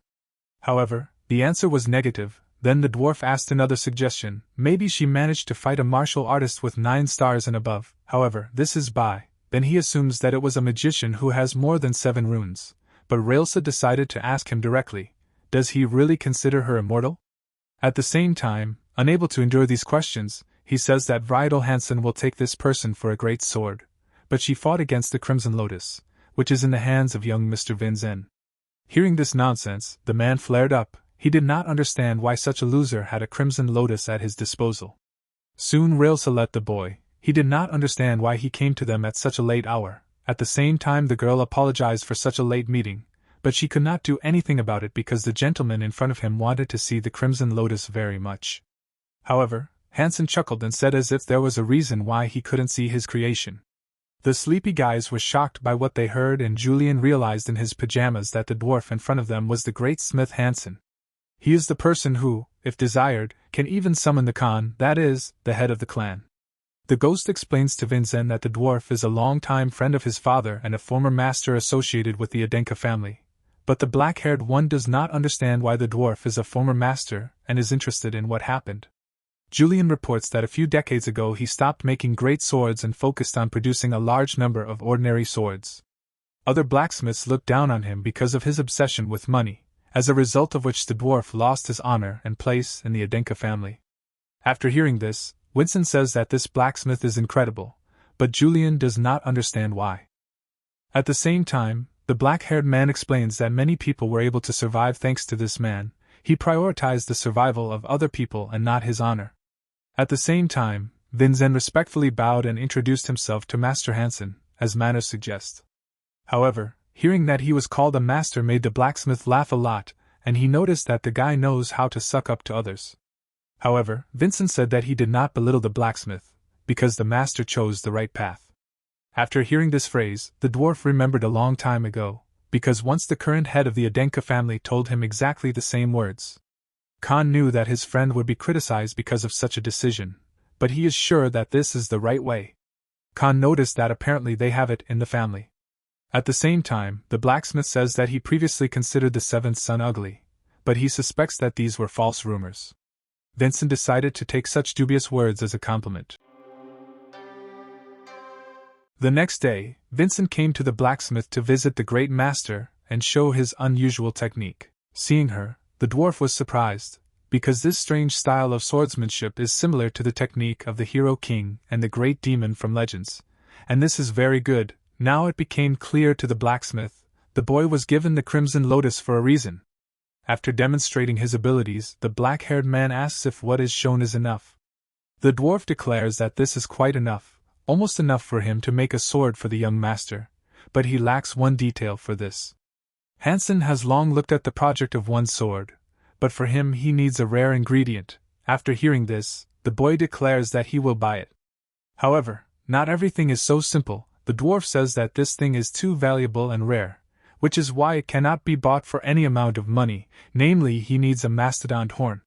However, the answer was negative. Then the dwarf asked another suggestion: maybe she managed to fight a martial artist with 9 stars and above. However, this is by then he assumes that it was a magician who has more than 7 runes. But Railsa decided to ask him directly, does he really consider her immortal? At the same time, unable to endure these questions, he says that Vidal Hansen will take this person for a great sword, but she fought against the Crimson Lotus, which is in the hands of young Mr. Vinzen. Hearing this nonsense, the man flared up. He did not understand why such a loser had a Crimson Lotus at his disposal. Soon Railsa let the boy. He did not understand why he came to them at such a late hour. At the same time, the girl apologized for such a late meeting, but she could not do anything about it because the gentleman in front of him wanted to see the Crimson Lotus very much. However, Hansen chuckled and said as if there was a reason why he couldn't see his creation. The sleepy guys were shocked by what they heard, and Yulion realized in his pajamas that the dwarf in front of them was the great smith Hansen. He is the person who, if desired, can even summon the Khan, that is, the head of the clan. The ghost explains to Vinzen that the dwarf is a long-time friend of his father and a former master associated with the Adenka family, but the black-haired one does not understand why the dwarf is a former master and is interested in what happened. Yulion reports that a few decades ago he stopped making great swords and focused on producing a large number of ordinary swords. Other blacksmiths looked down on him because of his obsession with money, as a result of which the dwarf lost his honor and place in the Adenka family. After hearing this, Winston says that this blacksmith is incredible, but Yulion does not understand why. At the same time, the black-haired man explains that many people were able to survive thanks to this man. He prioritized the survival of other people and not his honor. At the same time, Vinzen respectfully bowed and introduced himself to Master Hansen, as manners suggest. However, hearing that he was called a master made the blacksmith laugh a lot, and he noticed that the guy knows how to suck up to others. However, Vincent said that he did not belittle the blacksmith, because the master chose the right path. After hearing this phrase, the dwarf remembered a long time ago, because once the current head of the Adenka family told him exactly the same words. Khan knew that his friend would be criticized because of such a decision, but he is sure that this is the right way. Khan noticed that apparently they have it in the family. At the same time, the blacksmith says that he previously considered the 7th son ugly, but he suspects that these were false rumors. Vincent decided to take such dubious words as a compliment. The next day, Vincent came to the blacksmith to visit the great master and show his unusual technique. Seeing her, the dwarf was surprised, because this strange style of swordsmanship is similar to the technique of the hero king and the great demon from legends, and this is very good. Now it became clear to the blacksmith, the boy was given the Crimson Lotus for a reason. After demonstrating his abilities, the black-haired man asks if what is shown is enough. The dwarf declares that this is quite enough, almost enough for him to make a sword for the young master, but he lacks one detail for this. Hansen has long looked at the project of one sword, but for him he needs a rare ingredient. After hearing this, the boy declares that he will buy it. However, not everything is so simple. The dwarf says that this thing is too valuable and rare, which is why it cannot be bought for any amount of money, namely he needs a mastodon horn.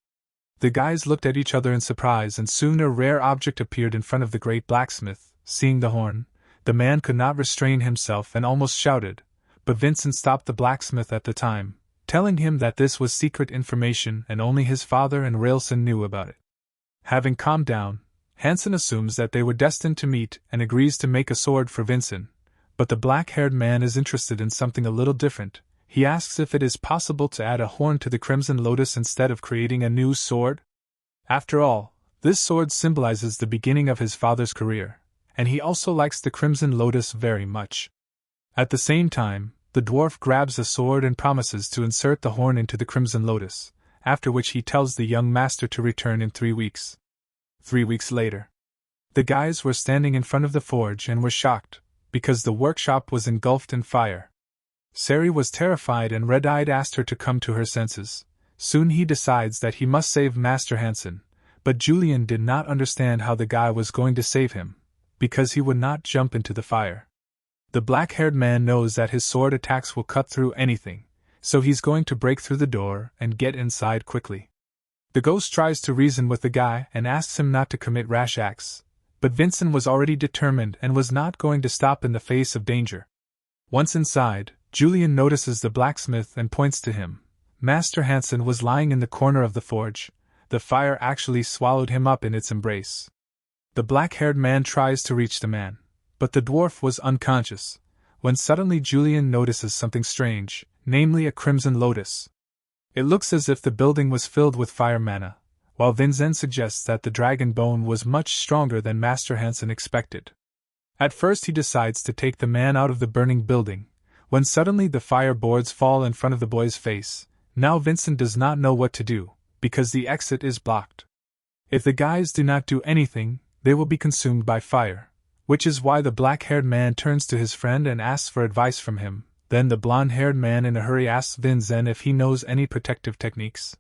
The guys looked at each other in surprise, and soon a rare object appeared in front of the great blacksmith. Seeing the horn, the man could not restrain himself and almost shouted, but Vincent stopped the blacksmith at the time, telling him that this was secret information and only his father and Railson knew about it. Having calmed down, Hansen assumes that they were destined to meet and agrees to make a sword for Vincent, but the black-haired man is interested in something a little different. He asks if it is possible to add a horn to the Crimson Lotus instead of creating a new sword. After all, this sword symbolizes the beginning of his father's career, and he also likes the Crimson Lotus very much. At the same time, the dwarf grabs a sword and promises to insert the horn into the crimson lotus, after which he tells the young master to return in 3 weeks. 3 weeks later. The guys were standing in front of the forge and were shocked, because the workshop was engulfed in fire. Sari was terrified and red-eyed asked her to come to her senses. Soon he decides that he must save Master Hansen, but Yulion did not understand how the guy was going to save him, because he would not jump into the fire. The black-haired man knows that his sword attacks will cut through anything, so he's going to break through the door and get inside quickly. The ghost tries to reason with the guy and asks him not to commit rash acts, but Vincent was already determined and was not going to stop in the face of danger. Once inside, Yulion notices the blacksmith and points to him. Master Hansen was lying in the corner of the forge. The fire actually swallowed him up in its embrace. The black-haired man tries to reach the man, but the dwarf was unconscious, when suddenly Yulion notices something strange, namely a crimson lotus. It looks as if the building was filled with fire mana, while Vincent suggests that the dragon bone was much stronger than Master Hansen expected. At first he decides to take the man out of the burning building, when suddenly the fire boards fall in front of the boy's face. Now Vincent does not know what to do, because the exit is blocked. If the guys do not do anything, they will be consumed by fire, which is why the black-haired man turns to his friend and asks for advice from him. Then the blonde-haired man in a hurry asks Vincent if he knows any protective techniques.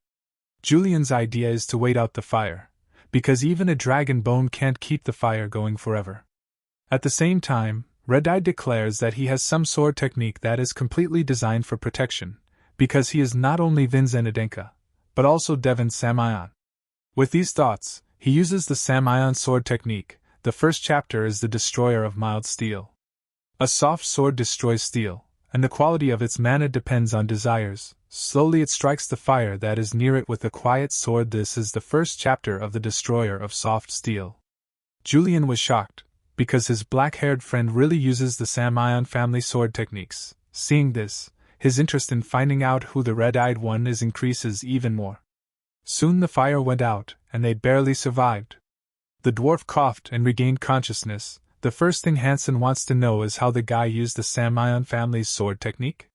Julion's idea is to wait out the fire, because even a dragon bone can't keep the fire going forever. At the same time, Red-Eye declares that he has some sword technique that is completely designed for protection, because he is not only Vincent Adenka, but also Daven Samion. With these thoughts, he uses the Samion sword technique. The first chapter is the Destroyer of Mild Steel. A soft sword destroys steel, and the quality of its mana depends on desires. Slowly it strikes the fire that is near it with a quiet sword. This is the first chapter of the Destroyer of Soft Steel. Yulion was shocked, because his black-haired friend really uses the Samion family sword techniques. Seeing this, his interest in finding out who the red-eyed one is increases even more. Soon the fire went out, and they barely survived. The dwarf coughed and regained consciousness. The first thing Hansen wants to know is how the guy used the Samion family's sword technique.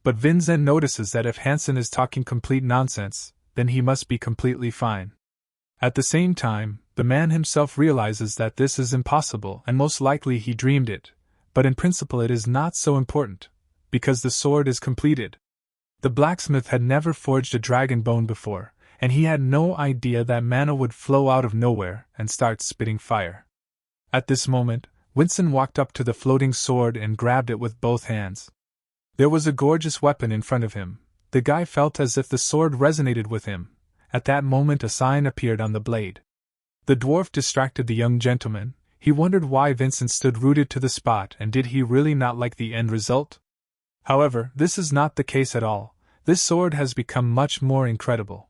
But Vincent notices that if Hansen is talking complete nonsense, then he must be completely fine. At the same time, the man himself realizes that this is impossible and most likely he dreamed it, but in principle it is not so important, because the sword is completed. The blacksmith had never forged a dragon bone before, and he had no idea that mana would flow out of nowhere and start spitting fire. At this moment, Vincent walked up to the floating sword and grabbed it with both hands. There was a gorgeous weapon in front of him. The guy felt as if the sword resonated with him. At that moment a sign appeared on the blade. The dwarf distracted the young gentleman. He wondered why Vincent stood rooted to the spot and did he really not like the end result? However, this is not the case at all. This sword has become much more incredible.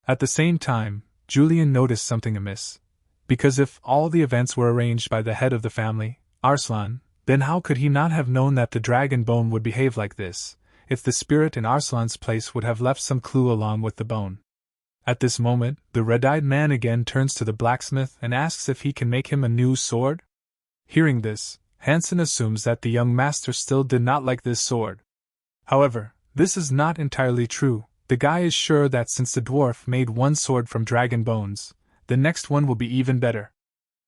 At the same time, Yulion noticed something amiss. Because if all the events were arranged by the head of the family, Arslan, then how could he not have known that the dragon bone would behave like this, if the spirit in Arslan's place would have left some clue along with the bone? At this moment, the red-eyed man again turns to the blacksmith and asks if he can make him a new sword? Hearing this, Hansen assumes that the young master still did not like this sword. However, this is not entirely true. The guy is sure that since the dwarf made one sword from dragon bones, the next one will be even better.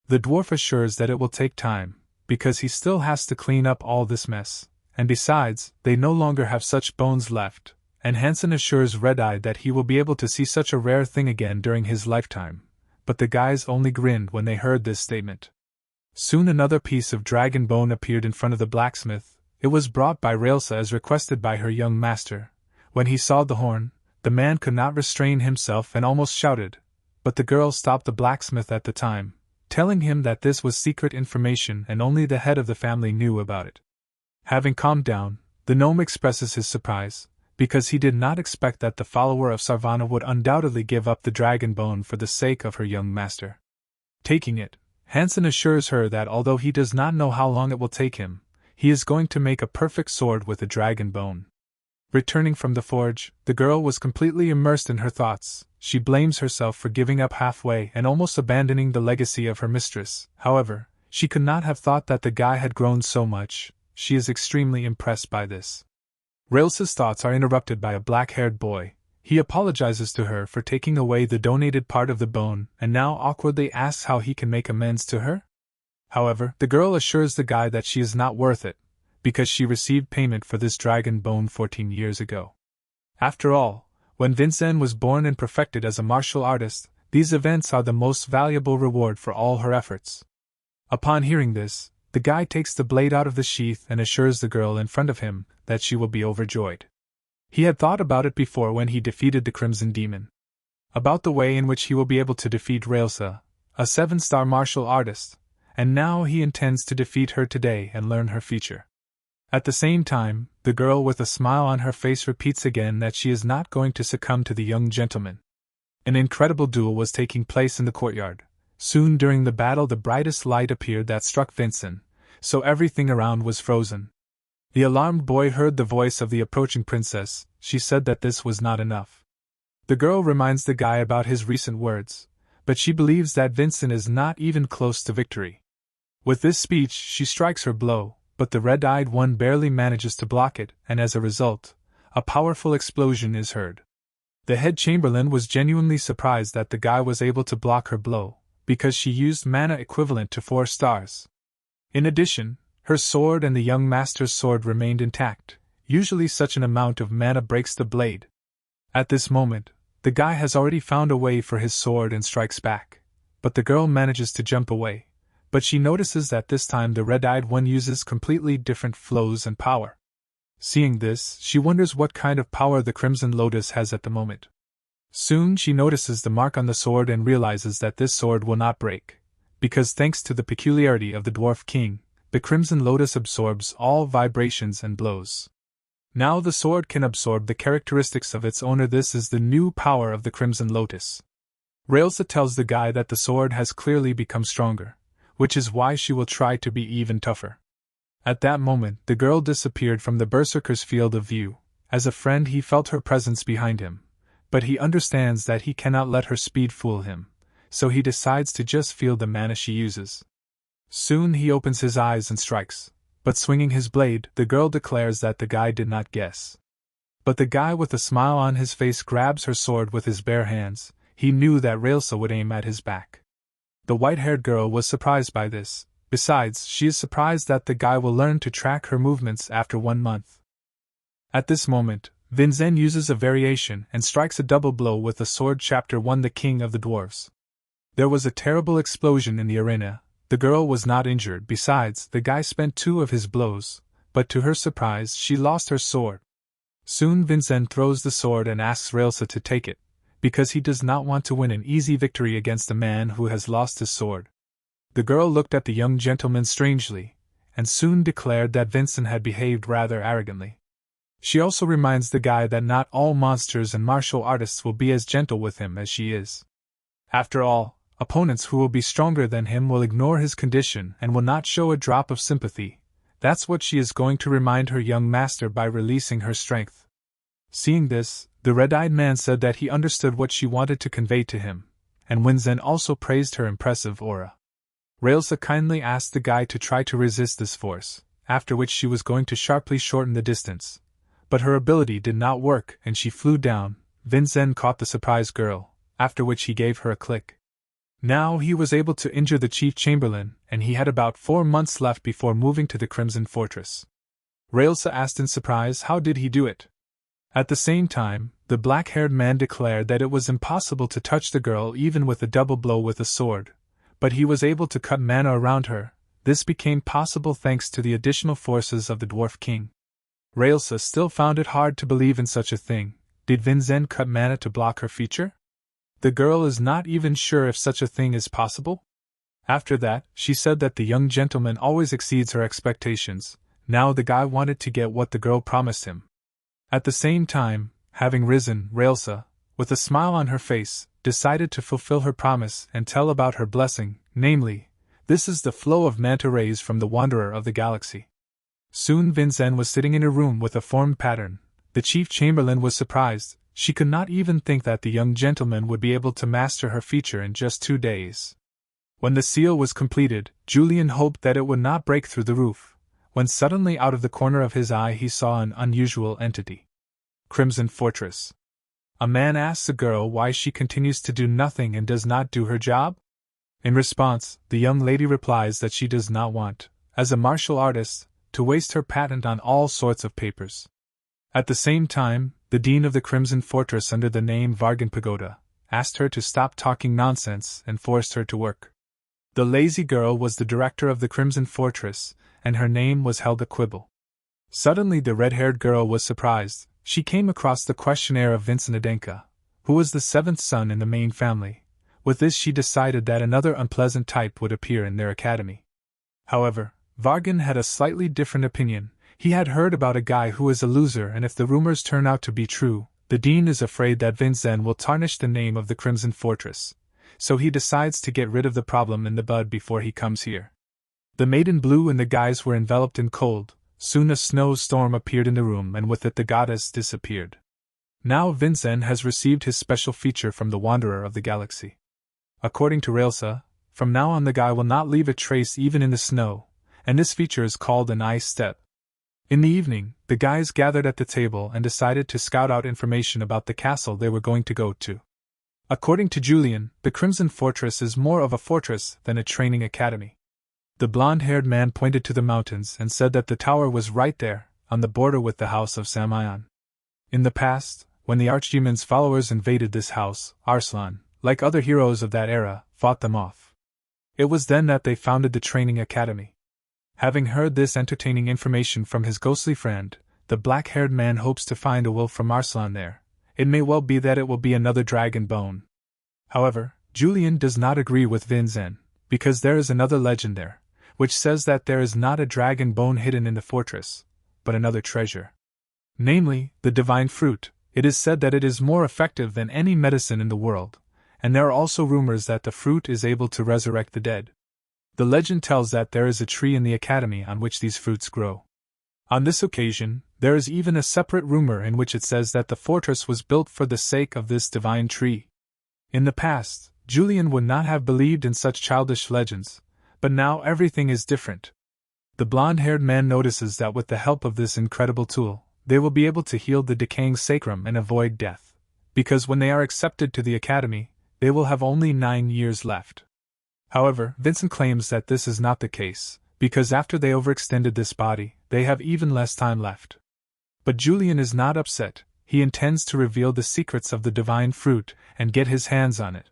The dwarf assures that it will take time, because he still has to clean up all this mess, and besides, they no longer have such bones left, and Hansen assures Red-Eye that he will be able to see such a rare thing again during his lifetime, but the guys only grinned when they heard this statement. Soon another piece of dragon bone appeared in front of the blacksmith. It was brought by Raelsa as requested by her young master. When he saw the horn, the man could not restrain himself and almost shouted, but the girl stopped the blacksmith at the time, telling him that this was secret information and only the head of the family knew about it. Having calmed down, the gnome expresses his surprise, because he did not expect that the follower of Sarvana would undoubtedly give up the dragon bone for the sake of her young master. Taking it, Hansen assures her that although he does not know how long it will take him, he is going to make a perfect sword with a dragon bone. Returning from the forge, the girl was completely immersed in her thoughts. She blames herself for giving up halfway and almost abandoning the legacy of her mistress. However, she could not have thought that the guy had grown so much, she is extremely impressed by this. Railsa's thoughts are interrupted by a black-haired boy. He apologizes to her for taking away the donated part of the bone and now awkwardly asks how he can make amends to her. However, the girl assures the guy that she is not worth it, because she received payment for this dragon bone 14 years ago. After all, when Vincent was born and perfected as a martial artist, these events are the most valuable reward for all her efforts. Upon hearing this, the guy takes the blade out of the sheath and assures the girl in front of him that she will be overjoyed. He had thought about it before when he defeated the Crimson Demon. About the way in which he will be able to defeat Railsa, a 7-star martial artist, and now he intends to defeat her today and learn her feature. At the same time, the girl with a smile on her face repeats again that she is not going to succumb to the young gentleman. An incredible duel was taking place in the courtyard. Soon during the battle the brightest light appeared that struck Vincent, so everything around was frozen. The alarmed boy heard the voice of the approaching princess. She said that this was not enough. The girl reminds the guy about his recent words, but she believes that Vincent is not even close to victory. With this speech she strikes her blow, but the red-eyed one barely manages to block it, and as a result, a powerful explosion is heard. The head chamberlain was genuinely surprised that the guy was able to block her blow, because she used mana equivalent to 4 stars. In addition, her sword and the young master's sword remained intact. Usually such an amount of mana breaks the blade. At this moment, the guy has already found a way for his sword and strikes back, but the girl manages to jump away. But she notices that this time the red-eyed one uses completely different flows and power. Seeing this, she wonders what kind of power the Crimson Lotus has at the moment. Soon she notices the mark on the sword and realizes that this sword will not break, because thanks to the peculiarity of the Dwarf King, the Crimson Lotus absorbs all vibrations and blows. Now the sword can absorb the characteristics of its owner. This is the new power of the Crimson Lotus. Railsa tells the guy that the sword has clearly become stronger, which is why she will try to be even tougher. At that moment, the girl disappeared from the Berserker's field of view. As a friend, he felt her presence behind him, but he understands that he cannot let her speed fool him, so he decides to just feel the mana she uses. Soon he opens his eyes and strikes, but swinging his blade, the girl declares that the guy did not guess. But the guy with a smile on his face grabs her sword with his bare hands. He knew that Railsa would aim at his back. The white-haired girl was surprised by this. Besides, she is surprised that the guy will learn to track her movements after 1 month. At this moment, Vincent uses a variation and strikes a double blow with the sword. Chapter 1. The King of the Dwarves. There was a terrible explosion in the arena. The girl was not injured. Besides, the guy spent 2 of his blows, but to her surprise she lost her sword. Soon Vincent throws the sword and asks Railsa to take it, because he does not want to win an easy victory against a man who has lost his sword. The girl looked at the young gentleman strangely, and soon declared that Vincent had behaved rather arrogantly. She also reminds the guy that not all monsters and martial artists will be as gentle with him as she is. After all, opponents who will be stronger than him will ignore his condition and will not show a drop of sympathy. That's what she is going to remind her young master by releasing her strength. Seeing this, the red-eyed man said that he understood what she wanted to convey to him, and Winzen also praised her impressive aura. Railsa kindly asked the guy to try to resist this force, after which she was going to sharply shorten the distance. But her ability did not work and she flew down. Winzen caught the surprised girl, after which he gave her a click. Now he was able to injure the chief chamberlain, and he had about 4 months left before moving to the Crimson Fortress. Railsa asked in surprise how did he do it. At the same time, the black-haired man declared that it was impossible to touch the girl even with a double blow with a sword, but he was able to cut mana around her. This became possible thanks to the additional forces of the Dwarf King. Railsa still found it hard to believe in such a thing. Did Winzen cut mana to block her feature? The girl is not even sure if such a thing is possible. After that, she said that the young gentleman always exceeds her expectations. Now the guy wanted to get what the girl promised him. At the same time, having risen, Railsa, with a smile on her face, decided to fulfill her promise and tell about her blessing, namely, this is the flow of manta rays from the Wanderer of the Galaxy. Soon Winzen was sitting in a room with a formed pattern. The chief chamberlain was surprised. She could not even think that the young gentleman would be able to master her feature in just 2 days. When the seal was completed, Yulion hoped that it would not break through the roof. when suddenly out of the corner of his eye he saw an unusual entity. Crimson Fortress. A man asks a girl why she continues to do nothing and does not do her job. In response, the young lady replies that she does not want, as a martial artist, to waste her patent on all sorts of papers. At the same time, the dean of the Crimson Fortress under the name Vargan Pagoda asked her to stop talking nonsense and forced her to work. The lazy girl was the director of the Crimson Fortress, and her name was Helda Quibble. Suddenly the red-haired girl was surprised. She came across the questionnaire of Vincent Adenka, who was the seventh son in the main family. With this she decided that another unpleasant type would appear in their academy. However, Vargan had a slightly different opinion. He had heard about a guy who is a loser, and if the rumors turn out to be true, the dean is afraid that Vincent will tarnish the name of the Crimson Fortress. So he decides to get rid of the problem in the bud before he comes here. The maiden blue and the guys were enveloped in cold. Soon a snowstorm appeared in the room, and with it the goddess disappeared. Now Vincent has received his special feature from the Wanderer of the Galaxy. According to Railsa, from now on the guy will not leave a trace even in the snow, and this feature is called an ice step. In the evening, the guys gathered at the table and decided to scout out information about the castle they were going to go to. According to Yulion, the Crimson Fortress is more of a fortress than a training academy. The blonde-haired man pointed to the mountains and said that the tower was right there, on the border with the house of Samion. In the past, when the archdemon's followers invaded this house, Arslan, like other heroes of that era, fought them off. It was then that they founded the training academy. Having heard this entertaining information from his ghostly friend, the black-haired man hopes to find a will from Arslan there. It may well be that it will be another dragon bone. However, Julian does not agree with Vincent, because there is another legend there, which says that there is not a dragon bone hidden in the fortress, but another treasure. Namely, the divine fruit. It is said that it is more effective than any medicine in the world, and there are also rumors that the fruit is able to resurrect the dead. The legend tells that there is a tree in the academy on which these fruits grow. On this occasion, there is even a separate rumor in which it says that the fortress was built for the sake of this divine tree. In the past, Julian would not have believed in such childish legends, but now everything is different. The blonde-haired man notices that with the help of this incredible tool, they will be able to heal the decaying sacrum and avoid death, because when they are accepted to the academy, they will have only 9 years left. However, Vincent claims that this is not the case, because after they overextended this body, they have even less time left. But Julian is not upset. He intends to reveal the secrets of the divine fruit and get his hands on it.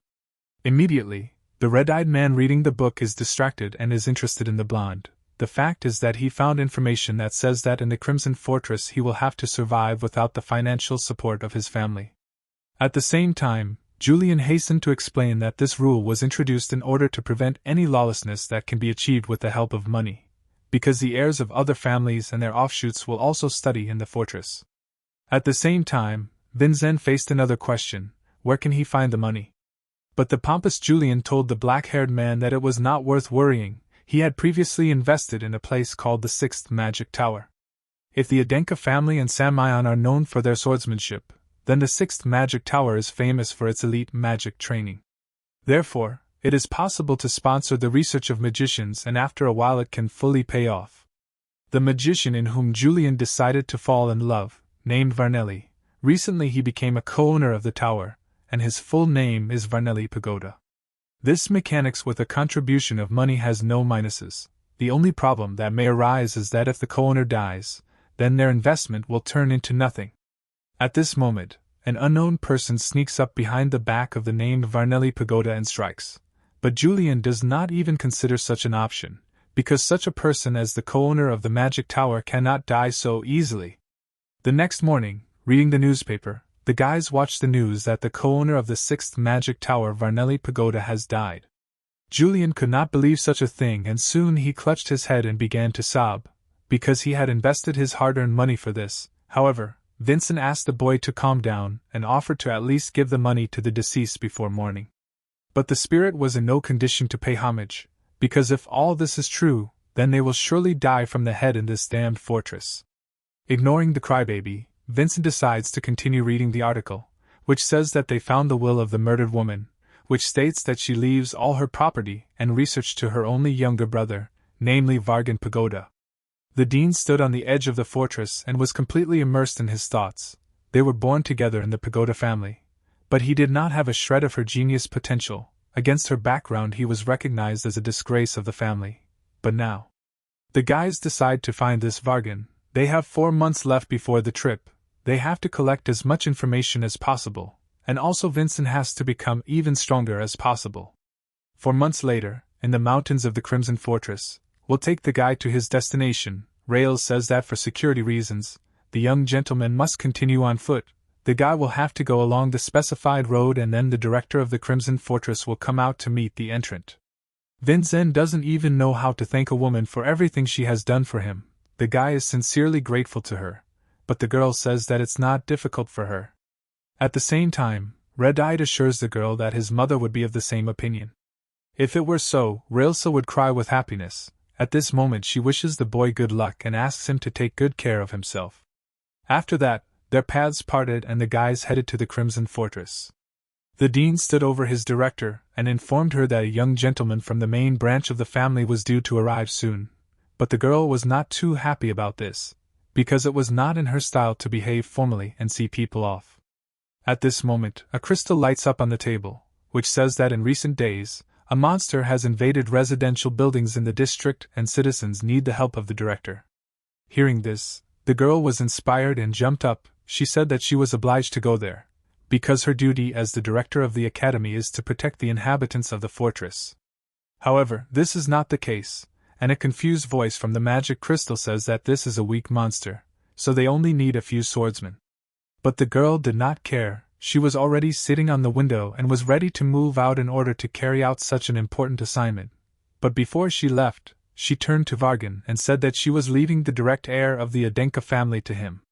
Immediately, the red-eyed man reading the book is distracted and is interested in the blonde. The fact is that he found information that says that in the Crimson Fortress he will have to survive without the financial support of his family. At the same time, Julian hastened to explain that this rule was introduced in order to prevent any lawlessness that can be achieved with the help of money, because the heirs of other families and their offshoots will also study in the fortress. At the same time, Vincent faced another question: where can he find the money? But the pompous Julian told the black-haired man that it was not worth worrying. He had previously invested in a place called the Sixth Magic Tower. If the Adenka family and Samion are known for their swordsmanship, then the Sixth Magic Tower is famous for its elite magic training. Therefore, it is possible to sponsor the research of magicians, and after a while it can fully pay off. The magician in whom Julian decided to fall in love, named Varnelli, recently he became a co-owner of the tower, and his full name is Varnelli Pagoda. This mechanics with a contribution of money has no minuses. The only problem that may arise is that if the co-owner dies, then their investment will turn into nothing. At this moment, an unknown person sneaks up behind the back of the named Varnelli Pagoda and strikes. But Julian does not even consider such an option, because such a person as the co-owner of the Magic Tower cannot die so easily. The next morning, reading the newspaper, the guys watch the news that the co-owner of the Sixth Magic Tower, Varnelli Pagoda, has died. Julian could not believe such a thing, and soon he clutched his head and began to sob, because he had invested his hard-earned money for this. However, Vincent asked the boy to calm down and offered to at least give the money to the deceased before morning. But the spirit was in no condition to pay homage, because if all this is true, then they will surely die from the head in this damned fortress. Ignoring the crybaby, Vincent decides to continue reading the article, which says that they found the will of the murdered woman, which states that she leaves all her property and research to her only younger brother, namely Vargan Pagoda. The dean stood on the edge of the fortress and was completely immersed in his thoughts. They were born together in the pagoda family. But he did not have a shred of her genius potential. Against her background he was recognized as a disgrace of the family. But now, the guys decide to find this Vargan. They have 4 months left before the trip. They have to collect as much information as possible, and also Vincent has to become even stronger as possible. 4 months later, in the mountains of the Crimson Fortress, we'll take the guy to his destination. Rails says that for security reasons, the young gentleman must continue on foot. The guy will have to go along the specified road and then the director of the Crimson Fortress will come out to meet the entrant. Vincent doesn't even know how to thank a woman for everything she has done for him. The guy is sincerely grateful to her, but the girl says that it's not difficult for her. At the same time, Red-Eyed assures the girl that his mother would be of the same opinion. If it were so, Railsa would cry with happiness. At this moment she wishes the boy good luck and asks him to take good care of himself. After that, their paths parted and the guys headed to the Crimson Fortress. The dean stood over his director and informed her that a young gentleman from the main branch of the family was due to arrive soon. But the girl was not too happy about this, because it was not in her style to behave formally and see people off. At this moment, a crystal lights up on the table, which says that in recent days, a monster has invaded residential buildings in the district and citizens need the help of the director. Hearing this, the girl was inspired and jumped up. She said that she was obliged to go there, because her duty as the director of the academy is to protect the inhabitants of the fortress. However, this is not the case, and a confused voice from the magic crystal says that this is a weak monster, so they only need a few swordsmen. But the girl did not care. She was already sitting on the window and was ready to move out in order to carry out such an important assignment. But before she left, she turned to Vargan and said that she was leaving the direct heir of the Adenka family to him.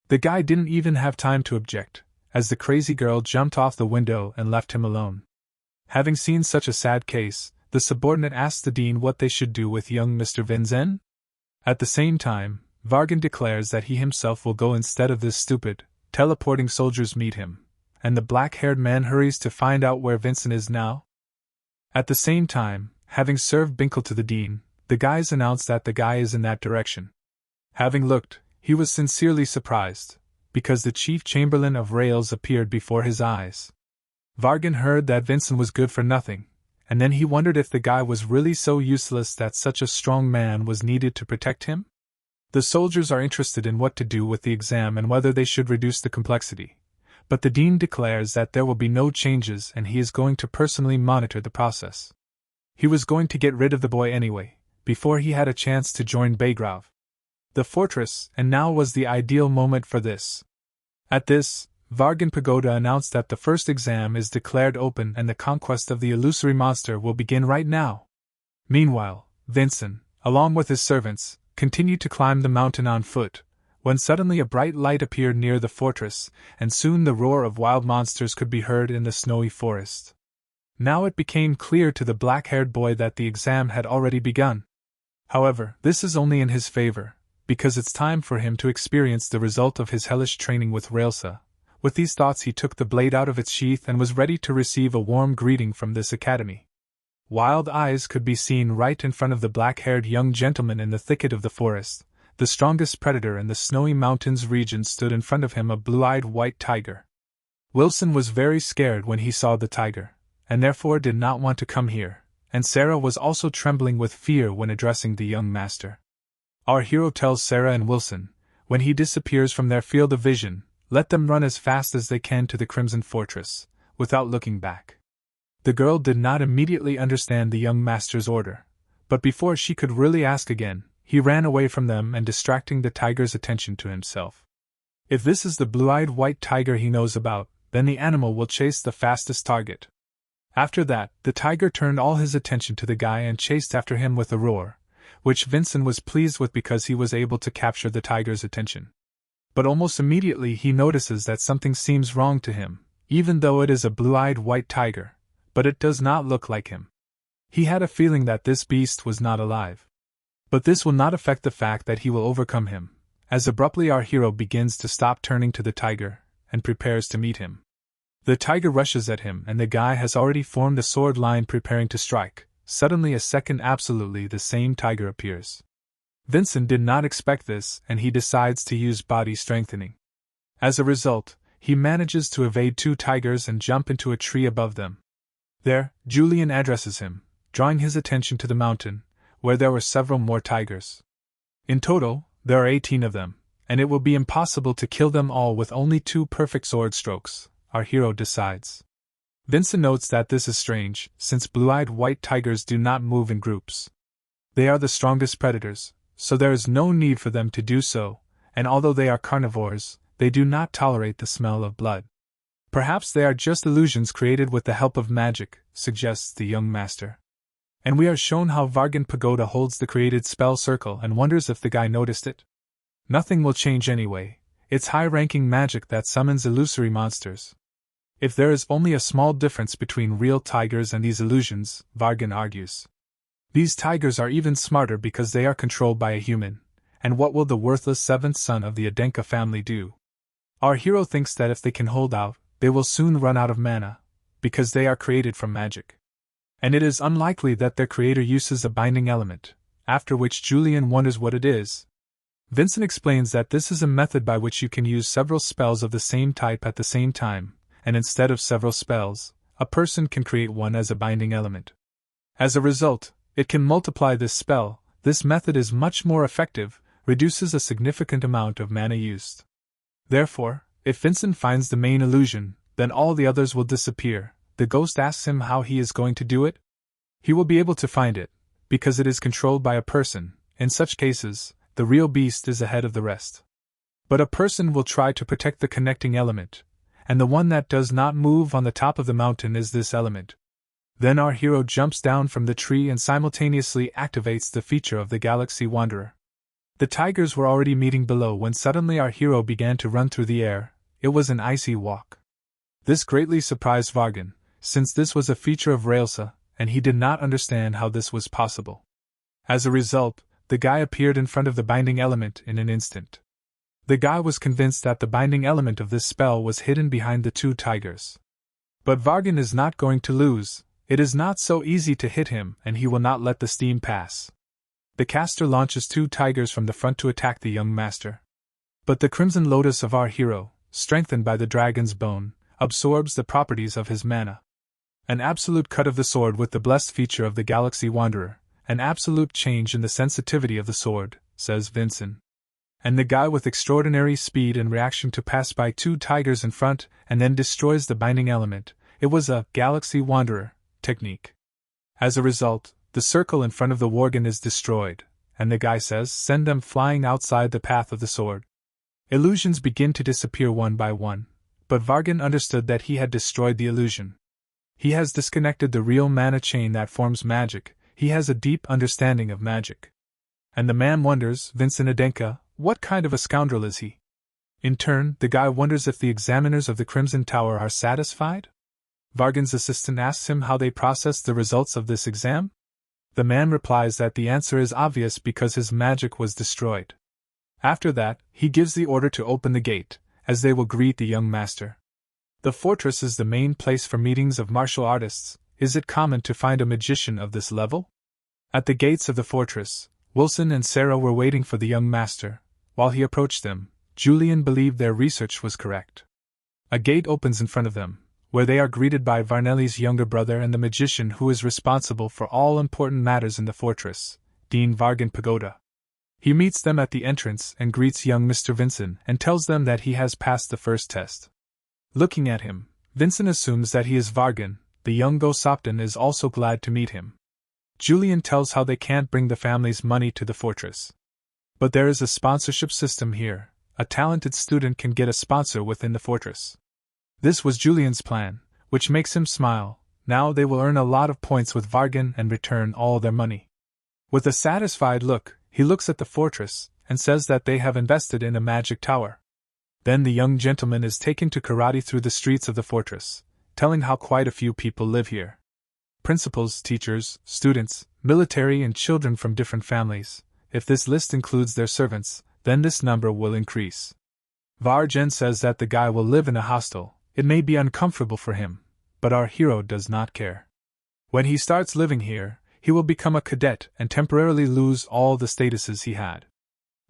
The guy didn't even have time to object, as the crazy girl jumped off the window and left him alone. Having seen such a sad case, the subordinate asked the dean what they should do with young Mr. Vincent. At the same time, Vargan declares that he himself will go instead of this stupid, teleporting soldiers meet him, and the black-haired man hurries to find out where Vincent is now. At the same time, having served Binkle to the dean, the guys announce that the guy is in that direction. Having looked, he was sincerely surprised, because the chief chamberlain of Rails appeared before his eyes. Vargan heard that Vincent was good for nothing, and then he wondered if the guy was really so useless that such a strong man was needed to protect him. The soldiers are interested in what to do with the exam and whether they should reduce the complexity, but the dean declares that there will be no changes and he is going to personally monitor the process. He was going to get rid of the boy anyway, before he had a chance to join Baygrav. The fortress, and now was the ideal moment for this. At this, Vargan Pagoda announced that the first exam is declared open and the conquest of the illusory monster will begin right now. Meanwhile, Vincent, along with his servants, continued to climb the mountain on foot, when suddenly a bright light appeared near the fortress, and soon the roar of wild monsters could be heard in the snowy forest. Now it became clear to the black-haired boy that the exam had already begun. However, this is only in his favor, because it's time for him to experience the result of his hellish training with Railsa. With these thoughts he took the blade out of its sheath and was ready to receive a warm greeting from this academy. Wild eyes could be seen right in front of the black-haired young gentleman in the thicket of the forest. The strongest predator in the snowy mountains region stood in front of him, a blue-eyed white tiger. Wilson was very scared when he saw the tiger, and therefore did not want to come here, and Sarah was also trembling with fear when addressing the young master. Our hero tells Sarah and Wilson, when he disappears from their field of vision, let them run as fast as they can to the Crimson Fortress, without looking back. The girl did not immediately understand the young master's order, but before she could really ask again, he ran away from them and distracting the tiger's attention to himself. If this is the blue-eyed white tiger he knows about, then the animal will chase the fastest target. After that, the tiger turned all his attention to the guy and chased after him with a roar, which Vincent was pleased with because he was able to capture the tiger's attention. But almost immediately he notices that something seems wrong to him, even though it is a blue-eyed white tiger, but it does not look like him. He had a feeling that this beast was not alive. But this will not affect the fact that he will overcome him, as abruptly our hero begins to stop turning to the tiger, and prepares to meet him. The tiger rushes at him and the guy has already formed the sword line preparing to strike. Suddenly a second absolutely the same tiger appears. Vincent did not expect this, and he decides to use body strengthening. As a result, he manages to evade 2 tigers and jump into a tree above them. There, Yulion addresses him, drawing his attention to the mountain, where there were several more tigers. In total, there are 18 of them, and it will be impossible to kill them all with only 2 perfect sword strokes, our hero decides. Vincent notes that this is strange, since blue-eyed white tigers do not move in groups. They are the strongest predators, so there is no need for them to do so, and although they are carnivores, they do not tolerate the smell of blood. Perhaps they are just illusions created with the help of magic, suggests the young master. And we are shown how Vargan Pagoda holds the created spell circle and wonders if the guy noticed it. Nothing will change anyway, it's high-ranking magic that summons illusory monsters. If there is only a small difference between real tigers and these illusions, Vargan argues. These tigers are even smarter because they are controlled by a human, and what will the worthless 7th son of the Adenka family do? Our hero thinks that if they can hold out, they will soon run out of mana, because they are created from magic. And it is unlikely that their creator uses a binding element, after which Yulion wonders what it is. Vincent explains that this is a method by which you can use several spells of the same type at the same time, and instead of several spells, a person can create one as a binding element. As a result, it can multiply this spell. This method is much more effective, reduces a significant amount of mana used. Therefore, if Vincent finds the main illusion, then all the others will disappear. The ghost asks him how he is going to do it. He will be able to find it, because it is controlled by a person. In such cases, the real beast is ahead of the rest. But a person will try to protect the connecting element, and the one that does not move on the top of the mountain is this element. Then our hero jumps down from the tree and simultaneously activates the feature of the Galaxy Wanderer. The tigers were already meeting below when suddenly our hero began to run through the air. It was an icy walk. This greatly surprised Vargan, since this was a feature of Railsa, and he did not understand how this was possible. As a result, the guy appeared in front of the binding element in an instant. The guy was convinced that the binding element of this spell was hidden behind the 2 tigers. But Vargan is not going to lose. It is not so easy to hit him, and he will not let the steam pass. The caster launches 2 tigers from the front to attack the young master. But the Crimson Lotus of our hero, strengthened by the dragon's bone, absorbs the properties of his mana. An absolute cut of the sword with the blessed feature of the Galaxy Wanderer, an absolute change in the sensitivity of the sword, says Vincent. And the guy with extraordinary speed and reaction to pass by 2 tigers in front and then destroys the binding element. It was a Galaxy Wanderer technique. As a result, the circle in front of the Worgen is destroyed, and the guy says, send them flying outside the path of the sword. Illusions begin to disappear one by one, but Vargan understood that he had destroyed the illusion. He has disconnected the real mana chain that forms magic. He has a deep understanding of magic. And the man wonders, Vincent Adenka, what kind of a scoundrel is he? In turn, the guy wonders if the examiners of the Crimson Tower are satisfied? Vargan's assistant asks him how they processed the results of this exam. The man replies that the answer is obvious because his magic was destroyed. After that, he gives the order to open the gate, as they will greet the young master. The fortress is the main place for meetings of martial artists. Is it common to find a magician of this level? At the gates of the fortress, Wilson and Sarah were waiting for the young master. While he approached them, Yulion believed their research was correct. A gate opens in front of them, where they are greeted by Varnelli's younger brother and the magician who is responsible for all important matters in the fortress, Dean Vargan Pagoda. He meets them at the entrance and greets young Mr. Vincent and tells them that he has passed the first test. Looking at him, Vincent assumes that he is Vargan. The young Gosopton is also glad to meet him. Yulion tells how they can't bring the family's money to the fortress. But there is a sponsorship system here. A talented student can get a sponsor within the fortress. This was Julion's plan, which makes him smile. Now they will earn a lot of points with Vargan and return all their money. With a satisfied look, he looks at the fortress and says that they have invested in a magic tower. Then the young gentleman is taken to karate through the streets of the fortress, telling how quite a few people live here. Principals, teachers, students, military and children from different families. If this list includes their servants, then this number will increase. Vargan says that the guy will live in a hostel. It may be uncomfortable for him, but our hero does not care. When he starts living here, he will become a cadet and temporarily lose all the statuses he had.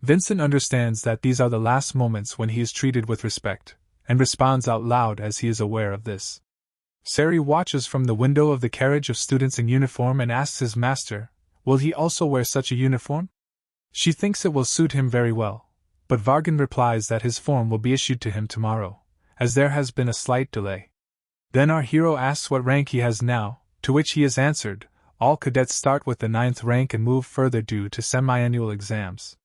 Vincent understands that these are the last moments when he is treated with respect, and responds out loud as he is aware of this. Sari watches from the window of the carriage of students in uniform and asks his master, will he also wear such a uniform? She thinks it will suit him very well, but Vargan replies that his form will be issued to him tomorrow, as there has been a slight delay. Then our hero asks what rank he has now, to which he is answered, all cadets start with the 9th rank and move further due to semi-annual exams.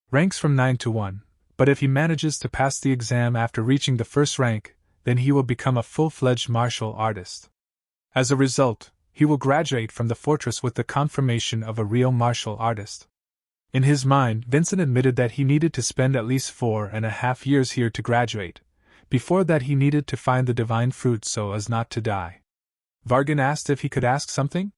Ranks from 9 to 1, but if he manages to pass the exam after reaching the 1st rank, then he will become a full-fledged martial artist. As a result, he will graduate from the fortress with the confirmation of a real martial artist. In his mind, Vincent admitted that he needed to spend at least 4.5 years here to graduate. Before that he needed to find the divine fruit so as not to die. Vargan asked if he could ask something?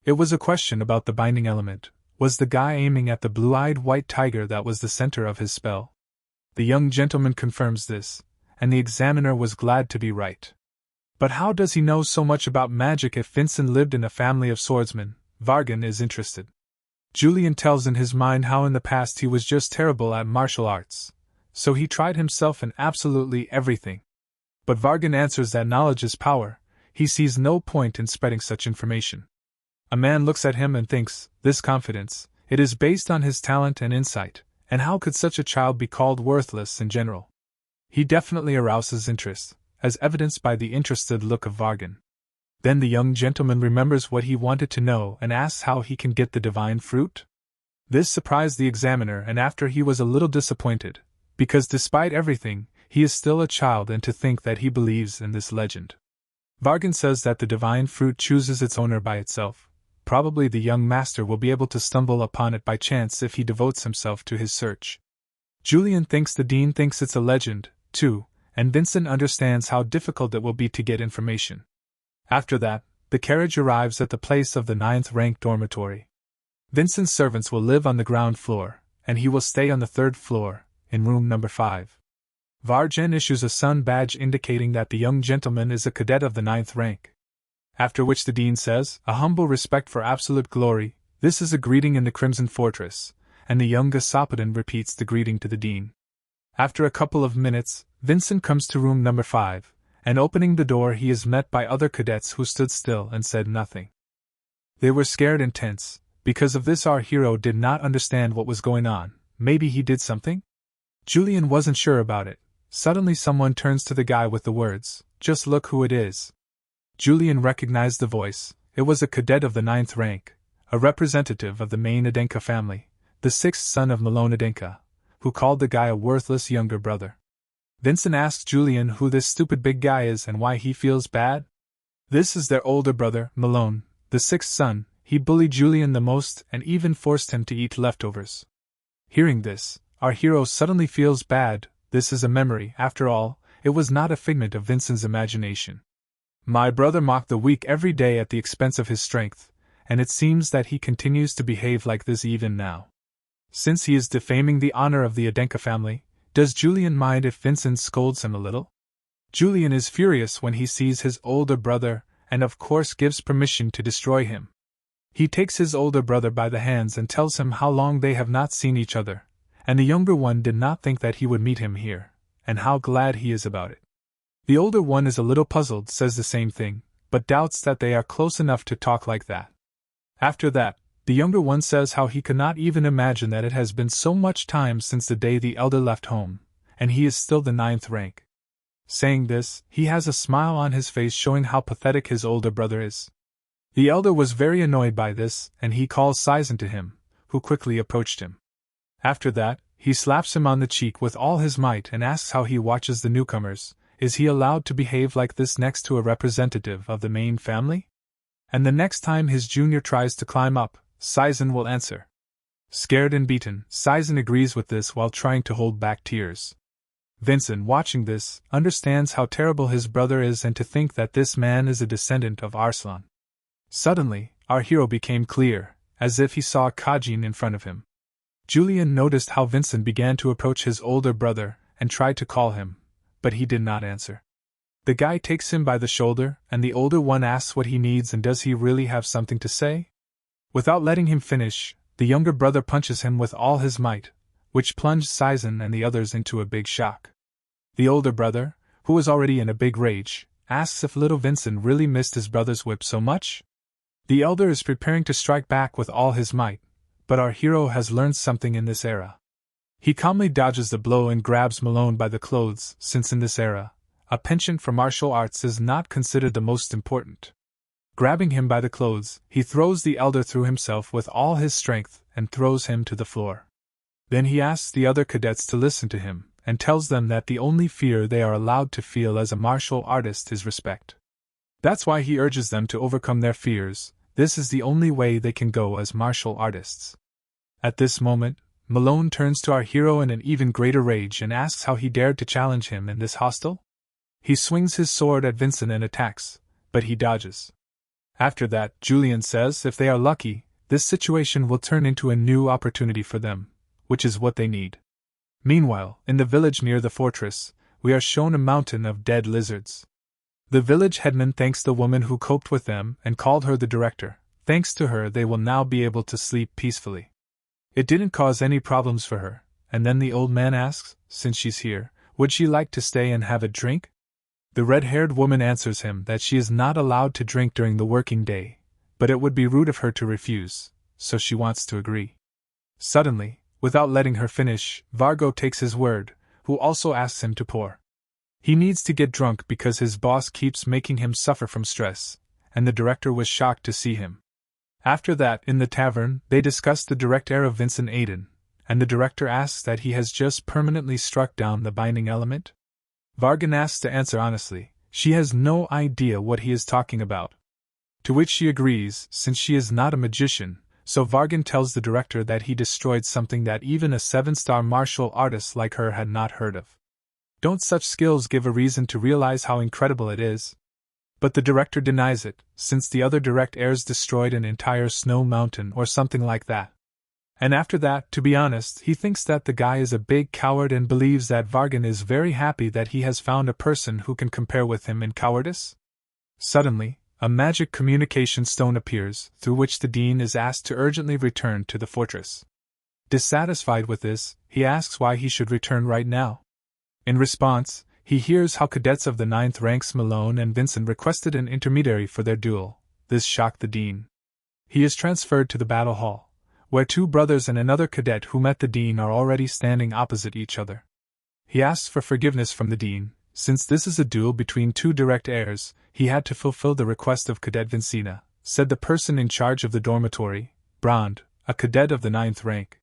It was a question about the binding element. Was the guy aiming at the blue-eyed white tiger that was the center of his spell? The young gentleman confirms this, and the examiner was glad to be right. But how does he know so much about magic if Vincent lived in a family of swordsmen? Vargan is interested. Yulion tells in his mind how in the past he was just terrible at martial arts, so he tried himself in absolutely everything. But Vargan answers that knowledge is power, he sees no point in spreading such information. A man looks at him and thinks, this confidence, it is based on his talent and insight, and how could such a child be called worthless in general? He definitely arouses interest, as evidenced by the interested look of Vargan. Then the young gentleman remembers what he wanted to know and asks how he can get the divine fruit. This surprised the examiner, and after he was a little disappointed, because despite everything, he is still a child, and to think that he believes in this legend. Vargan says that the divine fruit chooses its owner by itself. Probably the young master will be able to stumble upon it by chance if he devotes himself to his search. Yulion thinks the dean thinks it's a legend, too, and Vincent understands how difficult it will be to get information. After that, the carriage arrives at the place of the 9th rank dormitory. Vincent's servants will live on the ground floor, and he will stay on the 3rd floor, in room number 5. Vargan issues a sun badge indicating that the young gentleman is a cadet of the 9th rank. After which the dean says, a humble respect for absolute glory, this is a greeting in the Crimson Fortress, and the young Gasopodan repeats the greeting to the dean. After a couple of minutes, Vincent comes to room number 5, and opening the door he is met by other cadets who stood still and said nothing. They were scared and tense. Because of this our hero did not understand what was going on. Maybe he did something? Yulion wasn't sure about it. Suddenly someone turns to the guy with the words, just look who it is. Yulion recognized the voice. It was a cadet of the 9th rank, a representative of the main Adenka family, the 6th son of Malone Adenka, who called the guy a worthless younger brother. Vincent asks Yulion who this stupid big guy is and why he feels bad. This is their older brother, Malone, the 6th son. He bullied Yulion the most and even forced him to eat leftovers. Hearing this, our hero suddenly feels bad. This is a memory, after all, it was not a figment of Vincent's imagination. My brother mocked the weak every day at the expense of his strength, and it seems that he continues to behave like this even now. Since he is defaming the honor of the Adenka family, does Yulion mind if Vincent scolds him a little? Yulion is furious when he sees his older brother, and of course gives permission to destroy him. He takes his older brother by the hands and tells him how long they have not seen each other, and the younger one did not think that he would meet him here, and how glad he is about it. The older one is a little puzzled, says the same thing, but doubts that they are close enough to talk like that. After that, the younger one says how he cannot even imagine that it has been so much time since the day the elder left home, and he is still the 9th rank. Saying this, he has a smile on his face showing how pathetic his older brother is. The elder was very annoyed by this, and he calls Saizen to him, who quickly approached him. After that, he slaps him on the cheek with all his might and asks how he watches the newcomers. Is he allowed to behave like this next to a representative of the main family? And the next time his junior tries to climb up, Saizen will answer. Scared and beaten, Saizen agrees with this while trying to hold back tears. Vincent, watching this, understands how terrible his brother is and to think that this man is a descendant of Arslan. Suddenly, our hero became clear, as if he saw Kajin in front of him. Yulion noticed how Vincent began to approach his older brother and tried to call him, but he did not answer. The guy takes him by the shoulder, and the older one asks what he needs and does he really have something to say? Without letting him finish, the younger brother punches him with all his might, which plunged Saizen and the others into a big shock. The older brother, who was already in a big rage, asks if little Vincent really missed his brother's whip so much. The elder is preparing to strike back with all his might, but our hero has learned something in this era. He calmly dodges the blow and grabs Malone by the clothes, since in this era, a penchant for martial arts is not considered the most important. Grabbing him by the clothes, he throws the elder through himself with all his strength and throws him to the floor. Then he asks the other cadets to listen to him, and tells them that the only fear they are allowed to feel as a martial artist is respect. That's why he urges them to overcome their fears. This is the only way they can go as martial artists. At this moment, Malone turns to our hero in an even greater rage and asks how he dared to challenge him in this hostel. He swings his sword at Vincent and attacks, but he dodges. After that, Yulion says if they are lucky, this situation will turn into a new opportunity for them, which is what they need. Meanwhile, in the village near the fortress, we are shown a mountain of dead lizards. The village headman thanks the woman who coped with them and called her the director. Thanks to her, they will now be able to sleep peacefully. It didn't cause any problems for her, and then the old man asks, since she's here, would she like to stay and have a drink? The red-haired woman answers him that she is not allowed to drink during the working day, but it would be rude of her to refuse, so she wants to agree. Suddenly, without letting her finish, Vargo takes his word, who also asks him to pour. He needs to get drunk because his boss keeps making him suffer from stress, and the director was shocked to see him. After that, in the tavern, they discuss the direct heir of Vincent Aiden, and the director asks that he has just permanently struck down the binding element. Vargan asks to answer honestly. She has no idea what he is talking about. To which she agrees, since she is not a magician, so Vargan tells the director that he destroyed something that even a 7-star martial artist like her had not heard of. Don't such skills give a reason to realize how incredible it is? But the director denies it, since the other direct heirs destroyed an entire snow mountain or something like that. And after that, to be honest, he thinks that the guy is a big coward and believes that Vargan is very happy that he has found a person who can compare with him in cowardice. Suddenly, a magic communication stone appears, through which the dean is asked to urgently return to the fortress. Dissatisfied with this, he asks why he should return right now. In response, he hears how cadets of the 9th ranks Malone and Vincent requested an intermediary for their duel. This shocked the dean. He is transferred to the battle hall, where 2 brothers and another cadet who met the dean are already standing opposite each other. He asks for forgiveness from the dean. Since this is a duel between 2 direct heirs, he had to fulfill the request of Cadet Vincina, said the person in charge of the dormitory, Brand, a cadet of the 9th rank.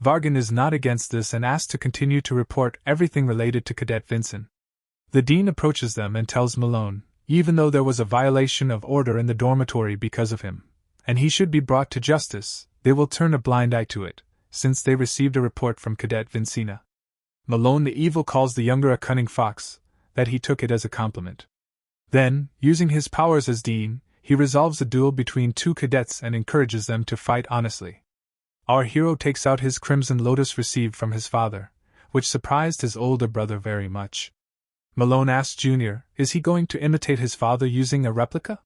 Vargan is not against this and asks to continue to report everything related to Cadet Vincent. The dean approaches them and tells Malone, even though there was a violation of order in the dormitory because of him, and he should be brought to justice, they will turn a blind eye to it, since they received a report from Cadet Vincina. Malone the Evil calls the younger a cunning fox, that he took it as a compliment. Then, using his powers as dean, he resolves a duel between 2 cadets and encourages them to fight honestly. Our hero takes out his crimson lotus received from his father, which surprised his older brother very much. Malone asked Junior, is he going to imitate his father using a replica?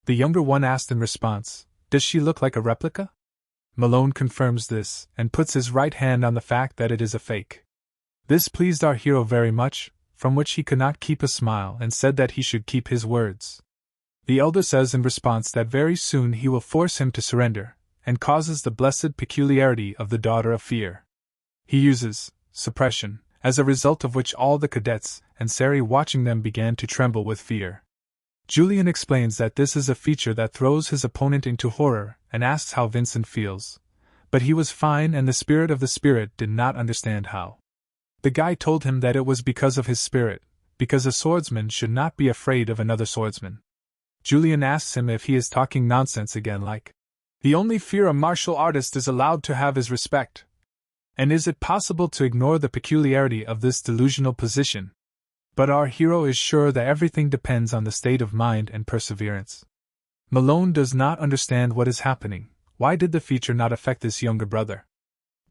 The younger one asked in response, does she look like a replica? Malone confirms this, and puts his right hand on the fact that it is a fake. This pleased our hero very much, from which he could not keep a smile and said that he should keep his words. The elder says in response that very soon he will force him to surrender, and causes the blessed peculiarity of the Daughter of Fear. He uses suppression, as a result of which all the cadets and Sari watching them began to tremble with fear. Yulion explains that this is a feature that throws his opponent into horror and asks how Vincent feels, but he was fine and the spirit of the spirit did not understand how. The guy told him that it was because of his spirit, because a swordsman should not be afraid of another swordsman. Yulion asks him if he is talking nonsense again, like, the only fear a martial artist is allowed to have is respect. And is it possible to ignore the peculiarity of this delusional position? But our hero is sure that everything depends on the state of mind and perseverance. Malone does not understand what is happening. Why did the feature not affect this younger brother?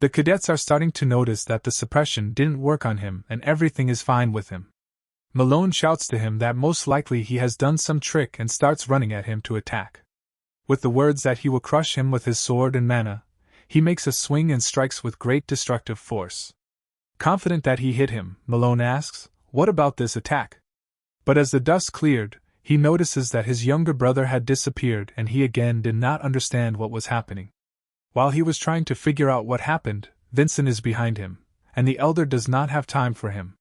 The cadets are starting to notice that the suppression didn't work on him and everything is fine with him. Malone shouts to him that most likely he has done some trick and starts running at him to attack. With the words that he will crush him with his sword and mana, he makes a swing and strikes with great destructive force. Confident that he hit him, Malone asks, "What about this attack?" But as the dust cleared, he notices that his younger brother had disappeared and he again did not understand what was happening. While he was trying to figure out what happened, Vincent is behind him, and the elder does not have time for him.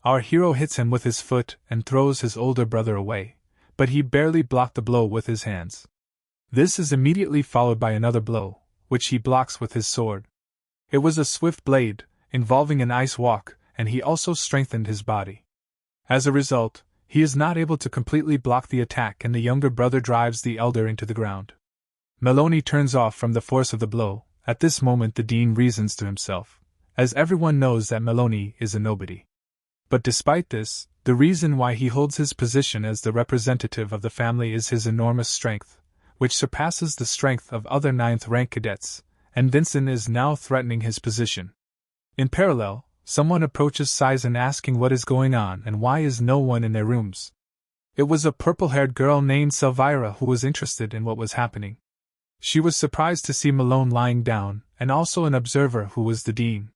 Our hero hits him with his foot and throws his older brother away, but he barely blocked the blow with his hands. This is immediately followed by another blow, which he blocks with his sword. It was a swift blade, involving an ice walk, and he also strengthened his body. As a result, he is not able to completely block the attack and the younger brother drives the elder into the ground. Meloni turns off from the force of the blow. At this moment the dean reasons to himself, as everyone knows that Meloni is a nobody. But despite this, the reason why he holds his position as the representative of the family is his enormous strength, which surpasses the strength of other 9th rank cadets, and Vincent is now threatening his position. In parallel, someone approaches Saizen asking what is going on and why is no one in their rooms. It was a purple-haired girl named Selvira who was interested in what was happening. She was surprised to see Malone lying down, and also an observer who was the dean.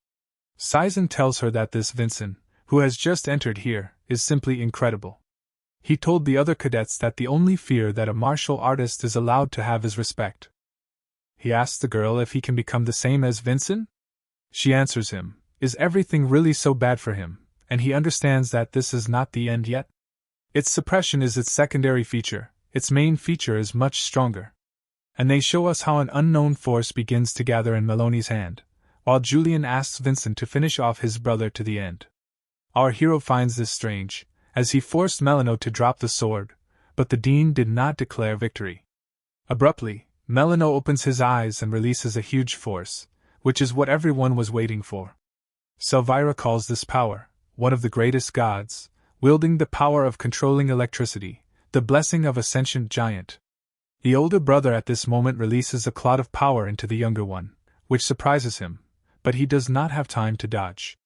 Saizen tells her that this Vincent, who has just entered here, is simply incredible. He told the other cadets that the only fear that a martial artist is allowed to have is respect. He asks the girl if he can become the same as Vincent? She answers him, is everything really so bad for him, and he understands that this is not the end yet? Its suppression is its secondary feature, its main feature is much stronger. And they show us how an unknown force begins to gather in Meloni's hand, while Yulion asks Vincent to finish off his brother to the end. Our hero finds this strange, as he forced Melano to drop the sword, but the dean did not declare victory. Abruptly, Melano opens his eyes and releases a huge force, which is what everyone was waiting for. Selvira calls this power, one of the greatest gods, wielding the power of controlling electricity, the blessing of a sentient giant. The older brother at this moment releases a cloud of power into the younger one, which surprises him, but he does not have time to dodge.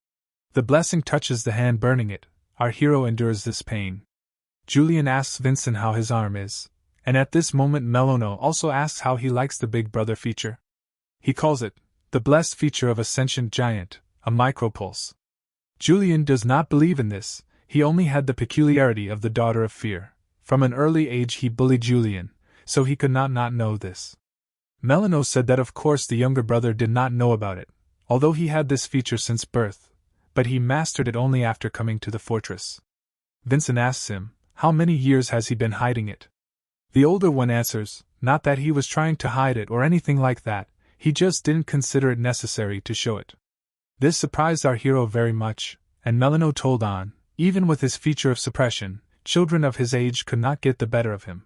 The blessing touches the hand, burning it. Our hero endures this pain. Yulion asks Vincent how his arm is, and at this moment Melano also asks how he likes the big brother feature. He calls it, the blessed feature of a sentient giant, a micropulse. Yulion does not believe in this, he only had the peculiarity of the daughter of fear. From an early age he bullied Yulion, so he could not know this. Melano said that of course the younger brother did not know about it, although he had this feature since birth, but he mastered it only after coming to the fortress. Vincent asks him, how many years has he been hiding it? The older one answers, not that he was trying to hide it or anything like that, he just didn't consider it necessary to show it. This surprised our hero very much, and Melano told on, even with his feature of suppression, children of his age could not get the better of him.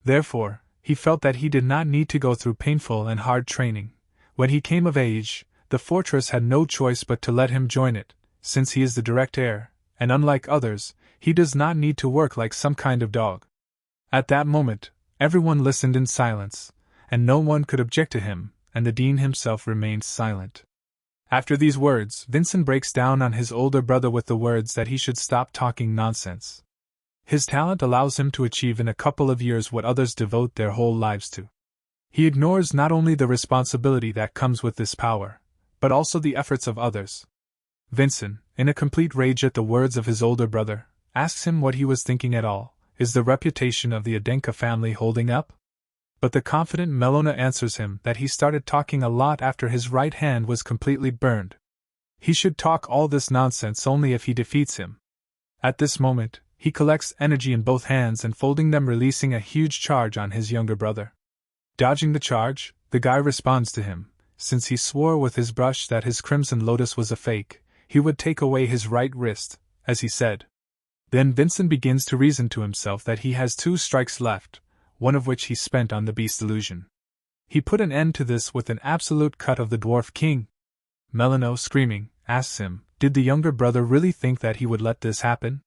Therefore, he felt that he did not need to go through painful and hard training. When he came of age, the fortress had no choice but to let him join it, since he is the direct heir, and unlike others, he does not need to work like some kind of dog. At that moment, everyone listened in silence, and no one could object to him, and the dean himself remained silent. After these words, Vincent breaks down on his older brother with the words that he should stop talking nonsense. His talent allows him to achieve in a couple of years what others devote their whole lives to. He ignores not only the responsibility that comes with this power, but also the efforts of others. Vincent, in a complete rage at the words of his older brother, asks him what he was thinking at all. Is the reputation of the Adenka family holding up? But the confident Melona answers him that he started talking a lot after his right hand was completely burned. He should talk all this nonsense only if he defeats him. At this moment, he collects energy in both hands and folding them, releasing a huge charge on his younger brother. Dodging the charge, the guy responds to him, since he swore with his brush that his Crimson Lotus was a fake, he would take away his right wrist, as he said. Then Vincent begins to reason to himself that he has 2 strikes left, one of which he spent on the beast illusion. He put an end to this with an absolute cut of the Dwarf King. Melano, screaming, asks him, did the younger brother really think that he would let this happen?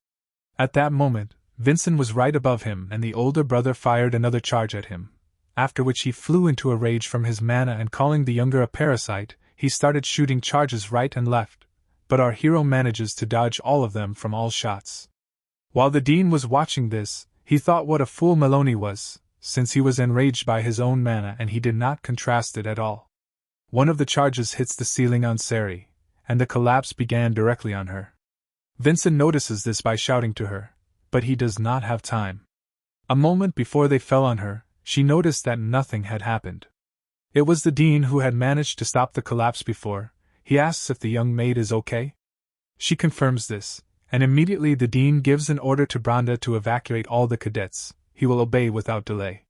At that moment, Vincent was right above him and the older brother fired another charge at him, after which he flew into a rage from his mana and calling the younger a parasite, he started shooting charges right and left, but our hero manages to dodge all of them from all shots. While the dean was watching this, he thought what a fool Meloni was, since he was enraged by his own mana and he did not contrast it at all. One of the charges hits the ceiling on Sari, and the collapse began directly on her. Vincent notices this by shouting to her, but he does not have time. A moment before they fell on her, she noticed that nothing had happened. It was the dean who had managed to stop the collapse before. He asks if the young maid is okay. She confirms this, and immediately the dean gives an order to Branda to evacuate all the cadets. He will obey without delay.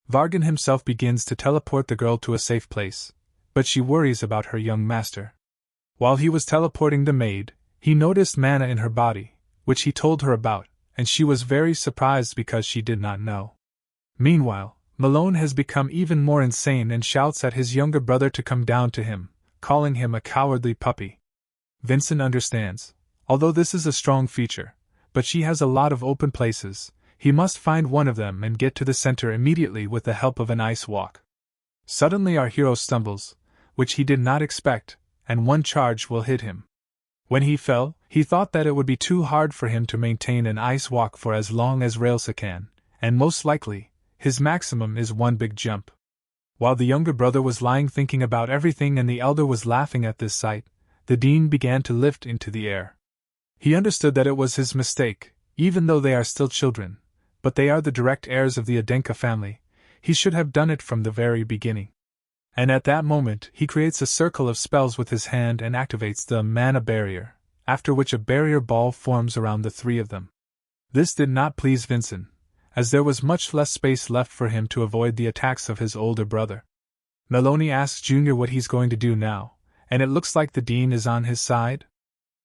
Vargan himself begins to teleport the girl to a safe place, but she worries about her young master. While he was teleporting the maid, he noticed mana in her body, which he told her about, and she was very surprised because she did not know. Meanwhile, Malone has become even more insane and shouts at his younger brother to come down to him, calling him a cowardly puppy. Vincent understands, although this is a strong feature, but she has a lot of open places. He must find one of them and get to the center immediately with the help of an ice walk. Suddenly our hero stumbles, which he did not expect, and one charge will hit him. When he fell, he thought that it would be too hard for him to maintain an ice walk for as long as Railsa can, and most likely, his maximum is one big jump. While the younger brother was lying thinking about everything and the elder was laughing at this sight, the dean began to lift into the air. He understood that it was his mistake, even though they are still children, but they are the direct heirs of the Adenka family. He should have done it from the very beginning. And at that moment he creates a circle of spells with his hand and activates the mana barrier, after which a barrier ball forms around the three of them. This did not please Vincent, as there was much less space left for him to avoid the attacks of his older brother. Maloney asks Junior what he's going to do now, and it looks like the dean is on his side.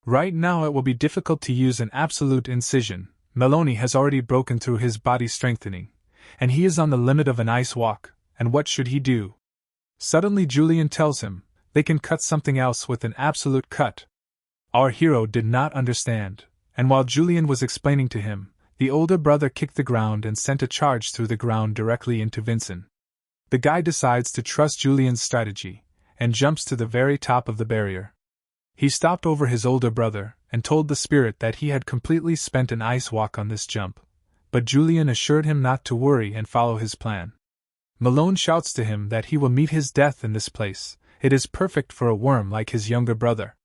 Right now it will be difficult to use an absolute incision. Maloney has already broken through his body strengthening, and he is on the limit of an ice walk, and what should he do? Suddenly Yulion tells him, they can cut something else with an absolute cut. Our hero did not understand, and while Yulion was explaining to him, the older brother kicked the ground and sent a charge through the ground directly into Vincent. The guy decides to trust Julion's strategy, and jumps to the very top of the barrier. He stopped over his older brother, and told the spirit that he had completely spent an ice walk on this jump, but Yulion assured him not to worry and follow his plan. Malone shouts to him that he will meet his death in this place. It is perfect for a worm like his younger brother.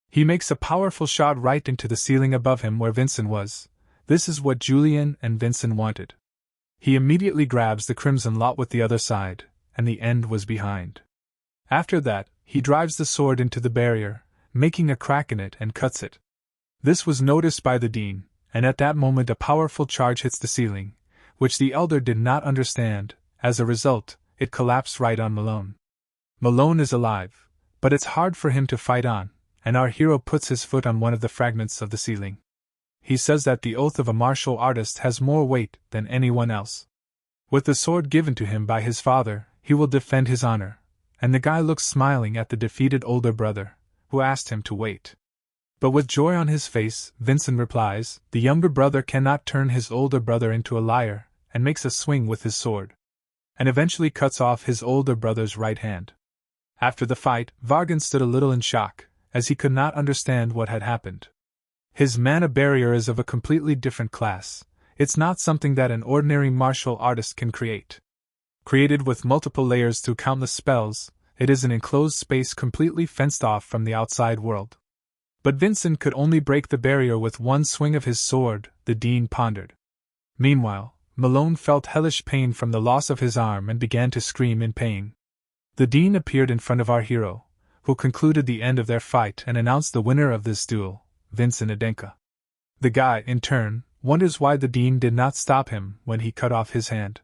He makes a powerful shot right into the ceiling above him where Vincent was. This is what Yulion and Vincent wanted. He immediately grabs the crimson lot with the other side, and the end was behind. After that, he drives the sword into the barrier, making a crack in it and cuts it. This was noticed by the dean, and at that moment a powerful charge hits the ceiling, which the elder did not understand. As a result, it collapsed right on Malone. Malone is alive, but it's hard for him to fight on, and our hero puts his foot on one of the fragments of the ceiling. He says that the oath of a martial artist has more weight than anyone else. With the sword given to him by his father, he will defend his honor, and the guy looks smiling at the defeated older brother, who asked him to wait. But with joy on his face, Vincent replies, the younger brother cannot turn his older brother into a liar, and makes a swing with his sword, and eventually cuts off his older brother's right hand. After the fight, Vargan stood a little in shock, as he could not understand what had happened. His mana barrier is of a completely different class. It's not something that an ordinary martial artist can create. Created with multiple layers through countless spells, it is an enclosed space completely fenced off from the outside world. But Vincent could only break the barrier with one swing of his sword, the dean pondered. Meanwhile, Malone felt hellish pain from the loss of his arm and began to scream in pain. The dean appeared in front of our hero, who concluded the end of their fight and announced the winner of this duel, Vincent Adenka. The guy, in turn, wonders why the dean did not stop him when he cut off his hand.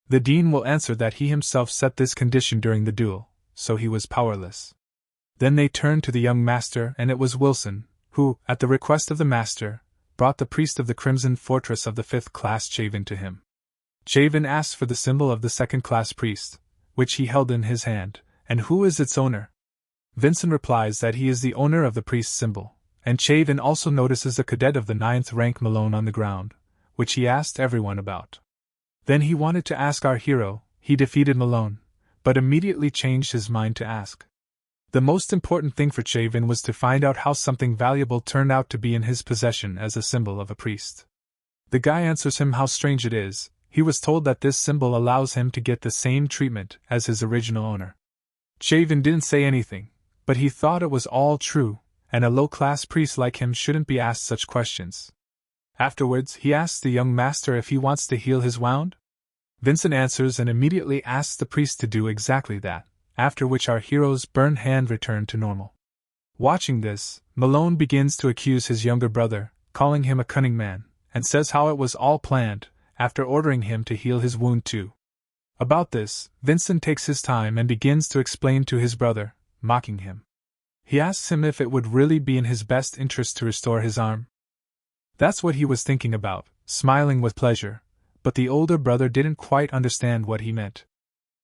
The dean will answer that he himself set this condition during the duel, so he was powerless. Then they turned to the young master, and it was Wilson, who, at the request of the master, brought the priest of the Crimson Fortress of the 5th class Chaven to him. Chaven asked for the symbol of the 2nd class priest, which he held in his hand, and who is its owner? Vincent replies that he is the owner of the priest's symbol, and Chaven also notices a cadet of the 9th rank Malone on the ground, which he asked everyone about. Then he wanted to ask our hero, he defeated Malone, but immediately changed his mind to ask. The most important thing for Chaven was to find out how something valuable turned out to be in his possession as a symbol of a priest. The guy answers him how strange it is. he was told that this symbol allows him to get the same treatment as his original owner. Daven didn't say anything, but he thought it was all true, and a low-class priest like him shouldn't be asked such questions. Afterwards, he asks the young master if he wants to heal his wound. Vincent answers and immediately asks the priest to do exactly that, after which our hero's burned hand returned to normal. Watching this, Malone begins to accuse his younger brother, calling him a cunning man, and says how it was all planned, after ordering him to heal his wound too. About this, Vincent takes his time and begins to explain to his brother, mocking him. He asks him if it would really be in his best interest to restore his arm. That's what he was thinking about, smiling with pleasure, but the older brother didn't quite understand what he meant.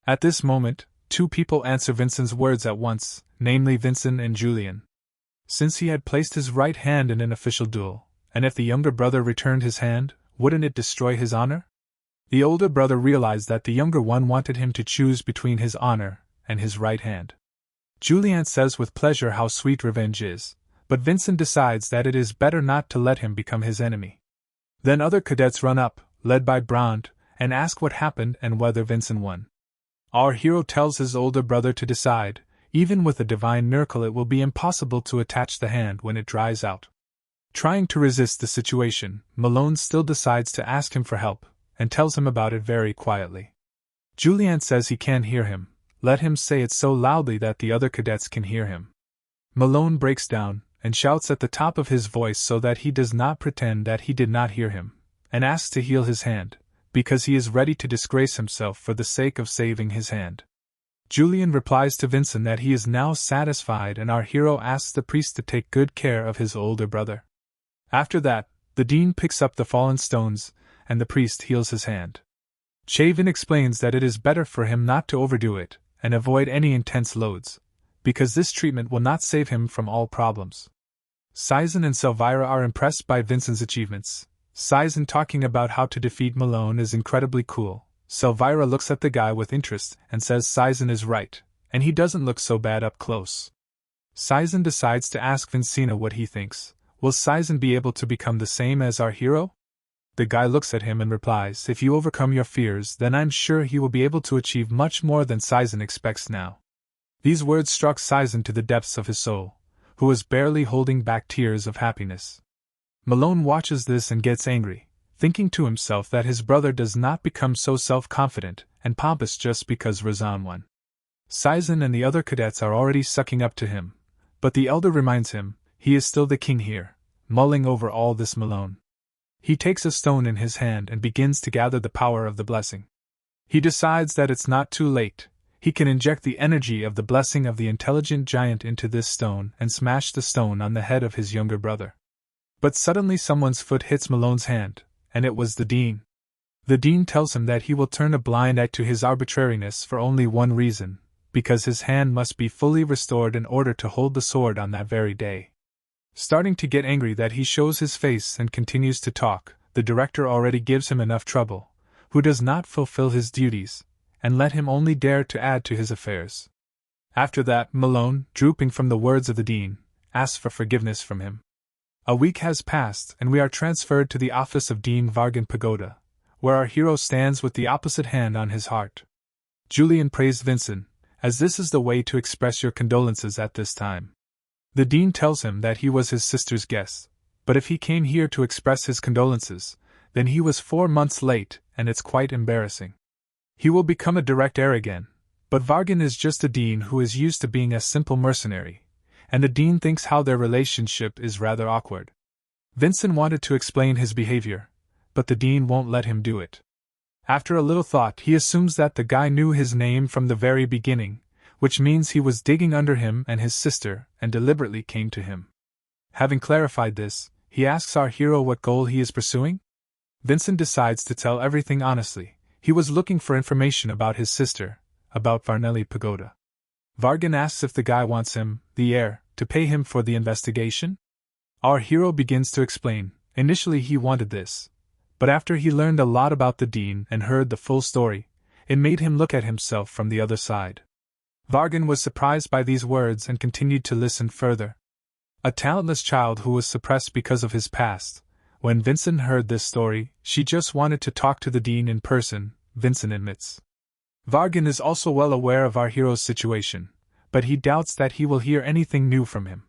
At this moment, two people answer Vincent's words at once, namely Vincent and Yulion. Since he had placed his right hand in an official duel, and if the younger brother returned his hand, wouldn't it destroy his honor? The older brother realized that the younger one wanted him to choose between his honor and his right hand. Yulion says with pleasure how sweet revenge is, but Vincent decides that it is better not to let him become his enemy. Then other cadets run up, led by Brand, and ask what happened and whether Vincent won. Our hero tells his older brother to decide, even with a divine miracle it will be impossible to attach the hand when it dries out. Trying to resist the situation, Malone still decides to ask him for help, and tells him about it very quietly. Yulion says he can't hear him, let him say it so loudly that the other cadets can hear him. Malone breaks down, and shouts at the top of his voice so that he does not pretend that he did not hear him, and asks to heal his hand, because he is ready to disgrace himself for the sake of saving his hand. Yulion replies to Vincent that he is now satisfied, and our hero asks the priest to take good care of his older brother. After that, the dean picks up the fallen stones, and the priest heals his hand. Daven explains that it is better for him not to overdo it, and avoid any intense loads, because this treatment will not save him from all problems. Saizen and Selvyra are impressed by Vincent's achievements. Saizen talking about how to defeat Malone is incredibly cool. Selvyra looks at the guy with interest and says Saizen is right, and he doesn't look so bad up close. Saizen decides to ask Vincina what he thinks. Will Saizen be able to become the same as our hero? The guy looks at him and replies, if you overcome your fears, then I'm sure he will be able to achieve much more than Saizen expects now. These words struck Saizen to the depths of his soul, who was barely holding back tears of happiness. Malone watches this and gets angry, thinking to himself that his brother does not become so self-confident and pompous just because Razan won. Saizen and the other cadets are already sucking up to him, but the elder reminds him, he is still the king here, mulling over all this Malone. He takes a stone in his hand and begins to gather the power of the blessing. He decides that it's not too late. He can inject the energy of the blessing of the intelligent giant into this stone and smash the stone on the head of his younger brother. But suddenly someone's foot hits Malone's hand, and it was the dean. The dean tells him that he will turn a blind eye to his arbitrariness for only one reason, because his hand must be fully restored in order to hold the sword on that very day. Starting to get angry that he shows his face and continues to talk, the director already gives him enough trouble, who does not fulfill his duties, and let him only dare to add to his affairs. After that, Malone, drooping from the words of the dean, asks for forgiveness from him. A week has passed, and we are transferred to the office of Dean Vargan Pagoda, where our hero stands with the opposite hand on his heart. Yulion praised Vincent, as this is the way to express your condolences at this time. The dean tells him that he was his sister's guest, but if he came here to express his condolences, then he was 4 months late, and it's quite embarrassing. He will become a direct heir again, but Vargan is just a dean who is used to being a simple mercenary, and the dean thinks how their relationship is rather awkward. Vincent wanted to explain his behavior, but the dean won't let him do it. After a little thought, he assumes that the guy knew his name from the very beginning, which means he was digging under him and his sister, and deliberately came to him. Having clarified this, he asks our hero what goal he is pursuing. Vincent decides to tell everything honestly. He was looking for information about his sister, about Varnelli Pagoda. Vargan asks if the guy wants him, the heir, to pay him for the investigation. Our hero begins to explain. Initially he wanted this, but after he learned a lot about the dean and heard the full story, it made him look at himself from the other side. Vargan was surprised by these words and continued to listen further. A talentless child who was suppressed because of his past, When Vincent heard this story, she just wanted to talk to the dean in person, Vincent admits. Vargan is also well aware of our hero's situation, but he doubts that he will hear anything new from him.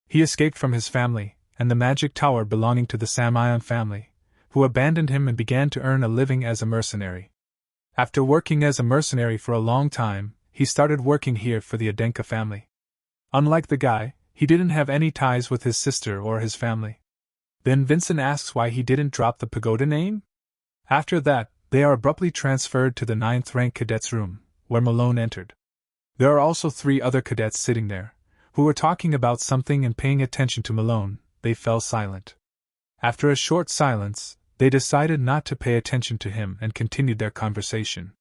He escaped from his family, and the magic tower belonging to the Samion family, who abandoned him and began to earn a living as a mercenary. After working as a mercenary for a long time, he started working here for the Adenka family. Unlike the guy, he didn't have any ties with his sister or his family. Then Vincent asks why he didn't drop the pagoda name? After that, they are abruptly transferred to the 9th rank cadet's room, where Malone entered. There are also 3 other cadets sitting there, who were talking about something and paying attention to Malone. They fell silent. After a short silence, they decided not to pay attention to him and continued their conversation.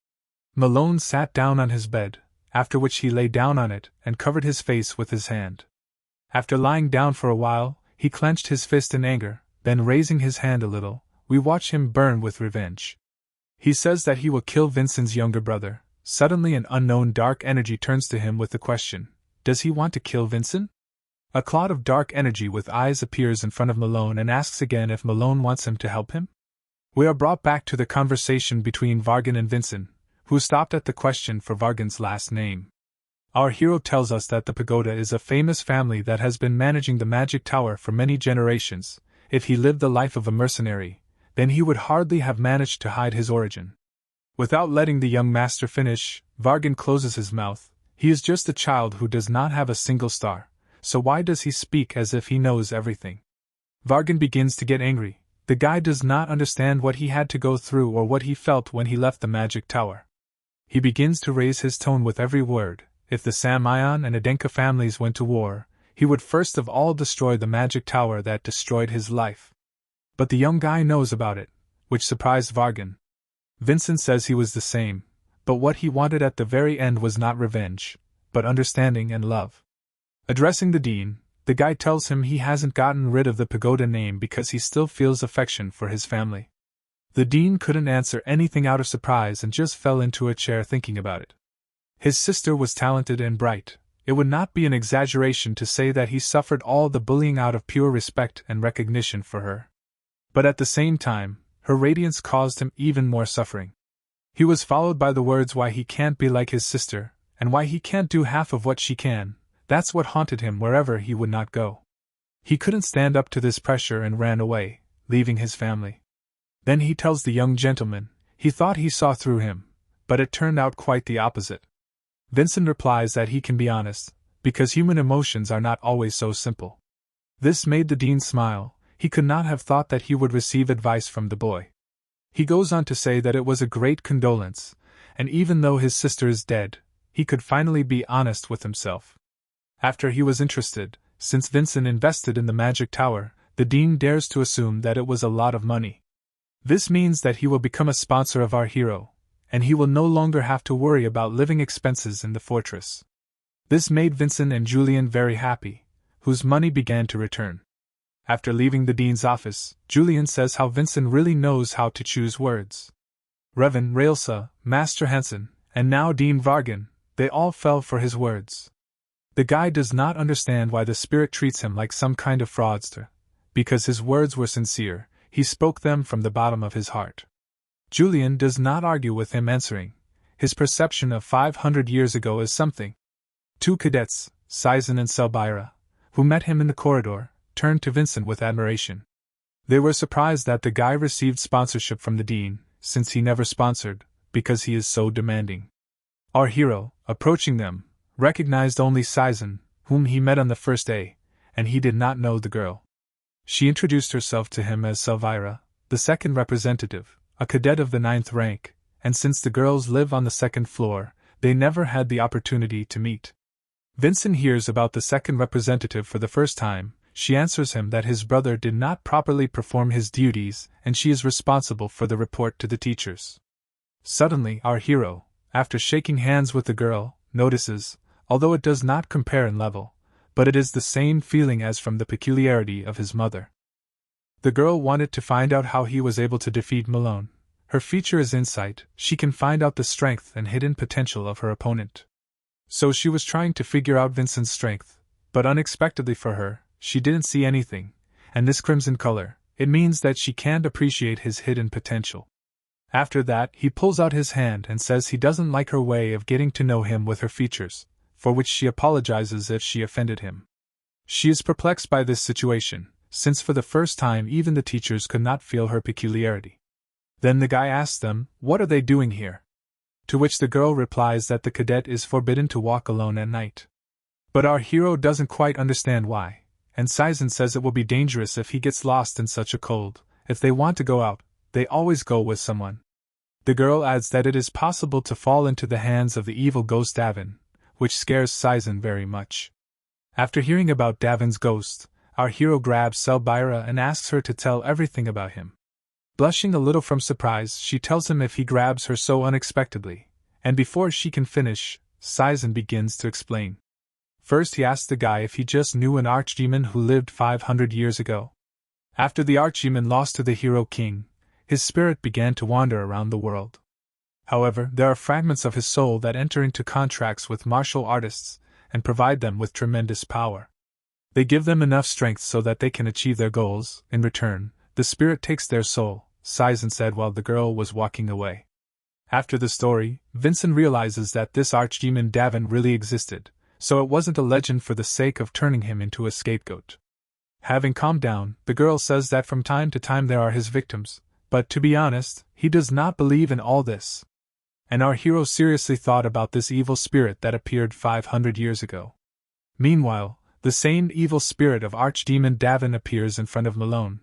Malone sat down on his bed, after which he lay down on it and covered his face with his hand. After lying down for a while, he clenched his fist in anger, then raising his hand a little, we watch him burn with revenge. He says that he will kill Vincent's younger brother. Suddenly an unknown dark energy turns to him with the question, does he want to kill Vincent? A cloud of dark energy with eyes appears in front of Malone and asks again if Malone wants him to help him. We are brought back to the conversation between Vargan and Vincent, who stopped at the question for Vargan's last name. Our hero tells us that the pagoda is a famous family that has been managing the magic tower for many generations. If he lived the life of a mercenary, then he would hardly have managed to hide his origin. Without letting the young master finish, Vargan closes his mouth. He is just a child who does not have a single star, so why does he speak as if he knows everything? Vargan begins to get angry. The guy does not understand what he had to go through or what he felt when he left the magic tower. He begins to raise his tone with every word. If the Samion and Adenka families went to war, he would first of all destroy the magic tower that destroyed his life. But the young guy knows about it, which surprised Vargan. Vincent says he was the same, but what he wanted at the very end was not revenge, but understanding and love. Addressing the dean, the guy tells him he hasn't gotten rid of the pagoda name because he still feels affection for his family. The dean couldn't answer anything out of surprise and just fell into a chair thinking about it. His sister was talented and bright. It would not be an exaggeration to say that he suffered all the bullying out of pure respect and recognition for her. But at the same time, her radiance caused him even more suffering. He was followed by the words why he can't be like his sister, and why he can't do half of what she can. That's what haunted him wherever he would not go. He couldn't stand up to this pressure and ran away, leaving his family. Then he tells the young gentleman, he thought he saw through him, but it turned out quite the opposite. Vincent replies that he can be honest, because human emotions are not always so simple. This made the dean smile. He could not have thought that he would receive advice from the boy. He goes on to say that it was a great condolence, and even though his sister is dead, he could finally be honest with himself. After he was interested, since Vincent invested in the magic tower, the dean dares to assume that it was a lot of money. This means that he will become a sponsor of our hero, and he will no longer have to worry about living expenses in the fortress. This made Vincent and Yulion very happy, whose money began to return. After leaving the dean's office, Yulion says how Vincent really knows how to choose words. Revan, Railsa, Master Hansen, and now Dean Vargan, they all fell for his words. The guy does not understand why the spirit treats him like some kind of fraudster. Because his words were sincere, he spoke them from the bottom of his heart. Yulion does not argue with him, answering. His perception of 500 years ago is something. 2 cadets, Sizen and Selbyra, who met him in the corridor, turned to Vincent with admiration. They were surprised that the guy received sponsorship from the dean, since he never sponsored, because he is so demanding. Our hero, approaching them, recognized only Sizen, whom he met on the first day, and he did not know the girl. She introduced herself to him as Selvyra, the second representative, a cadet of the 9th rank, and since the girls live on the 2nd floor, they never had the opportunity to meet. Vincent hears about the second representative for the first time. She answers him that his brother did not properly perform his duties, and she is responsible for the report to the teachers. Suddenly, our hero, after shaking hands with the girl, notices, although it does not compare in level, but it is the same feeling as from the peculiarity of his mother. The girl wanted to find out how he was able to defeat Malone. Her feature is insight. She can find out the strength and hidden potential of her opponent. So she was trying to figure out Vincent's strength, but unexpectedly for her, she didn't see anything, and this crimson color, it means that she can't appreciate his hidden potential. After that, he pulls out his hand and says he doesn't like her way of getting to know him with her features, for which she apologizes if she offended him. She is perplexed by this situation, since for the first time even the teachers could not feel her peculiarity. Then the guy asks them, what are they doing here? To which the girl replies that the cadet is forbidden to walk alone at night. But our hero doesn't quite understand why, and Saizen says it will be dangerous if he gets lost in such a cold. If they want to go out, they always go with someone. The girl adds that it is possible to fall into the hands of the evil ghost Daven, which scares Saizen very much. After hearing about Daven's ghost, our hero grabs Selbira and asks her to tell everything about him. Blushing a little from surprise, she tells him if he grabs her so unexpectedly, and before she can finish, Saizen begins to explain. First he asks the guy if he just knew an archdemon who lived 500 years ago. After the archdemon lost to the hero king, his spirit began to wander around the world. However, there are fragments of his soul that enter into contracts with martial artists and provide them with tremendous power. They give them enough strength so that they can achieve their goals. In return, the spirit takes their soul, Saizen said while the girl was walking away. After the story, Vincent realizes that this archdemon Daven really existed, so it wasn't a legend for the sake of turning him into a scapegoat. Having calmed down, the girl says that from time to time there are his victims, but to be honest, he does not believe in all this. And our hero seriously thought about this evil spirit that appeared 500 years ago. Meanwhile, the same evil spirit of archdemon Daven appears in front of Malone.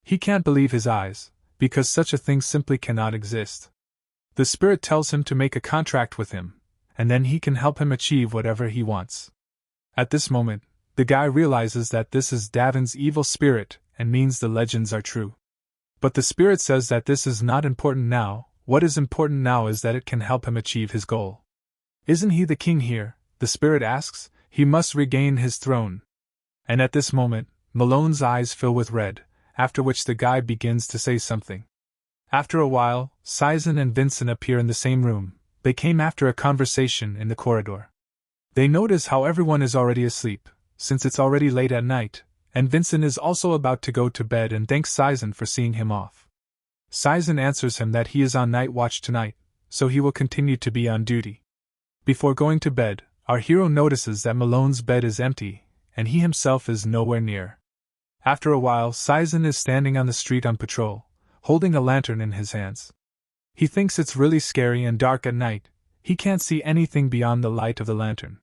He can't believe his eyes, because such a thing simply cannot exist. The spirit tells him to make a contract with him, and then he can help him achieve whatever he wants. At this moment, the guy realizes that this is Daven's evil spirit and means the legends are true. But the spirit says that this is not important now. What is important now is that it can help him achieve his goal. Isn't he the king here? The spirit asks. He must regain his throne. And at this moment, Malone's eyes fill with red, after which the guy begins to say something. After a while, Saizen and Vincent appear in the same room. They came after a conversation in the corridor. They notice how everyone is already asleep, since it's already late at night, and Vincent is also about to go to bed and thanks Saizen for seeing him off. Saizen answers him that he is on night watch tonight, so he will continue to be on duty. Before going to bed, our hero notices that Malone's bed is empty, and he himself is nowhere near. After a while, Saizen is standing on the street on patrol, holding a lantern in his hands. He thinks it's really scary and dark at night. He can't see anything beyond the light of the lantern.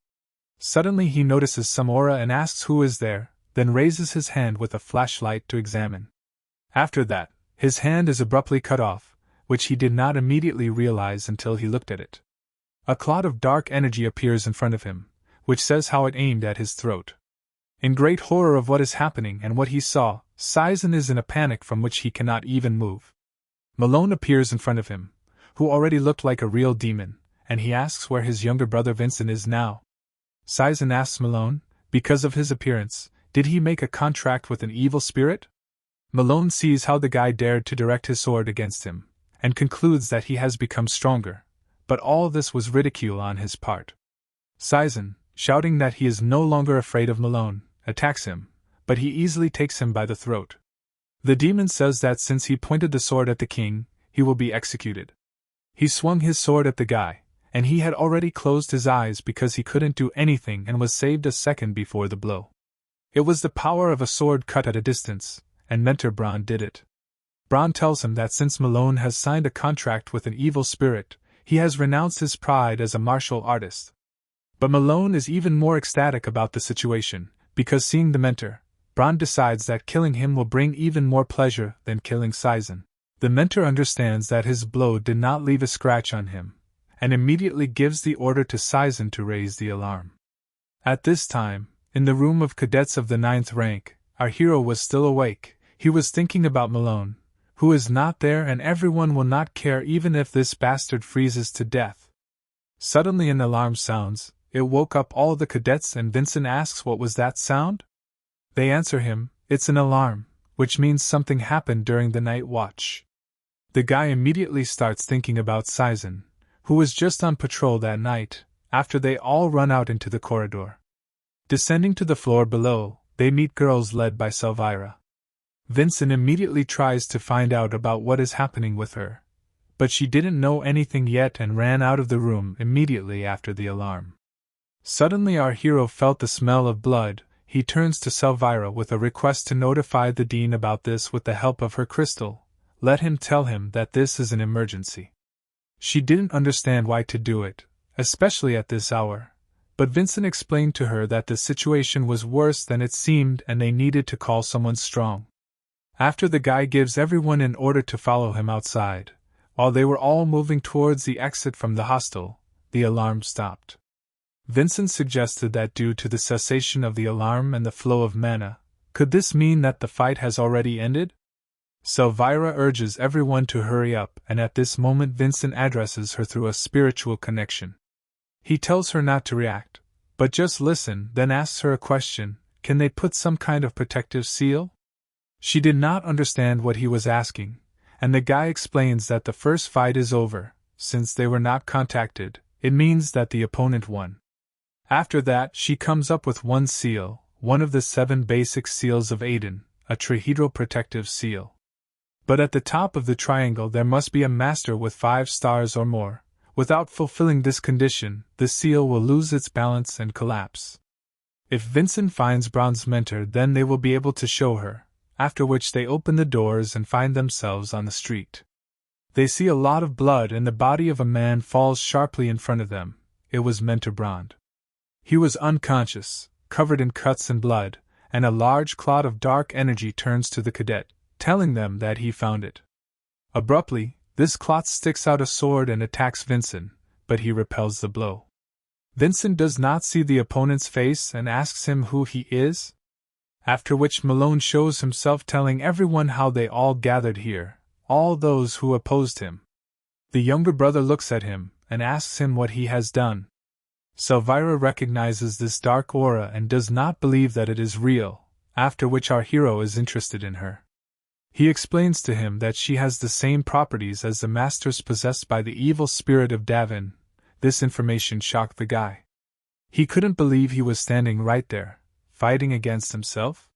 Suddenly he notices some aura and asks who is there, then raises his hand with a flashlight to examine. After that, his hand is abruptly cut off, which he did not immediately realize until he looked at it. A cloud of dark energy appears in front of him, which says how it aimed at his throat. In great horror of what is happening and what he saw, Saizen is in a panic from which he cannot even move. Malone appears in front of him, who already looked like a real demon, and he asks where his younger brother Vincent is now. Saizen asks Malone, because of his appearance, did he make a contract with an evil spirit? Malone sees how the guy dared to direct his sword against him, and concludes that he has become stronger, but all this was ridicule on his part. Saizen, shouting that he is no longer afraid of Malone, attacks him, but he easily takes him by the throat. The demon says that since he pointed the sword at the king, he will be executed. He swung his sword at the guy, and he had already closed his eyes because he couldn't do anything and was saved a second before the blow. It was the power of a sword cut at a distance, and Mentor Braun did it. Braun tells him that since Malone has signed a contract with an evil spirit, he has renounced his pride as a martial artist. But Malone is even more ecstatic about the situation, because seeing the mentor, Braun decides that killing him will bring even more pleasure than killing Saizen. The mentor understands that his blow did not leave a scratch on him, and immediately gives the order to Saizen to raise the alarm. At this time, in the room of cadets of the 9th rank, our hero was still awake. He was thinking about Malone, who is not there, and everyone will not care even if this bastard freezes to death. Suddenly an alarm sounds. It woke up all the cadets, and Vincent asks what was that sound? They answer him, it's an alarm, which means something happened during the night watch. The guy immediately starts thinking about Saizen, who was just on patrol that night, after they all run out into the corridor. Descending to the floor below, they meet girls led by Selvira. Vincent immediately tries to find out about what is happening with her, but she didn't know anything yet and ran out of the room immediately after the alarm. Suddenly our hero felt the smell of blood. He turns to Selvyra with a request to notify the dean about this with the help of her crystal. Let him tell him that this is an emergency. She didn't understand why to do it, especially at this hour, but Vincent explained to her that the situation was worse than it seemed and they needed to call someone strong. After the guy gives everyone an order to follow him outside, while they were all moving towards the exit from the hostel, the alarm stopped. Vincent suggested that due to the cessation of the alarm and the flow of mana, could this mean that the fight has already ended? Selvyra urges everyone to hurry up, and at this moment Vincent addresses her through a spiritual connection. He tells her not to react, but just listen, then asks her a question: can they put some kind of protective seal? She did not understand what he was asking, and the guy explains that the first fight is over. Since they were not contacted, it means that the opponent won. After that, she comes up with one seal, one of the 7 basic seals of Aiden, a trihedral protective seal. But at the top of the triangle there must be a master with 5 stars or more. Without fulfilling this condition, the seal will lose its balance and collapse. If Vincent finds Bronze Mentor, then they will be able to show her, after which they open the doors and find themselves on the street. They see a lot of blood and the body of a man falls sharply in front of them. It was Mentor Brond. He was unconscious, covered in cuts and blood, and a large clot of dark energy turns to the cadet, telling them that he found it. Abruptly, this clot sticks out a sword and attacks Vincent, but he repels the blow. Vincent does not see the opponent's face and asks him who he is, after which Malone shows himself, telling everyone how they all gathered here, all those who opposed him. The younger brother looks at him and asks him what he has done. Selvyra recognizes this dark aura and does not believe that it is real, after which our hero is interested in her. He explains to him that she has the same properties as the masters possessed by the evil spirit of Daven. This information shocked the guy. He couldn't believe he was standing right there, fighting against himself.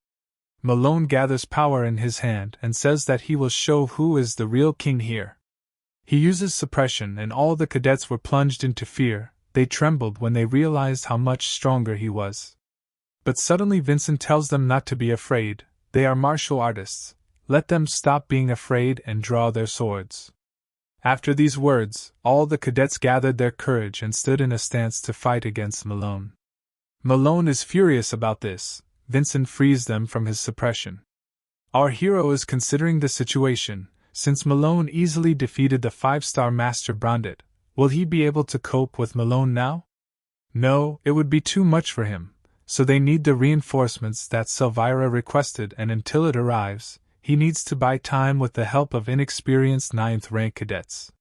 Malone gathers power in his hand and says that he will show who is the real king here. He uses suppression and all the cadets were plunged into fear. They trembled when they realized how much stronger he was. But suddenly Vincent tells them not to be afraid. They are martial artists. Let them stop being afraid and draw their swords. After these words, all the cadets gathered their courage and stood in a stance to fight against Malone. Malone is furious about this. Vincent frees them from his suppression. Our hero is considering the situation. Since Malone easily defeated the 5-star Master Brondit, will he be able to cope with Malone now? No, it would be too much for him, so they need the reinforcements that Selvyra requested, and until it arrives, he needs to buy time with the help of inexperienced 9th rank cadets.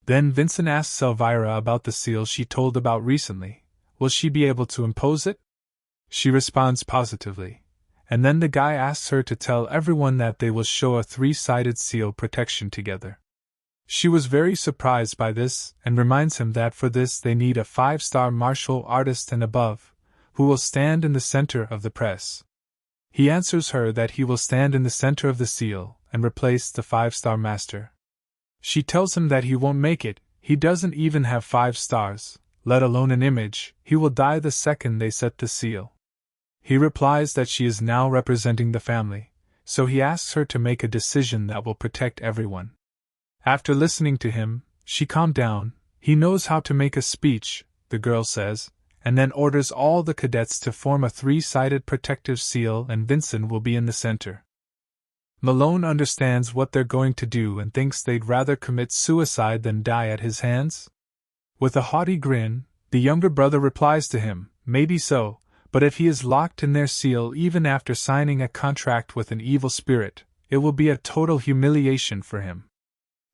Then Vincent asks Selvyra about the seal she told about recently. Will she be able to impose it? She responds positively, and then the guy asks her to tell everyone that they will show a 3-sided seal protection together. She was very surprised by this, and reminds him that for this they need a 5-star martial artist and above, who will stand in the center of the press. He answers her that he will stand in the center of the seal, and replace the 5-star master. She tells him that he won't make it, he doesn't even have 5 stars, let alone an image, he will die the second they set the seal. He replies that she is now representing the family, so he asks her to make a decision that will protect everyone. After listening to him, she calmed down. He knows how to make a speech, the girl says, and then orders all the cadets to form a 3-sided protective seal, and Vincent will be in the center. Malone understands what they're going to do and thinks they'd rather commit suicide than die at his hands. With a haughty grin, the younger brother replies to him, maybe so, but if he is locked in their seal even after signing a contract with an evil spirit, it will be a total humiliation for him.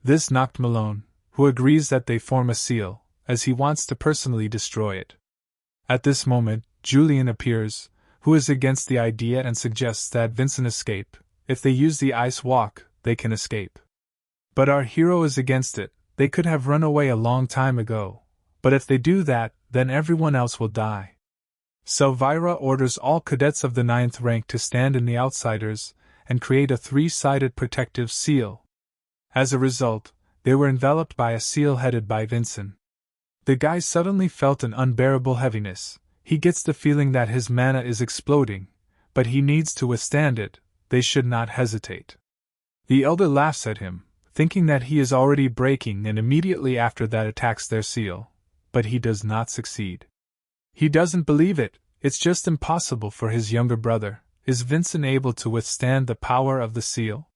This knocked Malone, who agrees that they form a seal, as he wants to personally destroy it. At this moment, Yulion appears, who is against the idea and suggests that Vincent escape. If they use the ice walk, they can escape. But our hero is against it. They could have run away a long time ago, but if they do that, then everyone else will die. Selvyra orders all cadets of the 9th rank to stand in the outsiders, and create a three-sided protective seal. As a result, they were enveloped by a seal headed by Vincent. The guy suddenly felt an unbearable heaviness. He gets the feeling that his mana is exploding, but he needs to withstand it. They should not hesitate. The elder laughs at him, thinking that he is already breaking, and immediately after that attacks their seal, but he does not succeed. He doesn't believe it. It's just impossible for his younger brother. Is Vincent able to withstand the power of the seal?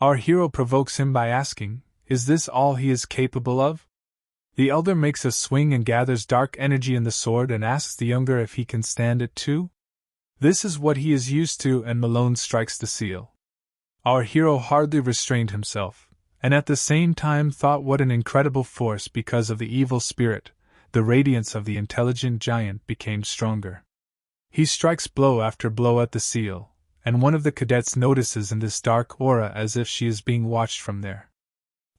Our hero provokes him by asking, is this all he is capable of? The elder makes a swing and gathers dark energy in the sword and asks the younger if he can stand it too. This is what he is used to, and Malone strikes the seal. Our hero hardly restrained himself, and at the same time thought what an incredible force. Because of the evil spirit, the radiance of the intelligent giant became stronger. He strikes blow after blow at the seal, and one of the cadets notices in this dark aura as if she is being watched from there.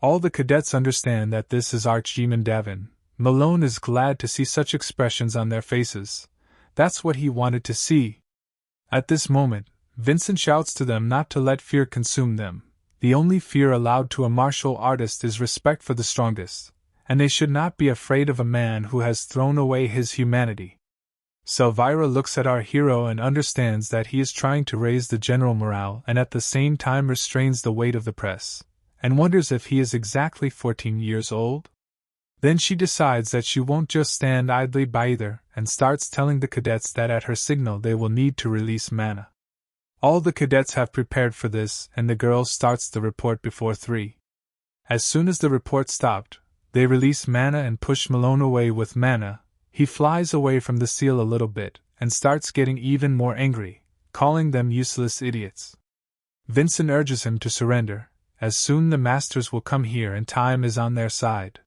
All the cadets understand that this is Archdemon Daven. Malone is glad to see such expressions on their faces. That's what he wanted to see. At this moment, Vincent shouts to them not to let fear consume them. The only fear allowed to a martial artist is respect for the strongest, and they should not be afraid of a man who has thrown away his humanity. Selvyra looks at our hero and understands that he is trying to raise the general morale and at the same time restrains the weight of the press, and wonders if he is exactly 14 years old. Then she decides that she won't just stand idly by either, and starts telling the cadets that at her signal they will need to release mana. All the cadets have prepared for this, and the girl starts the report before 3. As soon as the report stopped, they release mana and push Malone away with mana. He flies away from the seal a little bit, and starts getting even more angry, calling them useless idiots. Vincent urges him to surrender, as soon the masters will come here and time is on their side.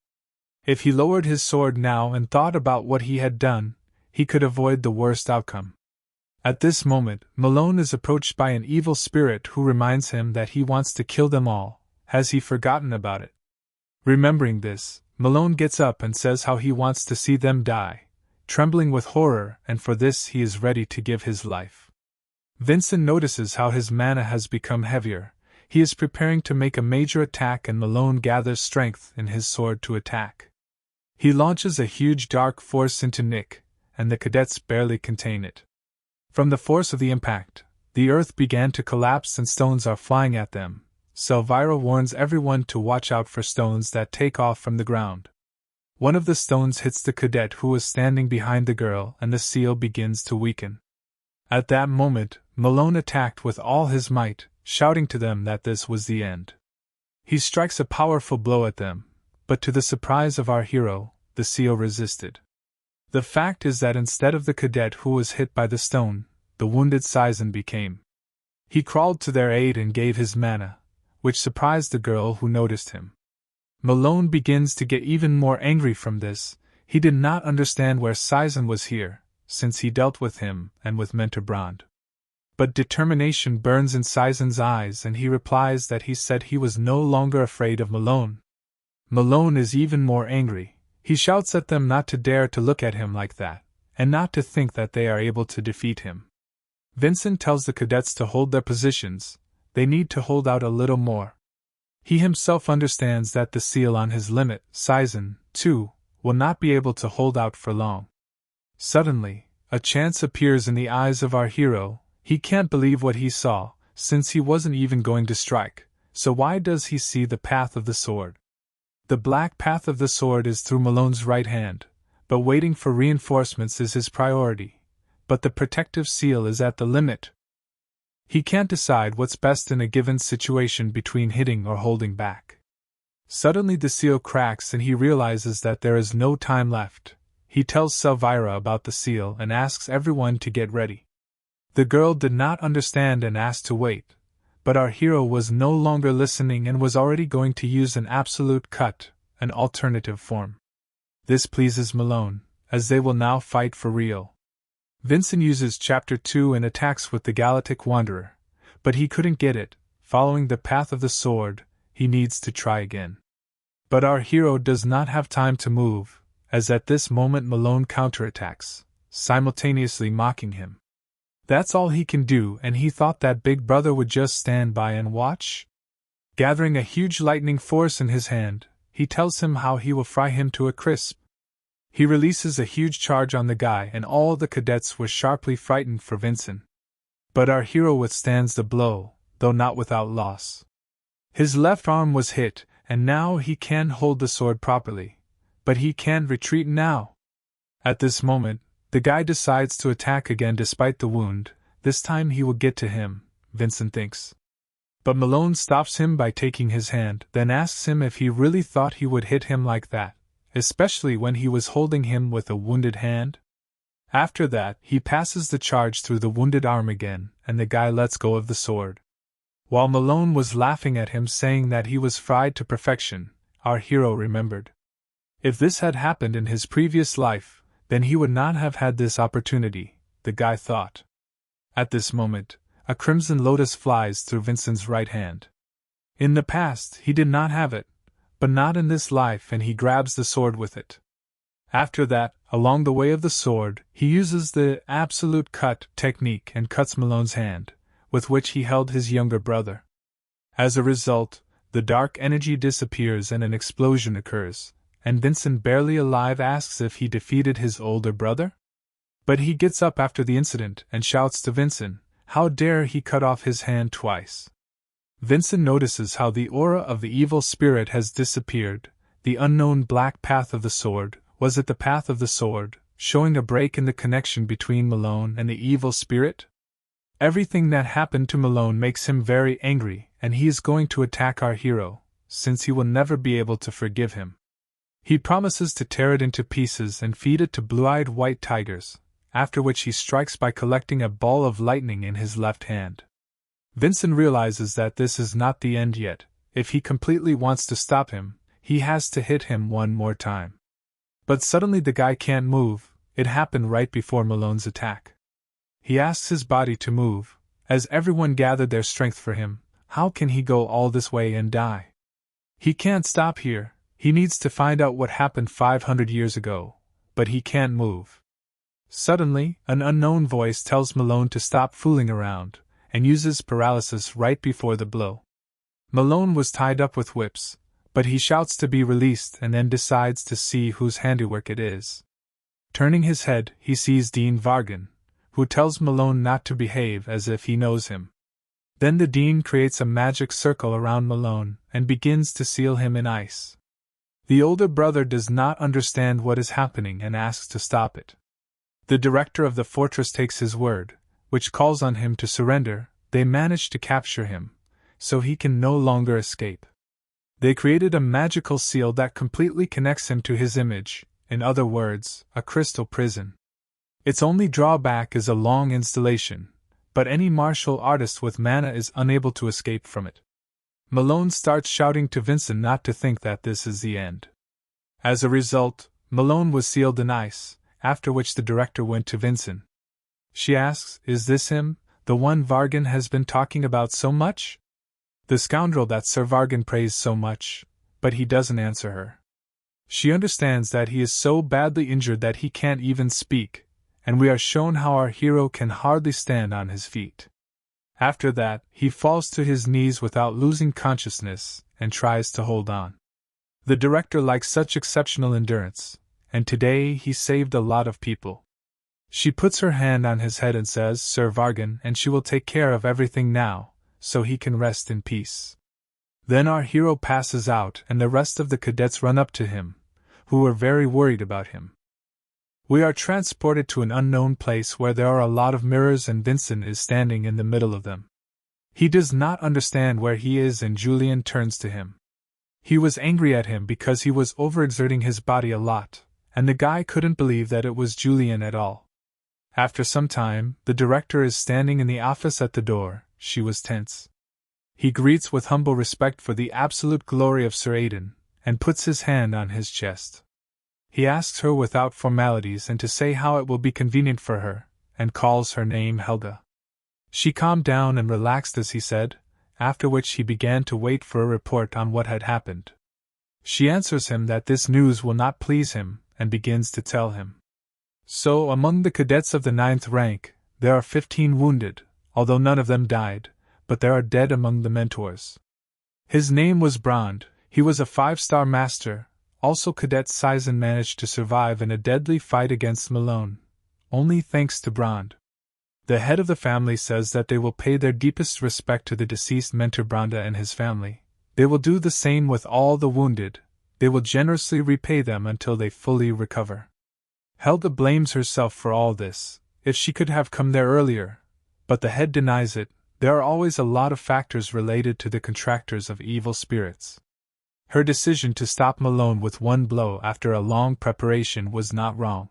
If he lowered his sword now and thought about what he had done, he could avoid the worst outcome. At this moment, Malone is approached by an evil spirit who reminds him that he wants to kill them all. Has he forgotten about it? Remembering this, Malone gets up and says how he wants to see them die, trembling with horror, and for this he is ready to give his life. Vincent notices how his mana has become heavier. He is preparing to make a major attack, and Malone gathers strength in his sword to attack. He launches a huge dark force into Nick, and the cadets barely contain it. From the force of the impact, the earth began to collapse and stones are flying at them. Selvyra warns everyone to watch out for stones that take off from the ground. One of the stones hits the cadet who was standing behind the girl, and the seal begins to weaken. At that moment, Malone attacked with all his might, shouting to them that this was the end. He strikes a powerful blow at them, but to the surprise of our hero, the seal resisted. The fact is that instead of the cadet who was hit by the stone, the wounded Saizen became. He crawled to their aid and gave his mana, which surprised the girl who noticed him. Malone begins to get even more angry from this. He did not understand where Saizen was here, since he dealt with him and with Mentor Brand. But determination burns in Saizen's eyes, and he replies that he said he was no longer afraid of Malone. Malone is even more angry. He shouts at them not to dare to look at him like that, and not to think that they are able to defeat him. Vincent tells the cadets to hold their positions. They need to hold out a little more. He himself understands that the seal on his limit, Saizen, too, will not be able to hold out for long. Suddenly, a chance appears in the eyes of our hero. He can't believe what he saw, since he wasn't even going to strike. So why does he see the path of the sword? The black path of the sword is through Malone's right hand, but waiting for reinforcements is his priority. But the protective seal is at the limit. He can't decide what's best in a given situation between hitting or holding back. Suddenly the seal cracks and he realizes that there is no time left. He tells Selvyra about the seal and asks everyone to get ready. The girl did not understand and asked to wait, but our hero was no longer listening and was already going to use an absolute cut, an alternative form. This pleases Malone, as they will now fight for real. Vincent uses Chapter 2 and attacks with the Galactic Wanderer, but he couldn't get it. Following the path of the sword, he needs to try again. But our hero does not have time to move, as at this moment Malone counterattacks, simultaneously mocking him. That's all he can do, and he thought that Big Brother would just stand by and watch? Gathering a huge lightning force in his hand, he tells him how he will fry him to a crisp. He releases a huge charge on the guy, and all the cadets were sharply frightened for Vincent. But our hero withstands the blow, though not without loss. His left arm was hit, and now he can hold the sword properly, but he can't retreat now. At this moment, the guy decides to attack again despite the wound. This time he will get to him, Vincent thinks. But Malone stops him by taking his hand, then asks him if he really thought he would hit him like that, especially when he was holding him with a wounded hand. After that, he passes the charge through the wounded arm again, and the guy lets go of the sword. While Malone was laughing at him, saying that he was fried to perfection, our hero remembered. If this had happened in his previous life, then he would not have had this opportunity, the guy thought. At this moment, a crimson lotus flies through Vincent's right hand. In the past, he did not have it, but not in this life, and he grabs the sword with it. After that, along the way of the sword, he uses the absolute cut technique and cuts Malone's hand, with which he held his younger brother. As a result, the dark energy disappears and an explosion occurs, and Vincent, barely alive, asks if he defeated his older brother? But he gets up after the incident and shouts to Vincent, how dare he cut off his hand twice. Vincent notices how the aura of the evil spirit has disappeared. The unknown black path of the sword, was it the path of the sword, showing a break in the connection between Malone and the evil spirit? Everything that happened to Malone makes him very angry, and he is going to attack our hero, since he will never be able to forgive him. He promises to tear it into pieces and feed it to blue-eyed white tigers, after which he strikes by collecting a ball of lightning in his left hand. Vincent realizes that this is not the end yet. If he completely wants to stop him, he has to hit him one more time. But suddenly the guy can't move. It happened right before Malone's attack. He asks his body to move. As everyone gathered their strength for him, how can he go all this way and die? He can't stop here. He needs to find out what happened 500 years ago, but he can't move. Suddenly, an unknown voice tells Malone to stop fooling around, and uses paralysis right before the blow. Malone was tied up with whips, but he shouts to be released and then decides to see whose handiwork it is. Turning his head, he sees Dean Vargan, who tells Malone not to behave as if he knows him. Then the Dean creates a magic circle around Malone and begins to seal him in ice. The older brother does not understand what is happening and asks to stop it. The director of the fortress takes his word, which calls on him to surrender. They manage to capture him, so he can no longer escape. They created a magical seal that completely connects him to his image, in other words, a crystal prison. Its only drawback is a long installation, but any martial artist with mana is unable to escape from it. Malone starts shouting to Vincent not to think that this is the end. As a result, Malone was sealed in ice, after which the director went to Vincent. She asks, is this him, the one Vargan has been talking about so much? The scoundrel that Sir Vargan praised so much, but he doesn't answer her. She understands that he is so badly injured that he can't even speak, and we are shown how our hero can hardly stand on his feet. After that, he falls to his knees without losing consciousness, and tries to hold on. The director likes such exceptional endurance, and today he saved a lot of people. She puts her hand on his head and says, Sir Vargan, and she will take care of everything now, so he can rest in peace. Then our hero passes out and the rest of the cadets run up to him, who were very worried about him. We are transported to an unknown place where there are a lot of mirrors and Vincent is standing in the middle of them. He does not understand where he is and Yulion turns to him. He was angry at him because he was overexerting his body a lot, and the guy couldn't believe that it was Yulion at all. After some time, the director is standing in the office at the door. She was tense. He greets with humble respect for the absolute glory of Sir Aidan, and puts his hand on his chest. He asks her without formalities and to say how it will be convenient for her, and calls her name Helga. She calmed down and relaxed as he said, after which he began to wait for a report on what had happened. She answers him that this news will not please him, and begins to tell him. So among the cadets of the 9th rank, There are 15 wounded, although none of them died, but there are dead among the mentors. His name was Brand, he was a 5-star master, also Cadet Sizen managed to survive in a deadly fight against Malone, only thanks to Brand. The head of the family says that they will pay their deepest respect to the deceased mentor Branda and his family. They will do the same with all the wounded, they will generously repay them until they fully recover. Helga blames herself for all this, if she could have come there earlier, but the head denies it. There are always a lot of factors related to the contractors of evil spirits. Her decision to stop Malone with one blow after a long preparation was not wrong.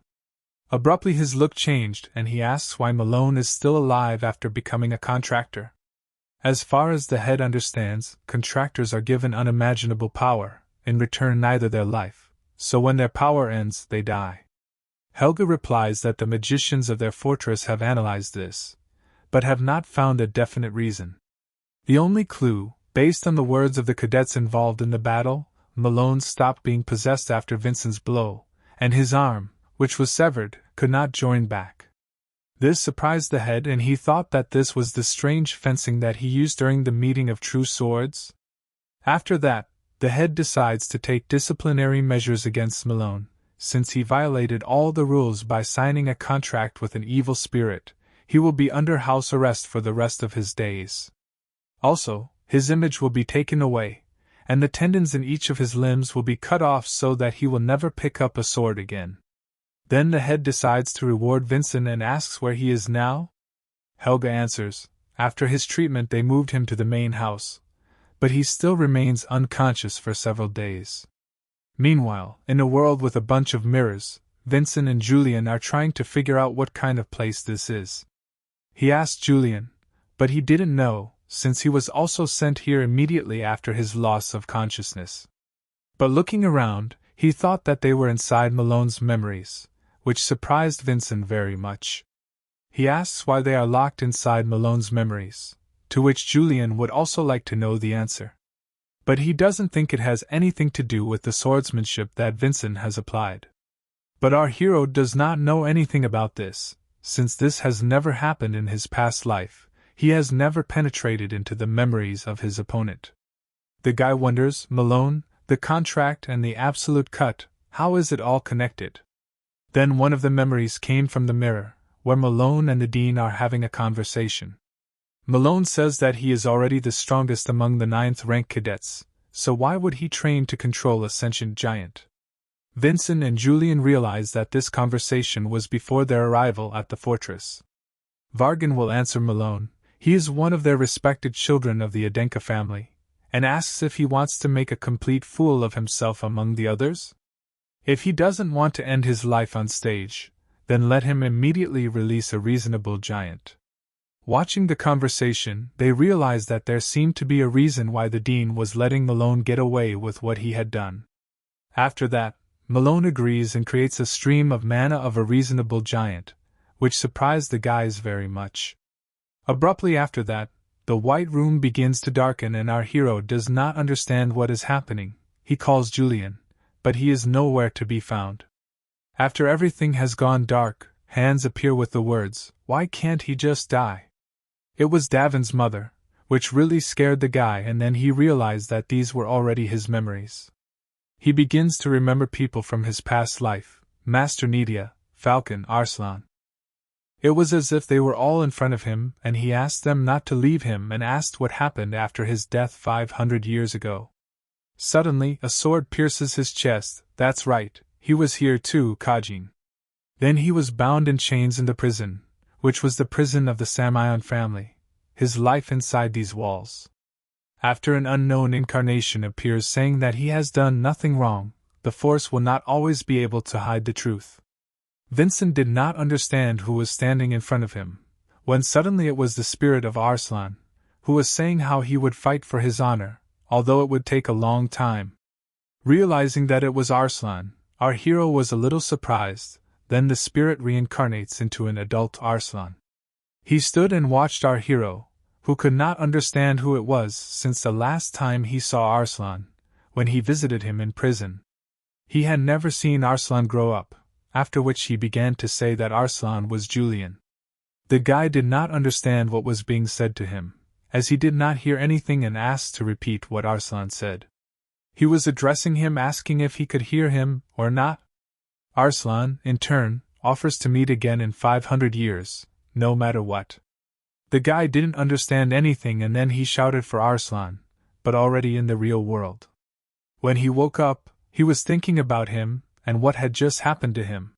Abruptly his look changed and he asks why Malone is still alive after becoming a contractor. As far as the head understands, contractors are given unimaginable power, in return neither their life, so when their power ends they die. Helga replies that the magicians of their fortress have analyzed this, but have not found a definite reason. The only clue, based on the words of the cadets involved in the battle, Malone stopped being possessed after Vincent's blow, and his arm, which was severed, could not join back. This surprised the head and he thought that this was the strange fencing that he used during the meeting of true swords. After that, the head decides to take disciplinary measures against Malone, since he violated all the rules by signing a contract with an evil spirit. He will be under house arrest for the rest of his days. Also, his image will be taken away, and the tendons in each of his limbs will be cut off so that he will never pick up a sword again. Then the head decides to reward Vincent and asks where he is now. Helga answers, after his treatment they moved him to the main house, but he still remains unconscious for several days. Meanwhile, in a world with a bunch of mirrors, Vincent and Yulion are trying to figure out what kind of place this is. He asked Yulion, but he didn't know, since he was also sent here immediately after his loss of consciousness. But looking around, he thought that they were inside Malone's memories, which surprised Vincent very much. He asks why they are locked inside Malone's memories, to which Yulion would also like to know the answer. But he doesn't think it has anything to do with the swordsmanship that Vincent has applied. But our hero does not know anything about this. Since this has never happened in his past life, he has never penetrated into the memories of his opponent. The guy wonders, Malone, the contract and the absolute cut, how is it all connected? Then one of the memories came from the mirror, where Malone and the dean are having a conversation. Malone says that he is already the strongest among the 9th rank cadets, so why would he train to control a sentient giant? Vincent and Yulion realize that this conversation was before their arrival at the fortress. Vargan will answer Malone, he is one of their respected children of the Adenka family, and asks if he wants to make a complete fool of himself among the others? If he doesn't want to end his life on stage, then let him immediately release a reasonable giant. Watching the conversation, they realize that there seemed to be a reason why the dean was letting Malone get away with what he had done. After that, Malone agrees and creates a stream of mana of a reasonable giant, which surprised the guys very much. Abruptly after that, the white room begins to darken and our hero does not understand what is happening. He calls Yulion, but he is nowhere to be found. After everything has gone dark, hands appear with the words, "Why can't he just die?" It was Daven's mother, which really scared the guy, and then he realized that these were already his memories. He begins to remember people from his past life, Master Nidia, Falcon, Arslan. It was as if they were all in front of him, and he asked them not to leave him and asked what happened after his death 500 years ago. Suddenly, a sword pierces his chest. That's right, he was here too, Kajin. Then he was bound in chains in the prison, which was the prison of the Samion family, his life inside these walls. After an unknown incarnation appears saying that he has done nothing wrong, the force will not always be able to hide the truth. Vincent did not understand who was standing in front of him, when suddenly it was the spirit of Arslan, who was saying how he would fight for his honor, although it would take a long time. Realizing that it was Arslan, our hero was a little surprised. Then the spirit reincarnates into an adult Arslan. He stood and watched our hero, who could not understand who it was since the last time he saw Arslan, when he visited him in prison. He had never seen Arslan grow up, after which he began to say that Arslan was Yulion. The guy did not understand what was being said to him, as he did not hear anything and asked to repeat what Arslan said. He was addressing him, asking if he could hear him or not. Arslan, in turn, offers to meet again in 500 years, no matter what. The guy didn't understand anything and then he shouted for Arslan, but already in the real world. When he woke up, he was thinking about him and what had just happened to him.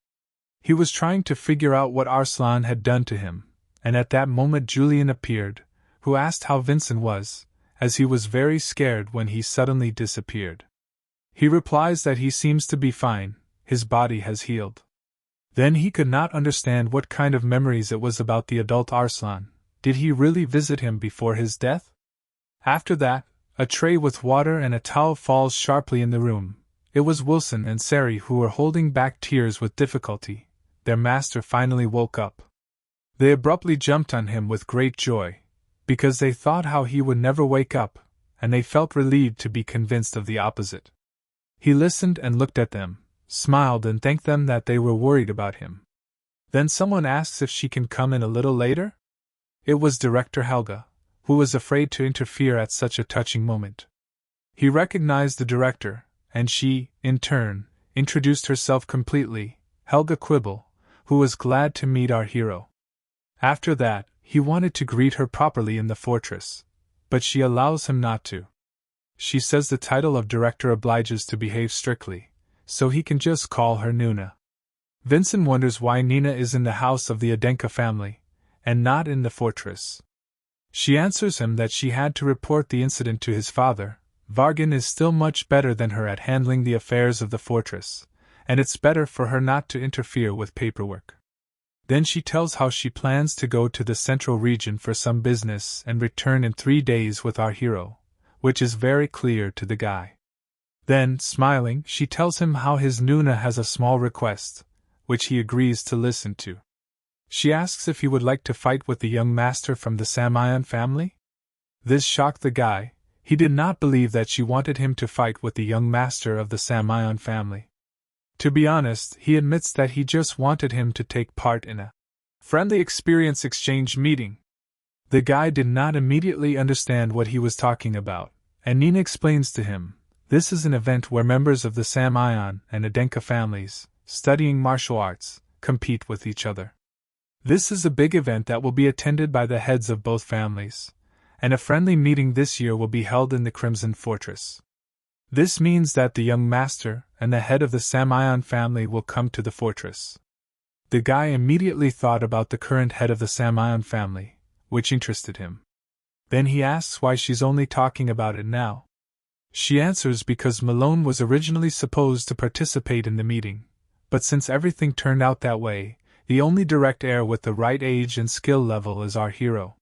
He was trying to figure out what Arslan had done to him, and at that moment Yulion appeared, who asked how Vincent was, as he was very scared when he suddenly disappeared. He replies that he seems to be fine, his body has healed. Then he could not understand what kind of memories it was about the adult Arslan. Did he really visit him before his death? After that, a tray with water and a towel falls sharply in the room. It was Wilson and Sari who were holding back tears with difficulty. Their master finally woke up. They abruptly jumped on him with great joy, because they thought how he would never wake up, and they felt relieved to be convinced of the opposite. He listened and looked at them, smiled and thanked them that they were worried about him. Then someone asks if she can come in a little later? It was Director Helga, who was afraid to interfere at such a touching moment. He recognized the director, and she, in turn, introduced herself completely, Helga Quibble, who was glad to meet our hero. After that, he wanted to greet her properly in the fortress, but she allows him not to. She says the title of director obliges to behave strictly, so he can just call her Nuna. Vincent wonders why Nina is in the house of the Adenka family, and not in the fortress. She answers him that she had to report the incident to his father. Vargan is still much better than her at handling the affairs of the fortress, and it's better for her not to interfere with paperwork. Then she tells how she plans to go to the central region for some business and return in 3 days with our hero, which is very clear to the guy. Then, smiling, she tells him how his Nuna has a small request, which he agrees to listen to. She asks if he would like to fight with the young master from the Samion family. This shocked the guy. He did not believe that she wanted him to fight with the young master of the Samion family. To be honest, he admits that he just wanted him to take part in a friendly experience exchange meeting. The guy did not immediately understand what he was talking about, and Nina explains to him, this is an event where members of the Samion and Adenka families, studying martial arts, compete with each other. This is a big event that will be attended by the heads of both families, and a friendly meeting this year will be held in the Crimson Fortress. This means that the young master and the head of the Samion family will come to the fortress. The guy immediately thought about the current head of the Samion family, which interested him. Then he asks why she's only talking about it now. She answers because Malone was originally supposed to participate in the meeting, but since everything turned out that way, the only direct heir with the right age and skill level is our hero.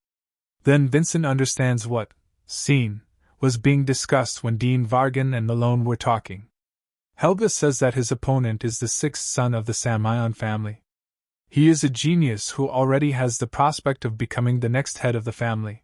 Then Vincent understands what scene was being discussed when Dean Vargan and Malone were talking. Helga says that his opponent is the 6th son of the Samion family. He is a genius who already has the prospect of becoming the next head of the family.